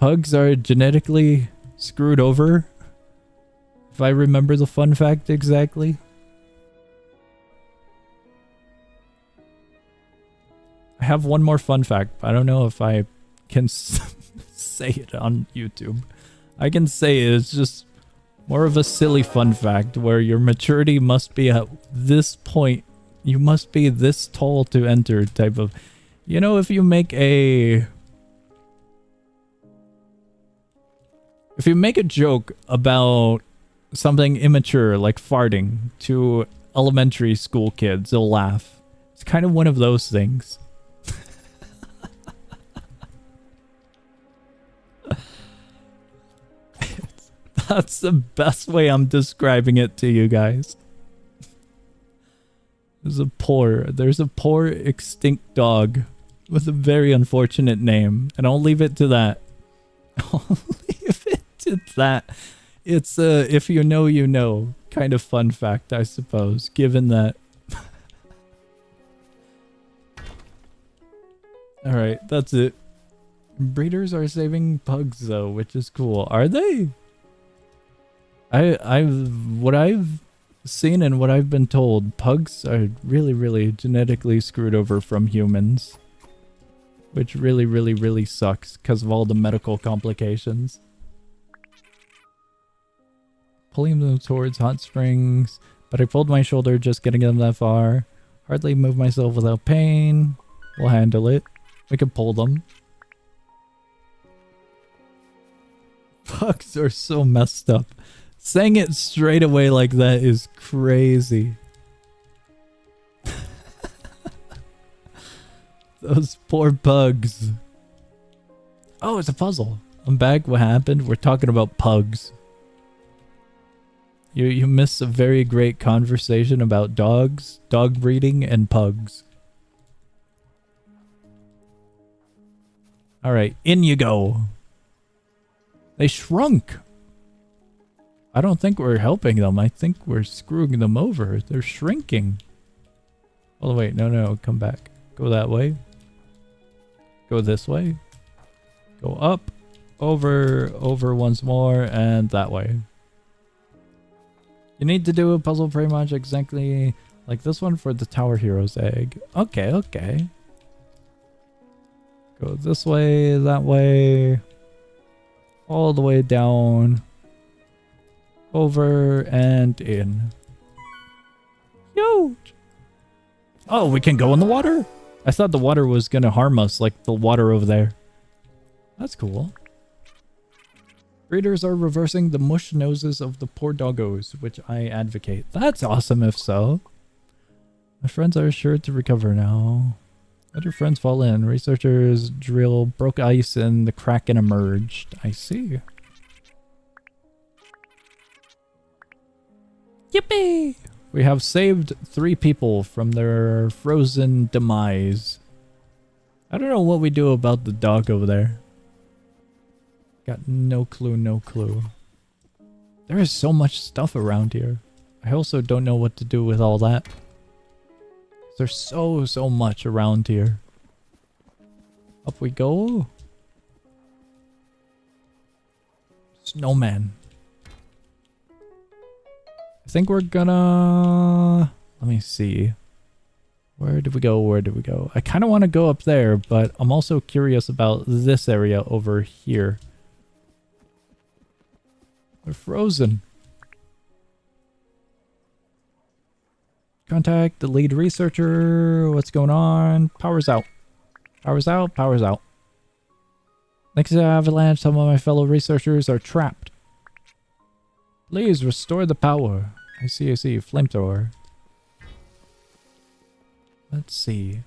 are genetically screwed over. If I remember the fun fact exactly. I have one more fun fact, but I don't know if I can say it on YouTube. I can say it, it's just more of a silly fun fact where your maturity must be at this point. You must be this tall to enter type of... You know, if you make a... If you make a joke about something immature like farting to elementary school kids, they'll laugh. It's kind of one of those things. That's the best way I'm describing it to you guys. There's a poor extinct dog with a very unfortunate name, and I'll leave it to that. I'll leave it to that. It's a if you know you know kind of fun fact, I suppose, given that. Alright, that's it. Breeders are saving pugs though, which is cool. Are they? What I've seen and what I've been told, pugs are really genetically screwed over from humans. Which really sucks because of all the medical complications. Pulling them towards hot springs, but I pulled my shoulder just getting them that far. Hardly move myself without pain. We'll handle it. We can pull them. Pugs are so messed up. Saying it straight away like that is crazy. Those poor pugs. Oh, it's a puzzle. I'm back. What happened? We're talking about pugs. You missed a very great conversation about dogs, dog breeding, and pugs. Alright, in you go. They shrunk. I don't think we're helping them. I think we're screwing them over. They're shrinking. Oh, wait. No. Come back. Go that way. Go this way. Go up. Over once more. And that way. You need to do a puzzle pretty much exactly like this one for the Tower Heroes egg. Okay. Go this way, that way. All the way down. Over and in. Huge! Oh, we can go in the water? I thought the water was gonna harm us like the water over there. That's cool. Breeders are reversing the mush noses of the poor doggos, which I advocate. That's awesome if so. My friends are sure to recover now. Let your friends fall in. Researchers drill, broke ice, and the kraken emerged. I see. Yippee! We have saved 3 people from their frozen demise. I don't know what we do about the dog over there. Got no clue. There is so much stuff around here. I also don't know what to do with all that. There's so much around here. Up we go. Snowman. I think we're gonna... Let me see. Where did we go? I kind of want to go up there, but I'm also curious about this area over here. We're frozen. Contact the lead researcher. What's going on? Power's out. Power's out. Thanks to the avalanche, some of my fellow researchers are trapped. Please restore the power. I see. Flamethrower. Let's see.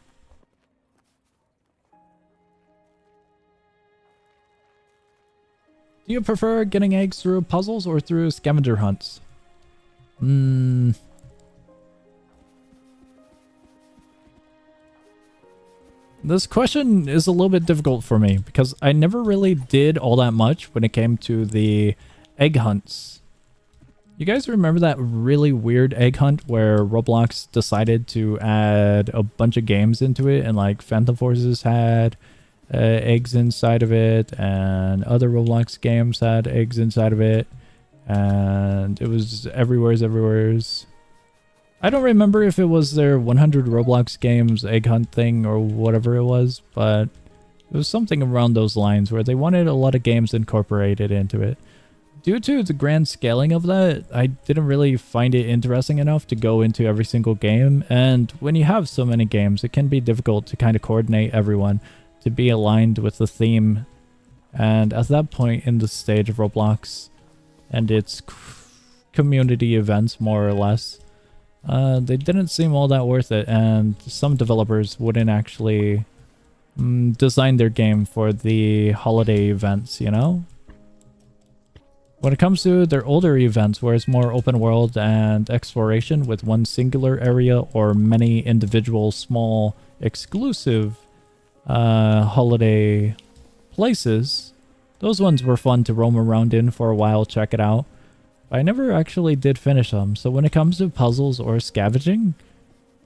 Do you prefer getting eggs through puzzles or through scavenger hunts? This question is a little bit difficult for me because I never really did all that much when it came to the egg hunts. You guys remember that really weird egg hunt where Roblox decided to add a bunch of games into it, and like Phantom Forces had eggs inside of it, and other Roblox games had eggs inside of it, and it was everywhere's. I don't remember if it was their 100 Roblox games egg hunt thing or whatever it was, but it was something around those lines where they wanted a lot of games incorporated into it. Due to the grand scaling of that, I didn't really find it interesting enough to go into every single game, and when you have so many games, it can be difficult to kind of coordinate everyone to be aligned with the theme. And at that point in the stage of Roblox and its community events, more or less, they didn't seem all that worth it, and some developers wouldn't actually design their game for the holiday events, you know? When it comes to their older events, where it's more open world and exploration with one singular area or many individual small exclusive holiday places, those ones were fun to roam around in for a while, check it out. I never actually did finish them, so when it comes to puzzles or scavenging,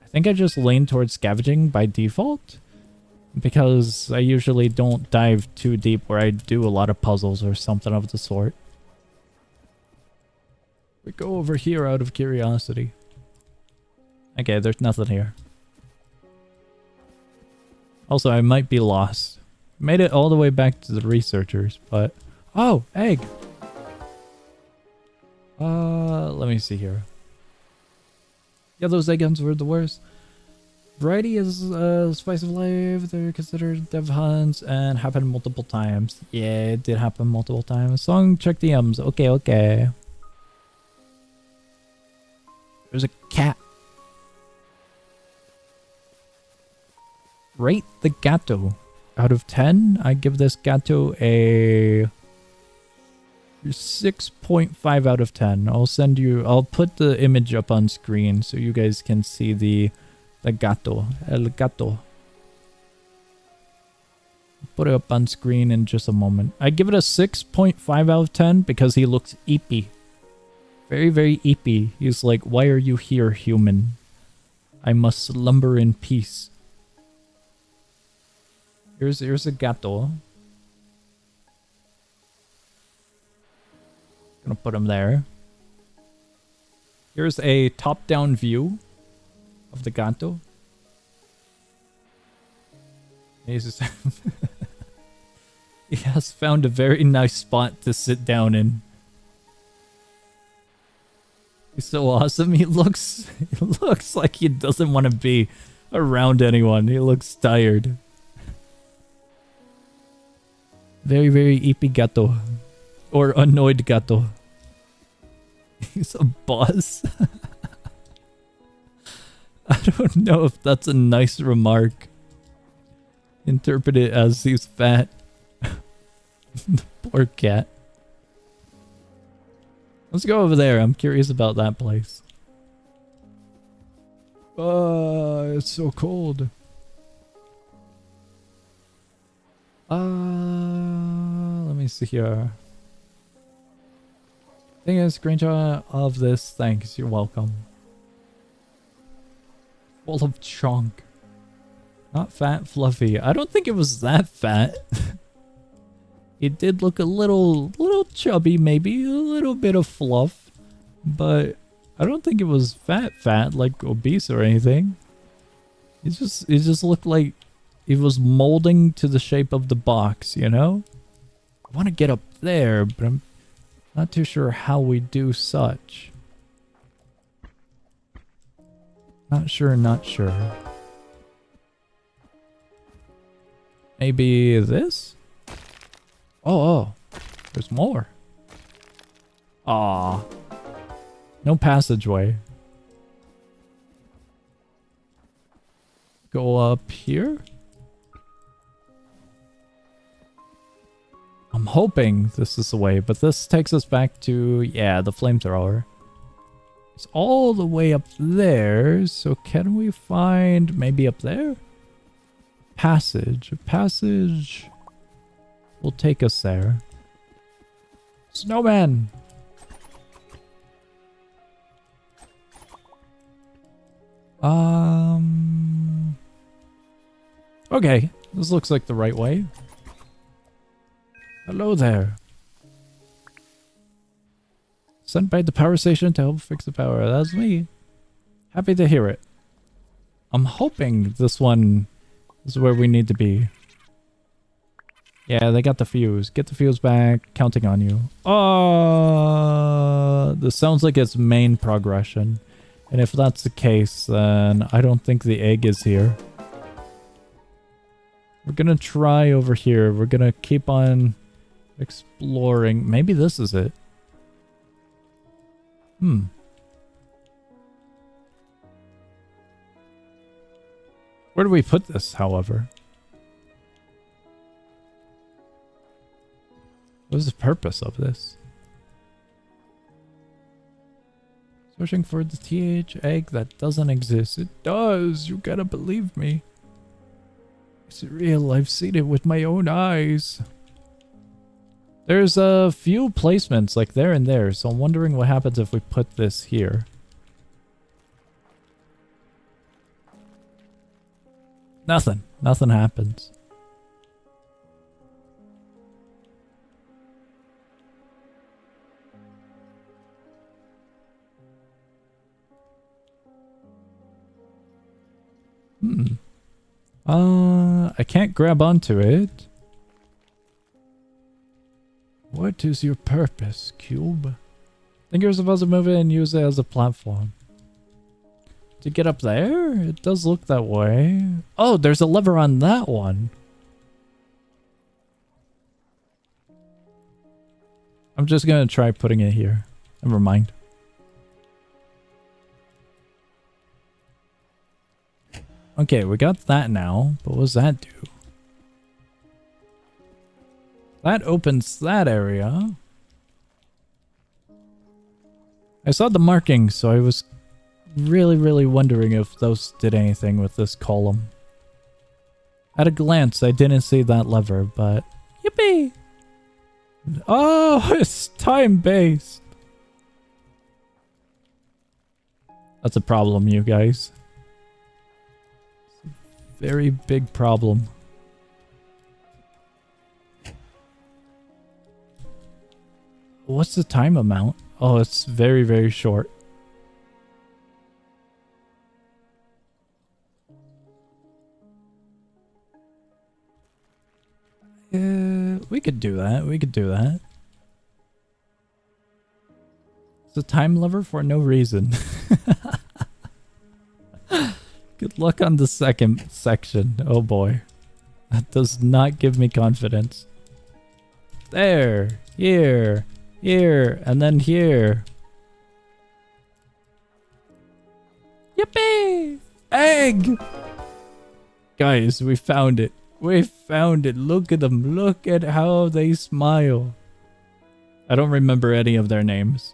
I think I just lean towards scavenging by default, because I usually don't dive too deep where I do a lot of puzzles or something of the sort. We go over here out of curiosity. Okay, there's nothing here. Also, I might be lost. Made it all the way back to the researchers, but... Oh, egg! Let me see here. Yeah, those egg hunts were the worst. Variety is spice of life. They're considered dev hunts and happen multiple times. Yeah, it did happen multiple times. Song check the M's. Okay, okay. There's a cat. Rate the gato. Out of 10, I give this gato a 6.5 out of 10. I'll put the image up on screen so you guys can see the gato. El gato. Put it up on screen in just a moment. I give it a 6.5 out of 10 because he looks eepy. Very, very eepy. He's like, why are you here, human? I must slumber in peace. Here's a gato. Gonna put him there. Here's a top-down view of the gato. He's he has found a very nice spot to sit down in. He's so awesome. He looks like he doesn't want to be around anyone. He looks tired. Very, very eepy gato. Or annoyed gato. He's a boss. I don't know if that's a nice remark. Interpret it as he's fat. The poor cat. Let's go over there. I'm curious about that place. It's so cold. Let me see here. Thing is, screenshot of this. Thanks. You're welcome. Full of chunk. Not fat, fluffy. I don't think it was that fat. It did look a little chubby, maybe a little bit of fluff, but I don't think it was fat, like obese or anything. It just looked like it was molding to the shape of the box, you know? I want to get up there, but I'm not too sure how we do such. Not sure. Maybe this? Oh, there's more. Aw. No passageway. Go up here? I'm hoping this is the way, but this takes us back to, yeah, the flamethrower. It's all the way up there, so can we find maybe up there? Passage. A passage will take us there. Snowman! Okay, this looks like the right way. Hello there. Sent by the power station to help fix the power. That's me. Happy to hear it. I'm hoping this one is where we need to be. Yeah, they got the fuse. Get the fuse back. Counting on you. Oh, this sounds like it's main progression. And if that's the case, then I don't think the egg is here. We're gonna try over here. We're gonna keep on exploring. Maybe this is it. Where do we put this, however? What is the purpose of this? Searching for the TH egg that doesn't exist. It does. You gotta believe me. It's real. I've seen it with my own eyes. There's a few placements like there and there, so I'm wondering what happens if we put this here. Nothing. Nothing happens. I can't grab onto it. What is your purpose, Cube? I think you're supposed to move it and use it as a platform. To get up there? It does look that way. Oh, there's a lever on that one. I'm just gonna try putting it here. Never mind. Okay, we got that now, but what does that do? That opens that area. I saw the markings, so I was really wondering if those did anything with this column. At a glance, I didn't see that lever, but yippee! Oh, it's time-based. That's a problem, you guys. Very big problem. What's the time amount? Oh, it's very short. We could do that. We could do that. It's a time lever for no reason. Good luck on the second section. Oh boy. That does not give me confidence. There. Here. Here. And then here. Yippee! Egg! Guys, we found it. We found it. Look at them. Look at how they smile. I don't remember any of their names.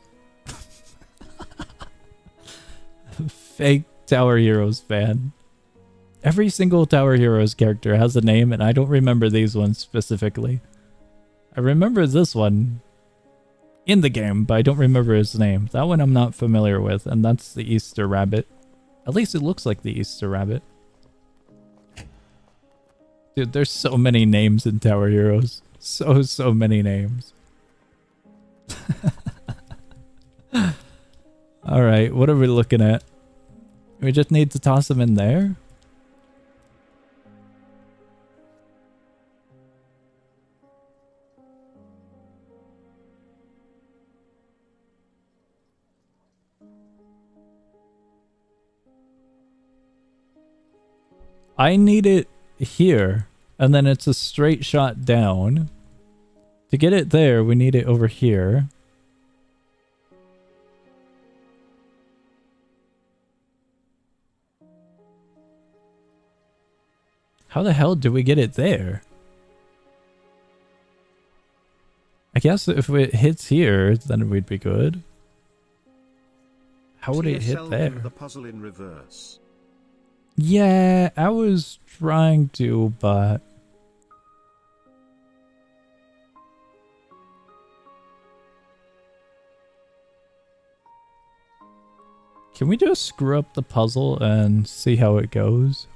Fake Tower Heroes fan. Every single Tower Heroes character has a name, and I don't remember these ones specifically. I remember this one in the game, but I don't remember his name. That one I'm not familiar with, and that's the Easter Rabbit. At least it looks like the Easter Rabbit. Dude, there's so many names in Tower Heroes. So many names. Alright, what are we looking at? We just need to toss them in there? I need it here, and then it's a straight shot down. To get it there, we need it over here. How the hell do we get it there? I guess if it hits here, then we'd be good. How would it hit TSL there? the puzzle in reverse. Yeah, I was trying to, but... Can we just screw up the puzzle and see how it goes?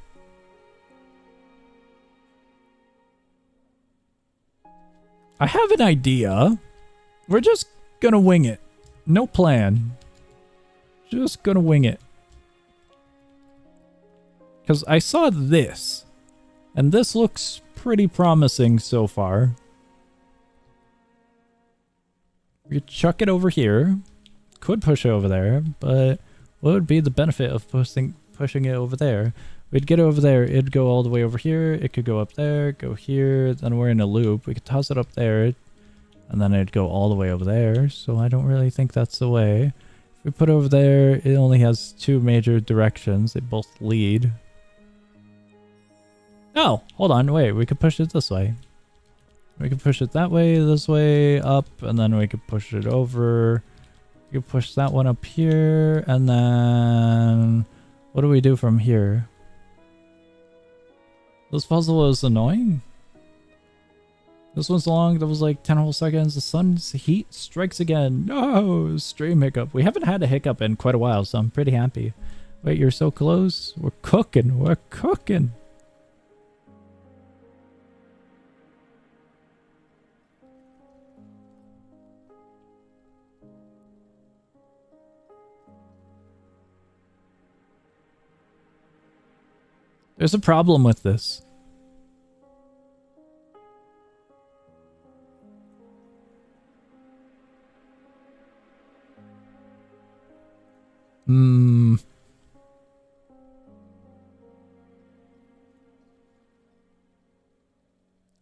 I have an idea. We're just gonna wing it. No plan. Just gonna wing it. Because I saw this. And this looks pretty promising so far. We could chuck it over here. Could push it over there, but what would be the benefit of pushing it over there? We'd get it over there, it'd go all the way over here, it could go up there, go here, then we're in a loop. We could toss it up there, and then it'd go all the way over there, so I don't really think that's the way. If we put it over there, it only has two major directions, they both lead. Oh, hold on, wait, we could push it this way. We could push it that way, this way, up, and then we could push it over. We could push that one up here, and then... What do we do from here? This puzzle is annoying. This one's long, that was like 10 whole seconds. The sun's heat strikes again. No, stream hiccup. We haven't had a hiccup in quite a while, so I'm pretty happy. Wait, you're so close? We're cooking, we're cooking. There's a problem with this.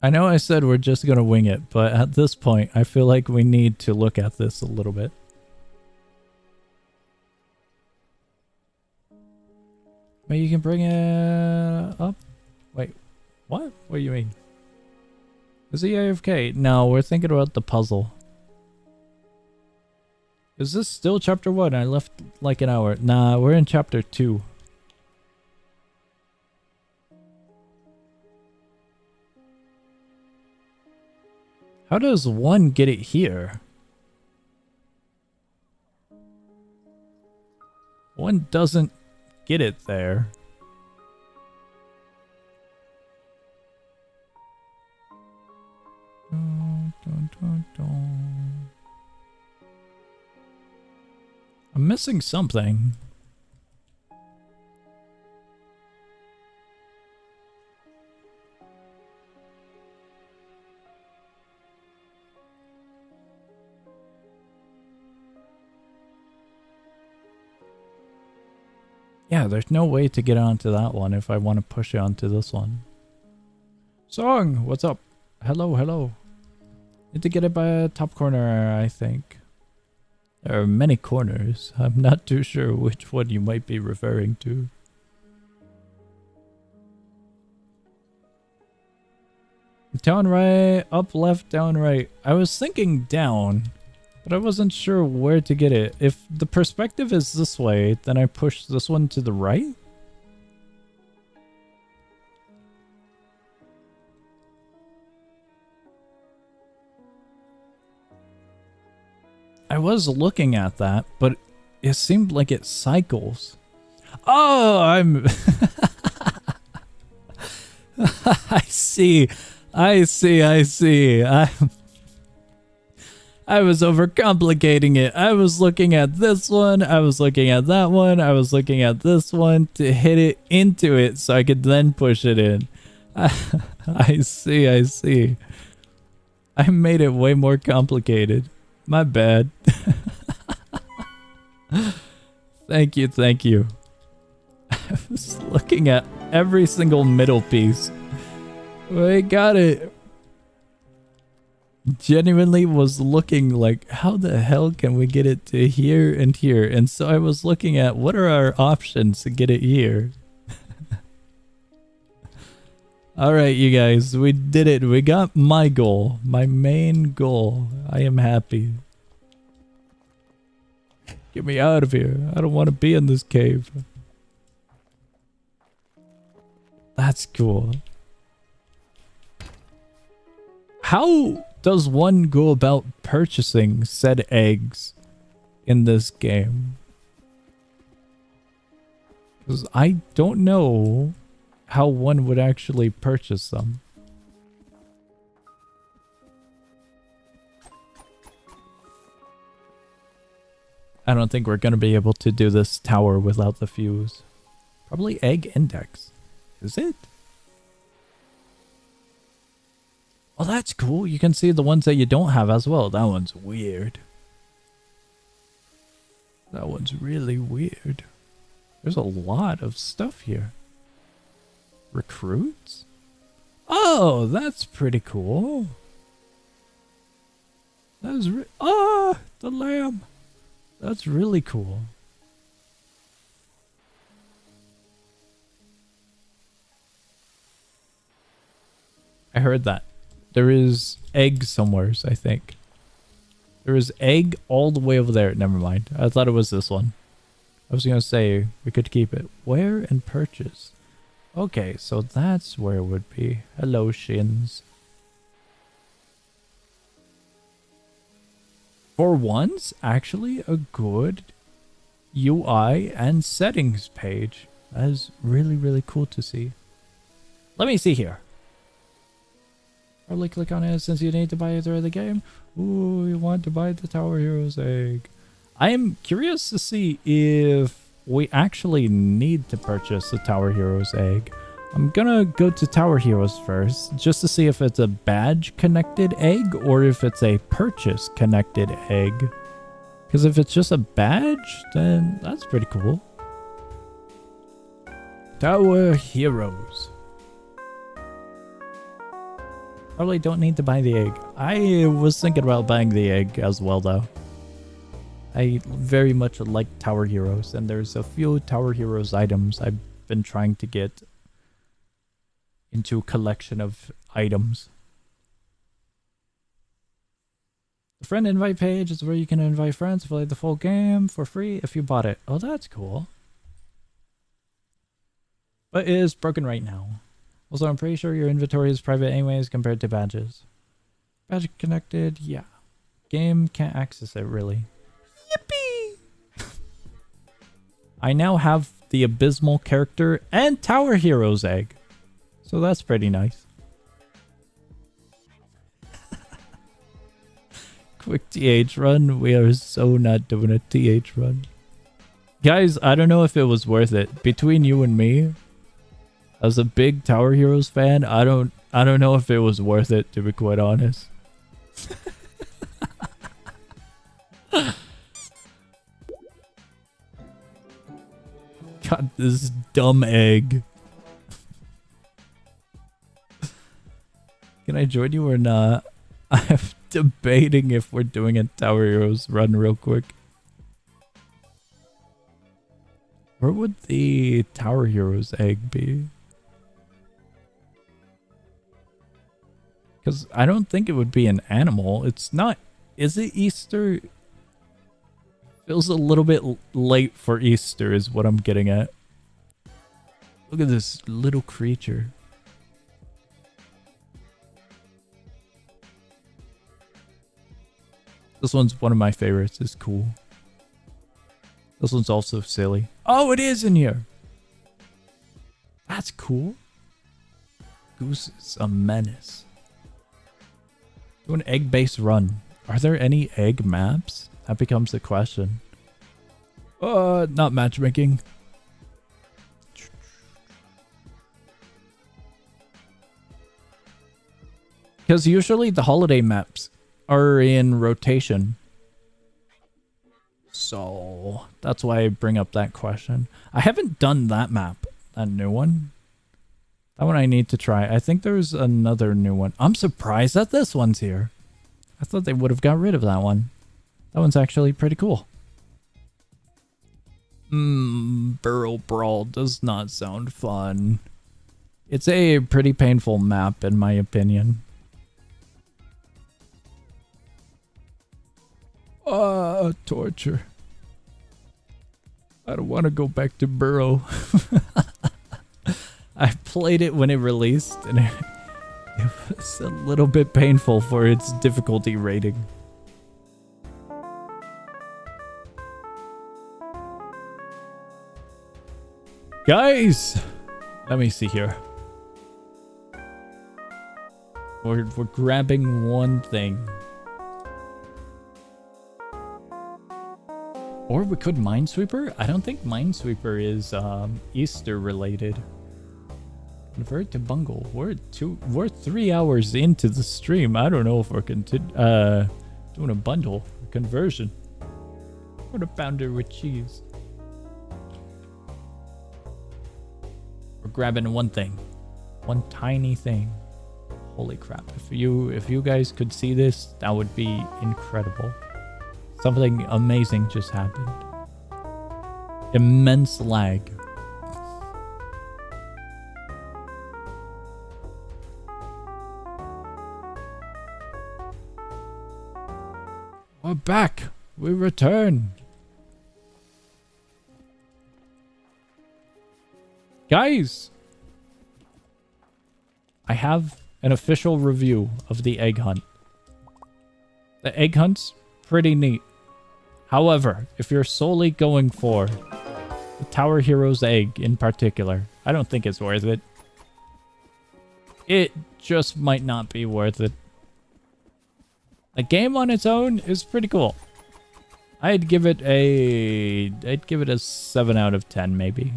I know I said we're just gonna wing it, but at this point, I feel like we need to look at this a little bit. But you can bring it up. Wait, what? What do you mean? Is he AFK? No, we're thinking about the puzzle. Is this still chapter 1? I left like an hour. Nah, we're in chapter 2. How does 1 get it here? 1 doesn't get it there. I'm missing something. Yeah, there's no way to get onto that one if I want to push it onto this one. Song, what's up? Hello, hello. Need to get it by a top corner, I think. There are many corners. I'm not too sure which one you might be referring to. Down right, up left, down right. I was thinking down, but I wasn't sure where to get it. If the perspective is this way, then I push this one to the right? I was looking at that, but it seemed like it cycles. Oh, I'm... I see. I was overcomplicating it. I was looking at this one. I was looking at that one. I was looking at this one to hit it into it so I could then push it in. I see. I made it way more complicated. My bad. Thank you. I was looking at every single middle piece. We got it. Genuinely was looking like, how the hell can we get it to here and here? And so I was looking at what are our options to get it here. Alright, you guys, we did it. We got my goal. My main goal. I am happy. Get me out of here. I don't want to be in this cave. That's cool. How does one go about purchasing said eggs in this game? Because I don't know how one would actually purchase them. I don't think we're going to be able to do this tower without the fuse. Probably egg index. Is it? Oh, that's cool. You can see the ones that you don't have as well. That one's weird. That one's really weird. There's a lot of stuff here. Recruits? Oh, that's pretty cool. That's the lamb. That's really cool. I heard that. There is egg somewheres, I think. There is egg all the way over there. Never mind. I thought it was this one. I was going to say we could keep it. Where and purchase? Okay, so that's where it would be. Hello, Shins. For once, actually a good UI and settings page. That is really, really cool to see. Let me see here. Probably click on it since you need to buy it through the game. Ooh, you want to buy the Tower Heroes egg. I am curious to see if we actually need to purchase the Tower Heroes egg. I'm gonna go to Tower Heroes first, just to see if it's a badge connected egg or if it's a purchase connected egg. Because if it's just a badge, then that's pretty cool. Tower Heroes. Probably don't need to buy the egg. I was thinking about buying the egg as well though. I very much like Tower Heroes, and there's a few Tower Heroes items I've been trying to get into a collection of items. The friend invite page is where you can invite friends to play the full game for free if you bought it. Oh, that's cool. But it is broken right now. Also, I'm pretty sure your inventory is private anyways compared to badges. Badge connected, yeah. Game can't access it, really. Yippee! I now have the Abysmal character and Tower Heroes egg. So that's pretty nice. Quick TH run. We are so not doing a TH run. Guys, I don't know if it was worth it. Between you and me, as a big Tower Heroes fan, I don't know if it was worth it, to be quite honest. God, this dumb egg. Can I join you or not? I'm debating if we're doing a Tower Heroes run real quick. Where would the Tower Heroes egg be? Because I don't think it would be an animal. It's not. Is it Easter? Feels a little bit late for Easter is what I'm getting at. Look at this little creature. This one's one of my favorites. It's cool. This one's also silly. Oh, it is in here. That's cool. Goose is a menace. Do an egg-based run. Are there any egg maps? That becomes the question. Not matchmaking. Because usually the holiday maps are in rotation. So that's why I bring up that question. I haven't done that map. That new one. That one I need to try. I think there's another new one. I'm surprised that this one's here. I thought they would have got rid of that one. That one's actually pretty cool. Burrow Brawl does not sound fun. It's a pretty painful map, in my opinion. Torture. I don't want to go back to Burrow. I played it when it released, and it was a little bit painful for its difficulty rating. Guys! Let me see here. We're grabbing one thing. Or we could Minesweeper? I don't think Minesweeper is Easter related. Convert to Bungle. We're 3 hours into the stream. I don't know if we're doing a bundle conversion. What a pounder with cheese. We're grabbing one thing. One tiny thing. Holy crap. If you guys could see this, that would be incredible. Something amazing just happened. Immense lag. We're back. We return. Guys, I have an official review of the egg hunt. The egg hunt's pretty neat. However, if you're solely going for the Tower Hero's egg in particular, I don't think it's worth it. It just might not be worth it. The game on its own is pretty cool. I'd give it a 7 out of 10 maybe.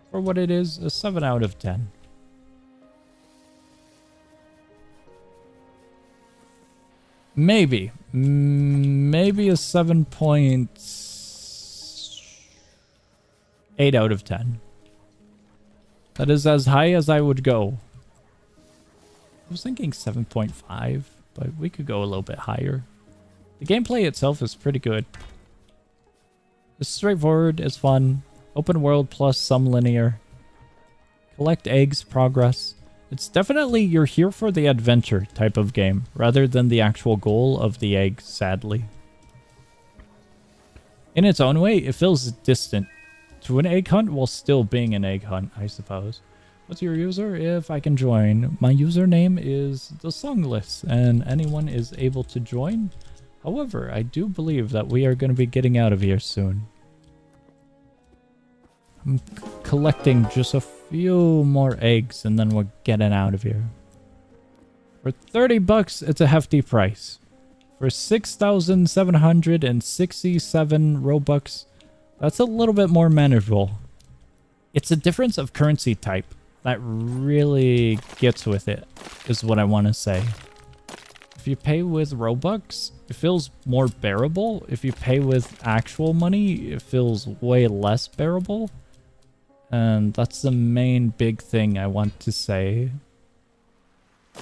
For what it is, a 7 out of 10. Maybe a 7.8 out of 10. That is as high as I would go. I was thinking 7.5, but we could go a little bit higher. The gameplay itself is pretty good. It's straightforward, it's fun. Open world plus some linear. Collect eggs, progress. It's definitely you're here for the adventure type of game, rather than the actual goal of the egg, sadly. In its own way, it feels distant to an egg hunt while still being an egg hunt, I suppose. What's your user? If I can join. My username is the Songless, and anyone is able to join. However, I do believe that we are going to be getting out of here soon. I'm collecting just a few more eggs and then we're getting out of here. For 30 bucks, it's a hefty price. For 6,767 Robux, that's a little bit more manageable. It's a difference of currency type that really gets with it, is what I want to say. If you pay with Robux, it feels more bearable. If you pay with actual money, it feels way less bearable. And that's the main big thing I want to say.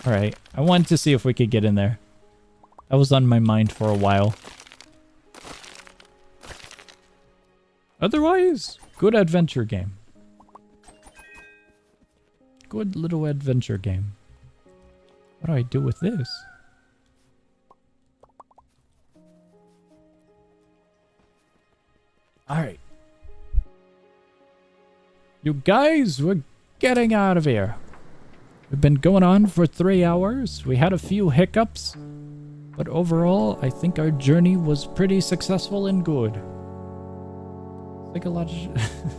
Alright, I wanted to see if we could get in there. That was on my mind for a while. Otherwise, good adventure game. Good little adventure game. What do I do with this? Alright. You guys, we're getting out of here. We've been going on for 3 hours. We had a few hiccups. But overall, I think our journey was pretty successful and good.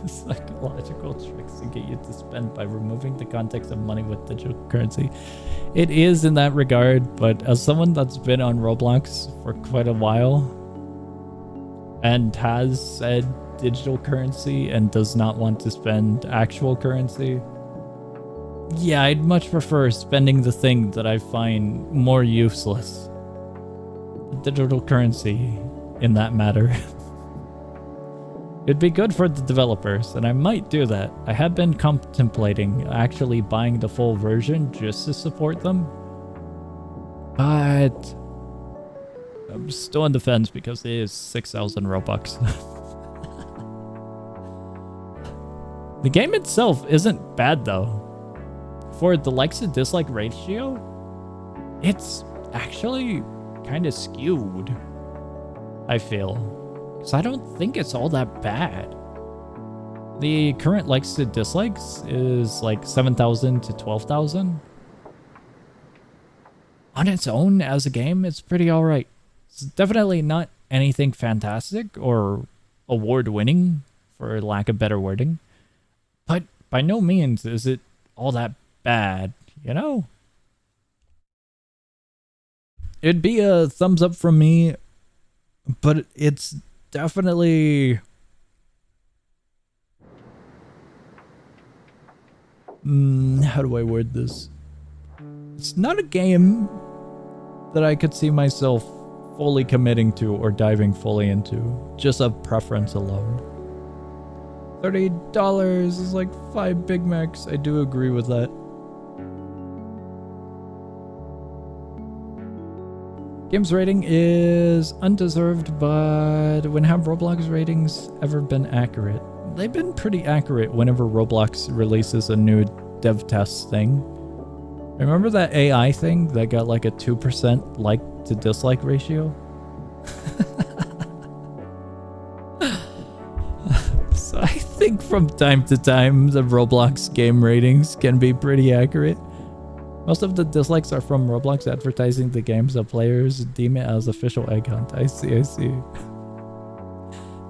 Psychological tricks to get you to spend by removing the context of money with digital currency. It is in that regard, but as someone that's been on Roblox for quite a while and has said digital currency and does not want to spend actual currency, yeah, I'd much prefer spending the thing that I find more useless. Digital currency in that matter. It'd be good for the developers, and I might do that. I had been contemplating actually buying the full version just to support them, but I'm still on the fence because it is 6,000 Robux. The game itself isn't bad though. For the likes to dislike ratio, it's actually kind of skewed, I feel. Because I don't think it's all that bad. The current likes to dislikes is like 7,000 to 12,000. On its own as a game, it's pretty alright. It's definitely not anything fantastic or award-winning, for lack of better wording. But by no means is it all that bad, you know? It'd be a thumbs up from me, but it's definitely... how do I word this? It's not a game that I could see myself fully committing to or diving fully into, just of preference alone. $30 is like 5 Big Macs. I do agree with that. Game's rating is undeserved, but when have Roblox ratings ever been accurate? They've been pretty accurate whenever Roblox releases a new dev test thing. Remember that AI thing that got like a 2% like to dislike ratio? So I think from time to time the Roblox game ratings can be pretty accurate. Most of the dislikes are from Roblox advertising the game, so players deem it as official egg hunt. I see.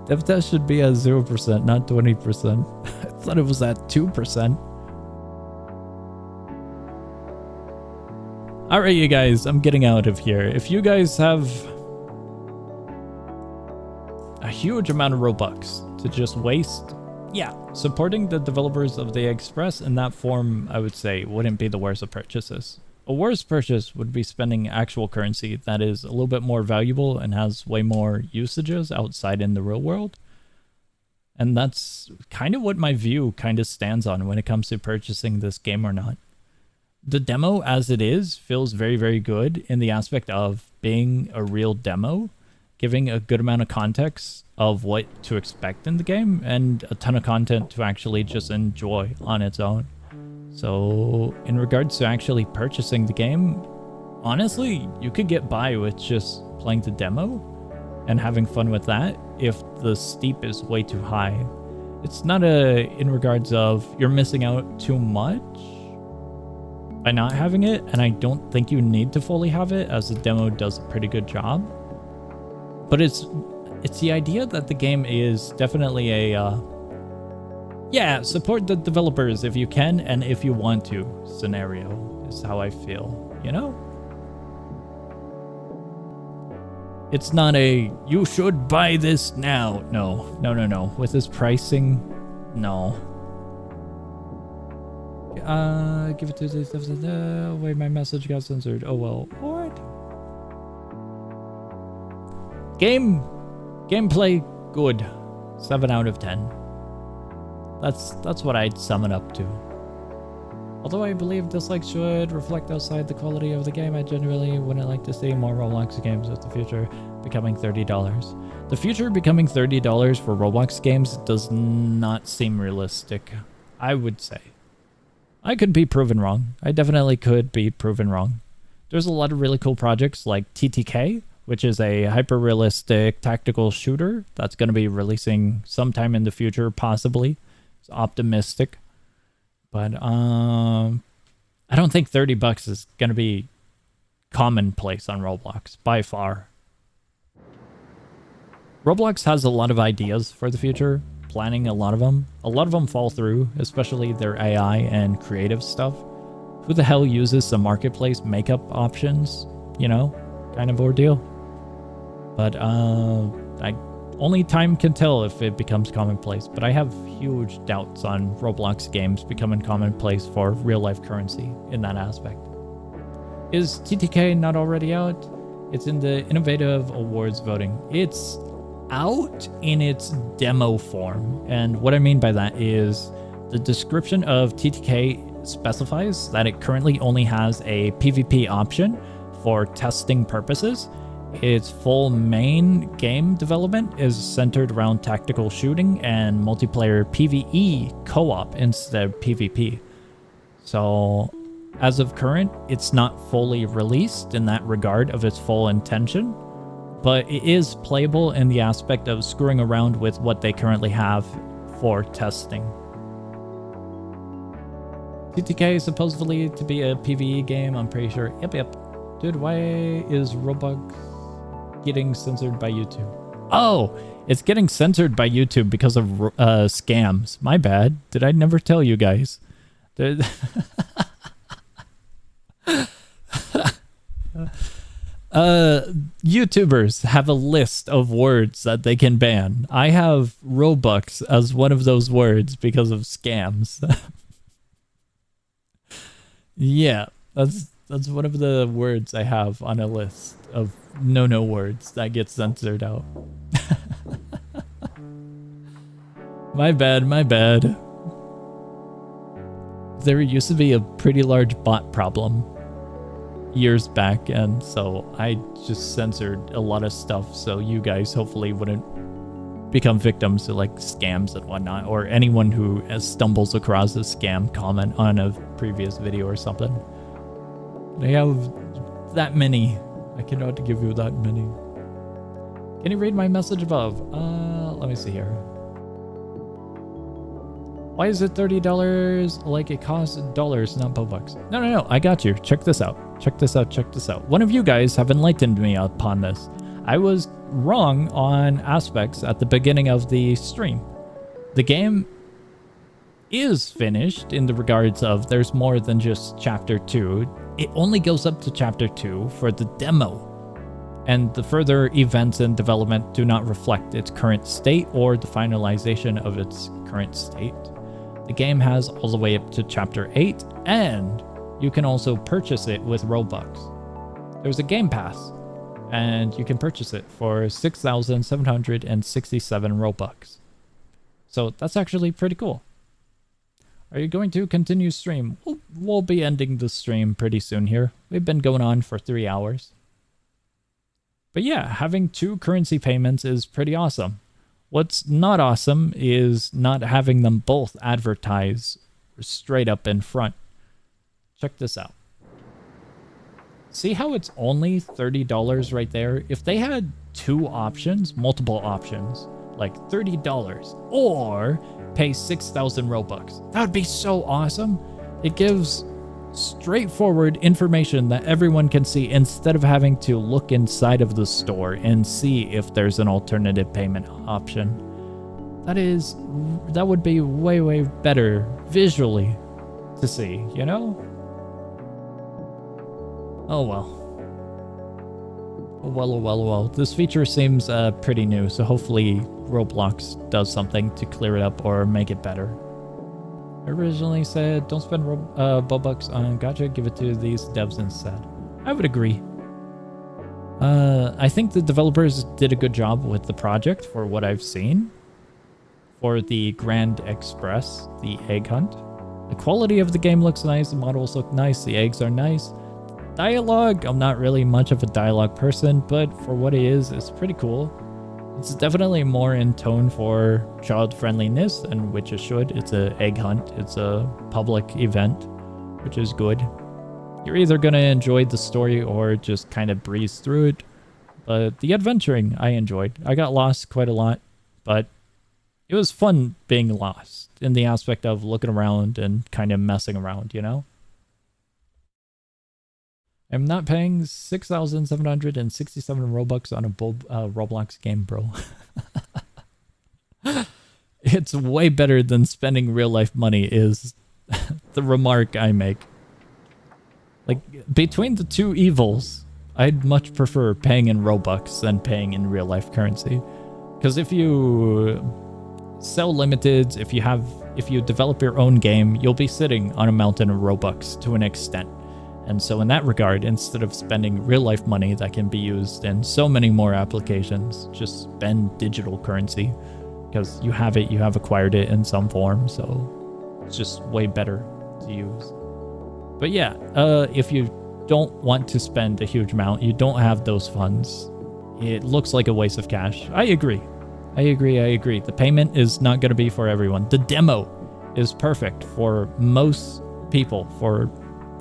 Dev test should be at 0%, not 20%. I thought it was at 2%. Alright, you guys, I'm getting out of here. If you guys have a huge amount of Robux to just waste, yeah, supporting the developers of the Express in that form, I would say, wouldn't be the worst of purchases. A worse purchase would be spending actual currency that is a little bit more valuable and has way more usages outside in the real world. And that's kind of what my view kind of stands on when it comes to purchasing this game or not. The demo as it is feels very, very good in the aspect of being a real demo, giving a good amount of context of what to expect in the game and a ton of content to actually just enjoy on its own. So in regards to actually purchasing the game, honestly, you could get by with just playing the demo and having fun with that if the steep is way too high. It's not in regards of you're missing out too much by not having it, and I don't think you need to fully have it as the demo does a pretty good job. But it's the idea that the game is definitely a yeah, support the developers if you can and if you want to scenario is how I feel, you know? It's not a you should buy this now. No. With this pricing, no. Give it to the wait, my message got censored. Oh well. What? Gameplay good. 7 out of 10. That's what I'd sum it up to. Although I believe dislikes should reflect outside the quality of the game, I genuinely wouldn't like to see more Roblox games with the future becoming $30. The future becoming $30 for Roblox games does not seem realistic, I would say. I could be proven wrong. I definitely could be proven wrong. There's a lot of really cool projects like TTK, which is a hyper-realistic tactical shooter that's going to be releasing sometime in the future, possibly. It's optimistic. But I don't think $30 is going to be commonplace on Roblox, by far. Roblox has a lot of ideas for the future, planning a lot of them. A lot of them fall through, especially their AI and creative stuff. Who the hell uses some marketplace makeup options, you know, kind of ordeal. But only time can tell if it becomes commonplace, but I have huge doubts on Roblox games becoming commonplace for real-life currency in that aspect. Is TTK not already out? It's in the Innovative Awards voting. It's out in its demo form, and what I mean by that is the description of TTK specifies that it currently only has a PvP option for testing purposes. Its full main game development is centered around tactical shooting and multiplayer PvE co-op instead of PvP. So, as of current, it's not fully released in that regard of its full intention, but it is playable in the aspect of screwing around with what they currently have for testing. TTK is supposedly to be a PvE game, I'm pretty sure. Yep. Dude, why is Roblox getting censored by YouTube? Oh, it's getting censored by YouTube because of scams. My bad. Did I never tell you guys? YouTubers have a list of words that they can ban. I have Robux as one of those words because of scams. Yeah, that's one of the words I have on a list of no words that get censored out. My bad. There used to be a pretty large bot problem years back, and so I just censored a lot of stuff so you guys hopefully wouldn't become victims to like scams and whatnot, or anyone who stumbles across a scam comment on a previous video or something. I have that many. I cannot give you that many. Can you read my message above? Let me see here. Why is it $30 like it costs dollars, not Robux? No, I got you. Check this out. One of you guys have enlightened me upon this. I was wrong on aspects at the beginning of the stream. The game is finished in the regards of there's more than just chapter 2. It only goes up to chapter 2 for the demo, and the further events and development do not reflect its current state or the finalization of its current state. The game has all the way up to chapter 8, and you can also purchase it with Robux. There's a game pass, and you can purchase it for 6,767 Robux. So that's actually pretty cool. Are you going to continue stream? We'll be ending the stream pretty soon here. We've been going on for 3 hours. But yeah, having 2 currency payments is pretty awesome. What's not awesome is not having them both advertise straight up in front. Check this out. See how it's only $30 right there? If they had 2 options, multiple options, like $30 or pay 6,000 Robux, that would be so awesome. It gives straightforward information that everyone can see instead of having to look inside of the store and see if there's an alternative payment option. That would be way better visually to see, you know? Oh well. This feature seems pretty new, so hopefully Roblox does something to clear it up or make it better. I originally said don't spend Robux on gacha, give it to these devs instead. I would agree. I think the developers did a good job with the project for what I've seen. For the Grand Eggspress, the egg hunt. The quality of the game looks nice, the models look nice, the eggs are nice. Dialogue, I'm not really much of a dialogue person, but for what it is, it's pretty cool. It's definitely more in tone for child friendliness, and which it should. It's an egg hunt. It's a public event, which is good. You're either going to enjoy the story or just kind of breeze through it. But the adventuring, I enjoyed. I got lost quite a lot, but it was fun being lost in the aspect of looking around and kind of messing around, you know? I'm not paying 6,767 Robux on a Roblox game, bro. It's way better than spending real life money is the remark I make. Like, between the two evils, I'd much prefer paying in Robux than paying in real life currency. Because if you sell limiteds, if you develop your own game, you'll be sitting on a mountain of Robux to an extent. And so in that regard, instead of spending real life money that can be used in so many more applications, just spend digital currency because you have acquired it in some form. So it's just way better to use. But yeah, if you don't want to spend a huge amount, you don't have those funds, it looks like a waste of cash. I agree. The payment is not going to be for everyone. The demo is perfect for most people, for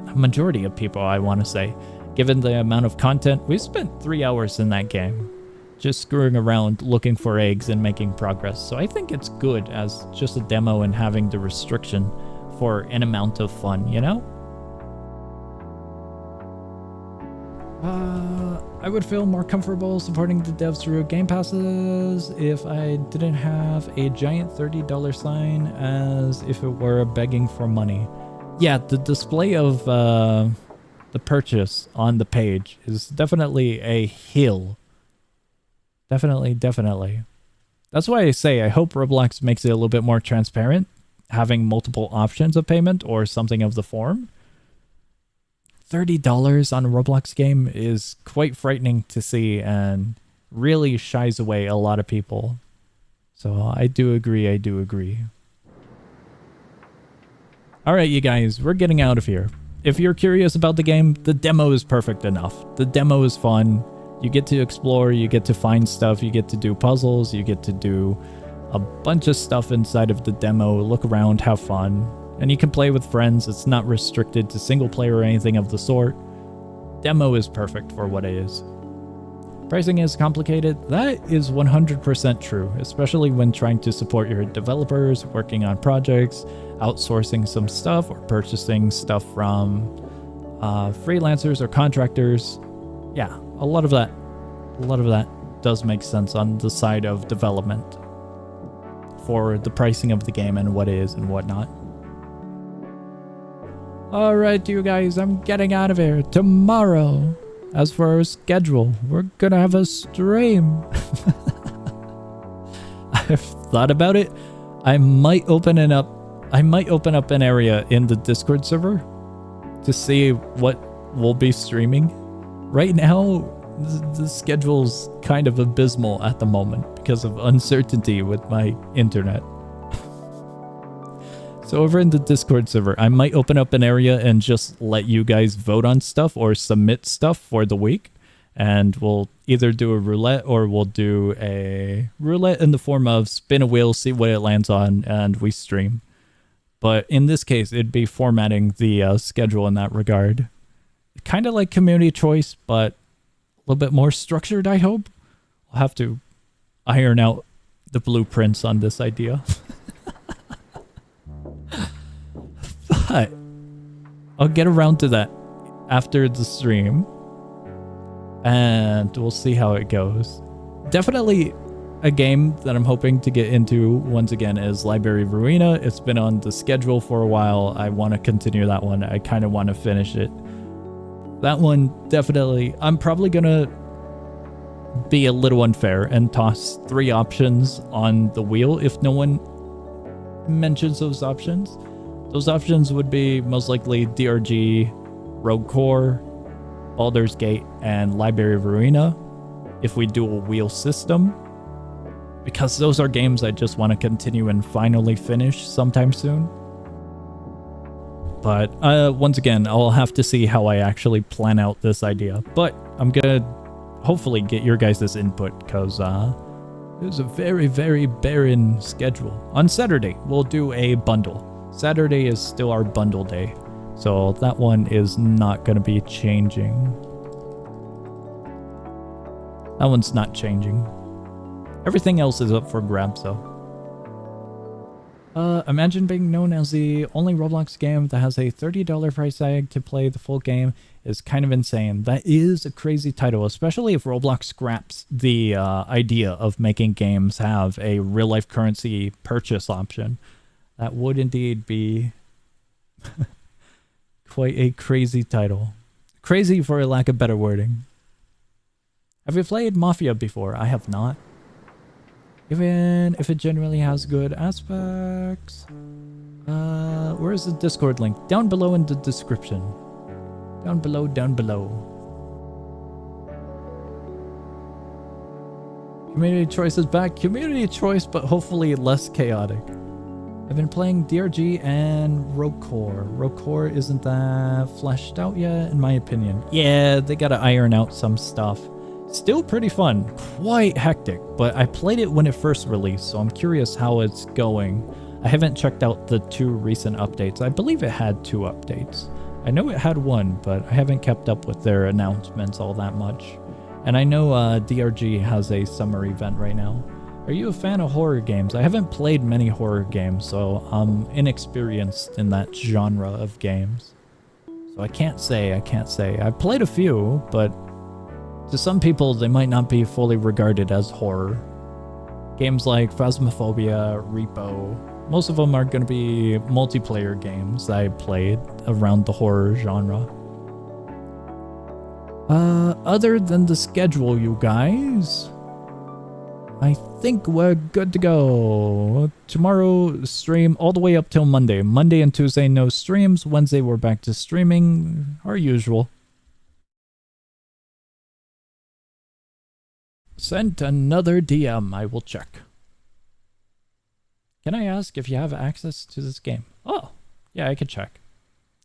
a majority of people, I want to say. Given the amount of content, we spent 3 hours in that game just screwing around looking for eggs and making progress. So I think it's good as just a demo and having the restriction for an amount of fun, you know? I would feel more comfortable supporting the devs through Game Passes if I didn't have a giant $30 sign as if it were begging for money. Yeah, the display of the purchase on the page is definitely a hill. Definitely. That's why I say I hope Roblox makes it a little bit more transparent, having multiple options of payment or something of the form. $30 on a Roblox game is quite frightening to see and really shies away a lot of people. So I do agree. Alright, you guys, we're getting out of here. If you're curious about the game, the demo is perfect enough. The demo is fun. You get to explore, you get to find stuff, you get to do puzzles, you get to do a bunch of stuff inside of the demo, look around, have fun. And you can play with friends. It's not restricted to single player or anything of the sort. Demo is perfect for what it is. Pricing is complicated. That is 100% true, especially when trying to support your developers, working on projects, outsourcing some stuff, or purchasing stuff from freelancers or contractors. Yeah, a lot of that does make sense on the side of development for the pricing of the game and what it is and whatnot. Alright, you guys, I'm getting out of here. Tomorrow, as for our schedule, we're gonna have a stream. I've thought about it. I might open up an area in the Discord server to see what we'll be streaming. Right now, the schedule's kind of abysmal at the moment because of uncertainty with my internet. So over in the Discord server, I might open up an area and just let you guys vote on stuff or submit stuff for the week. And we'll either do a roulette or we'll do a roulette in the form of spin a wheel, see what it lands on, and we stream. But in this case, it'd be formatting the schedule in that regard. Kind of like community choice, but a little bit more structured, I hope. I'll have to iron out the blueprints on this idea. But I'll get around to that after the stream. And we'll see how it goes. Definitely a game that I'm hoping to get into once again is Library Ruina. It's been on the schedule for a while. I want to continue that one. I kind of want to finish it. That one, definitely. I'm probably going to be a little unfair and toss 3 options on the wheel if no one mentions those options. Those options would be most likely DRG, Rogue Core, Baldur's Gate, and Library Ruina if we do a wheel system. Because those are games I just want to continue and finally finish sometime soon. But once again, I'll have to see how I actually plan out this idea. But I'm going to hopefully get your guys' input because it was a very, very barren schedule. On Saturday, we'll do a bundle. Saturday is still our bundle day. So that one is not going to be changing. That one's not changing. Everything else is up for grabs though. Imagine being known as the only Roblox game that has a $30 price tag to play the full game is kind of insane. That is a crazy title, especially if Roblox scraps the idea of making games have a real-life currency purchase option. That would indeed be quite a crazy title. Crazy for a lack of better wording. Have you played Mafia before? I have not. Even if it generally has good aspects. Where is the Discord link? Down below in the description. Down below, down below. Community choice is back. Community choice, but hopefully less chaotic. I've been playing DRG and Rogue Core. Rogue Core isn't that fleshed out yet, in my opinion. Yeah, they gotta iron out some stuff. Still pretty fun, quite hectic, but I played it when it first released, so I'm curious how it's going. I haven't checked out the 2 recent updates. I believe it had 2 updates. I know it had 1, but I haven't kept up with their announcements all that much. And I know DRG has a summer event right now. Are you a fan of horror games? I haven't played many horror games, so I'm inexperienced in that genre of games. So I can't say. I've played a few, but to some people they might not be fully regarded as horror. Games like Phasmophobia, Repo, most of them are going to be multiplayer games I played around the horror genre. Other than the schedule, you guys, I think we're good to go. Tomorrow stream all the way up till Monday. Monday and Tuesday no streams. Wednesday we're back to streaming, our usual. Sent another DM, I will check. Can I ask if you have access to this game? Oh, yeah, I can check.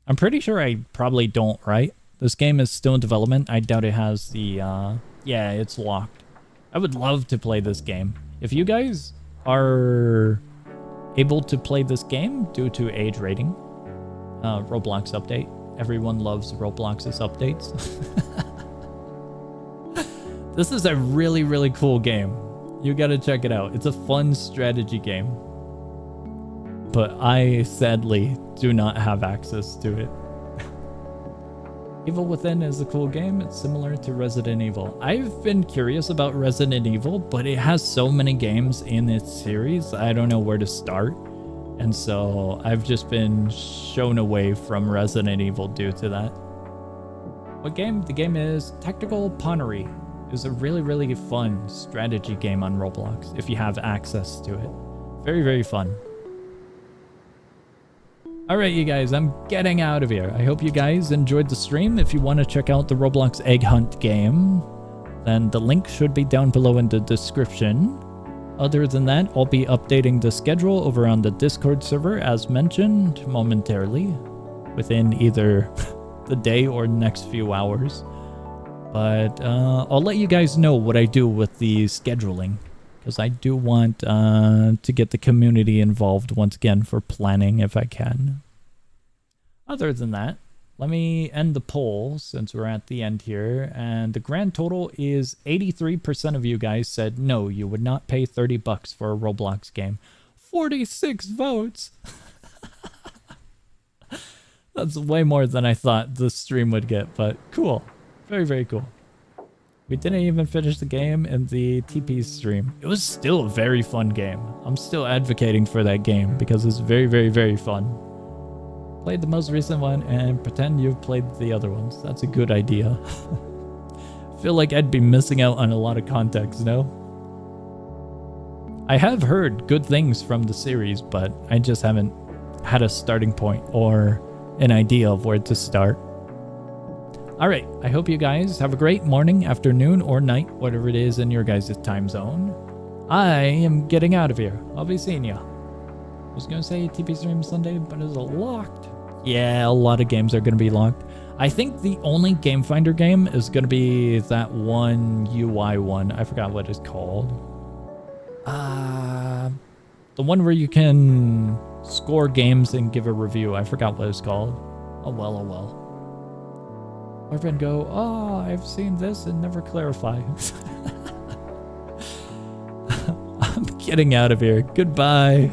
I'm pretty sure I probably don't, right? This game is still in development. I doubt it has the, yeah, it's locked. I would love to play this game. If you guys are able to play this game due to age rating, Roblox update. Everyone loves Roblox's updates. This is a really, really cool game. You gotta check it out. It's a fun strategy game. But I, sadly, do not have access to it. Evil Within is a cool game. It's similar to Resident Evil. I've been curious about Resident Evil, but it has so many games in its series, I don't know where to start. And so I've just been shown away from Resident Evil due to that. What game? The game is Tactical Pawnery. It's a really, really fun strategy game on Roblox if you have access to it. Very, very fun. Alright, you guys, I'm getting out of here. I hope you guys enjoyed the stream. If you want to check out the Roblox Egg Hunt game, then the link should be down below in the description. Other than that, I'll be updating the schedule over on the Discord server as mentioned momentarily, within either the day or next few hours. But I'll let you guys know what I do with the scheduling, because I do want to get the community involved once again for planning if I can. Other than that, let me end the poll since we're at the end here. And the grand total is 83% of you guys said no, you would not pay $30 for a Roblox game. 46 votes! That's way more than I thought the stream would get, but cool. Very, very cool. We didn't even finish the game in the TP stream. It was still a very fun game. I'm still advocating for that game because it's very, very, very fun. Played the most recent one and pretend you've played the other ones. That's a good idea. Feel like I'd be missing out on a lot of context, no? I have heard good things from the series, but I just haven't had a starting point or an idea of where to start. Alright, I hope you guys have a great morning, afternoon, or night, whatever it is in your guys' time zone. I am getting out of here. I'll be seeing ya. I was gonna say TP stream Sunday, but is it locked? Yeah, a lot of games are gonna be locked. I think the only Game Finder game is gonna be that one UI one. I forgot what it's called. The one where you can score games and give a review. I forgot what it's called. Oh well, oh well. Marvin go, oh, I've seen this and never clarify. I'm getting out of here. Goodbye.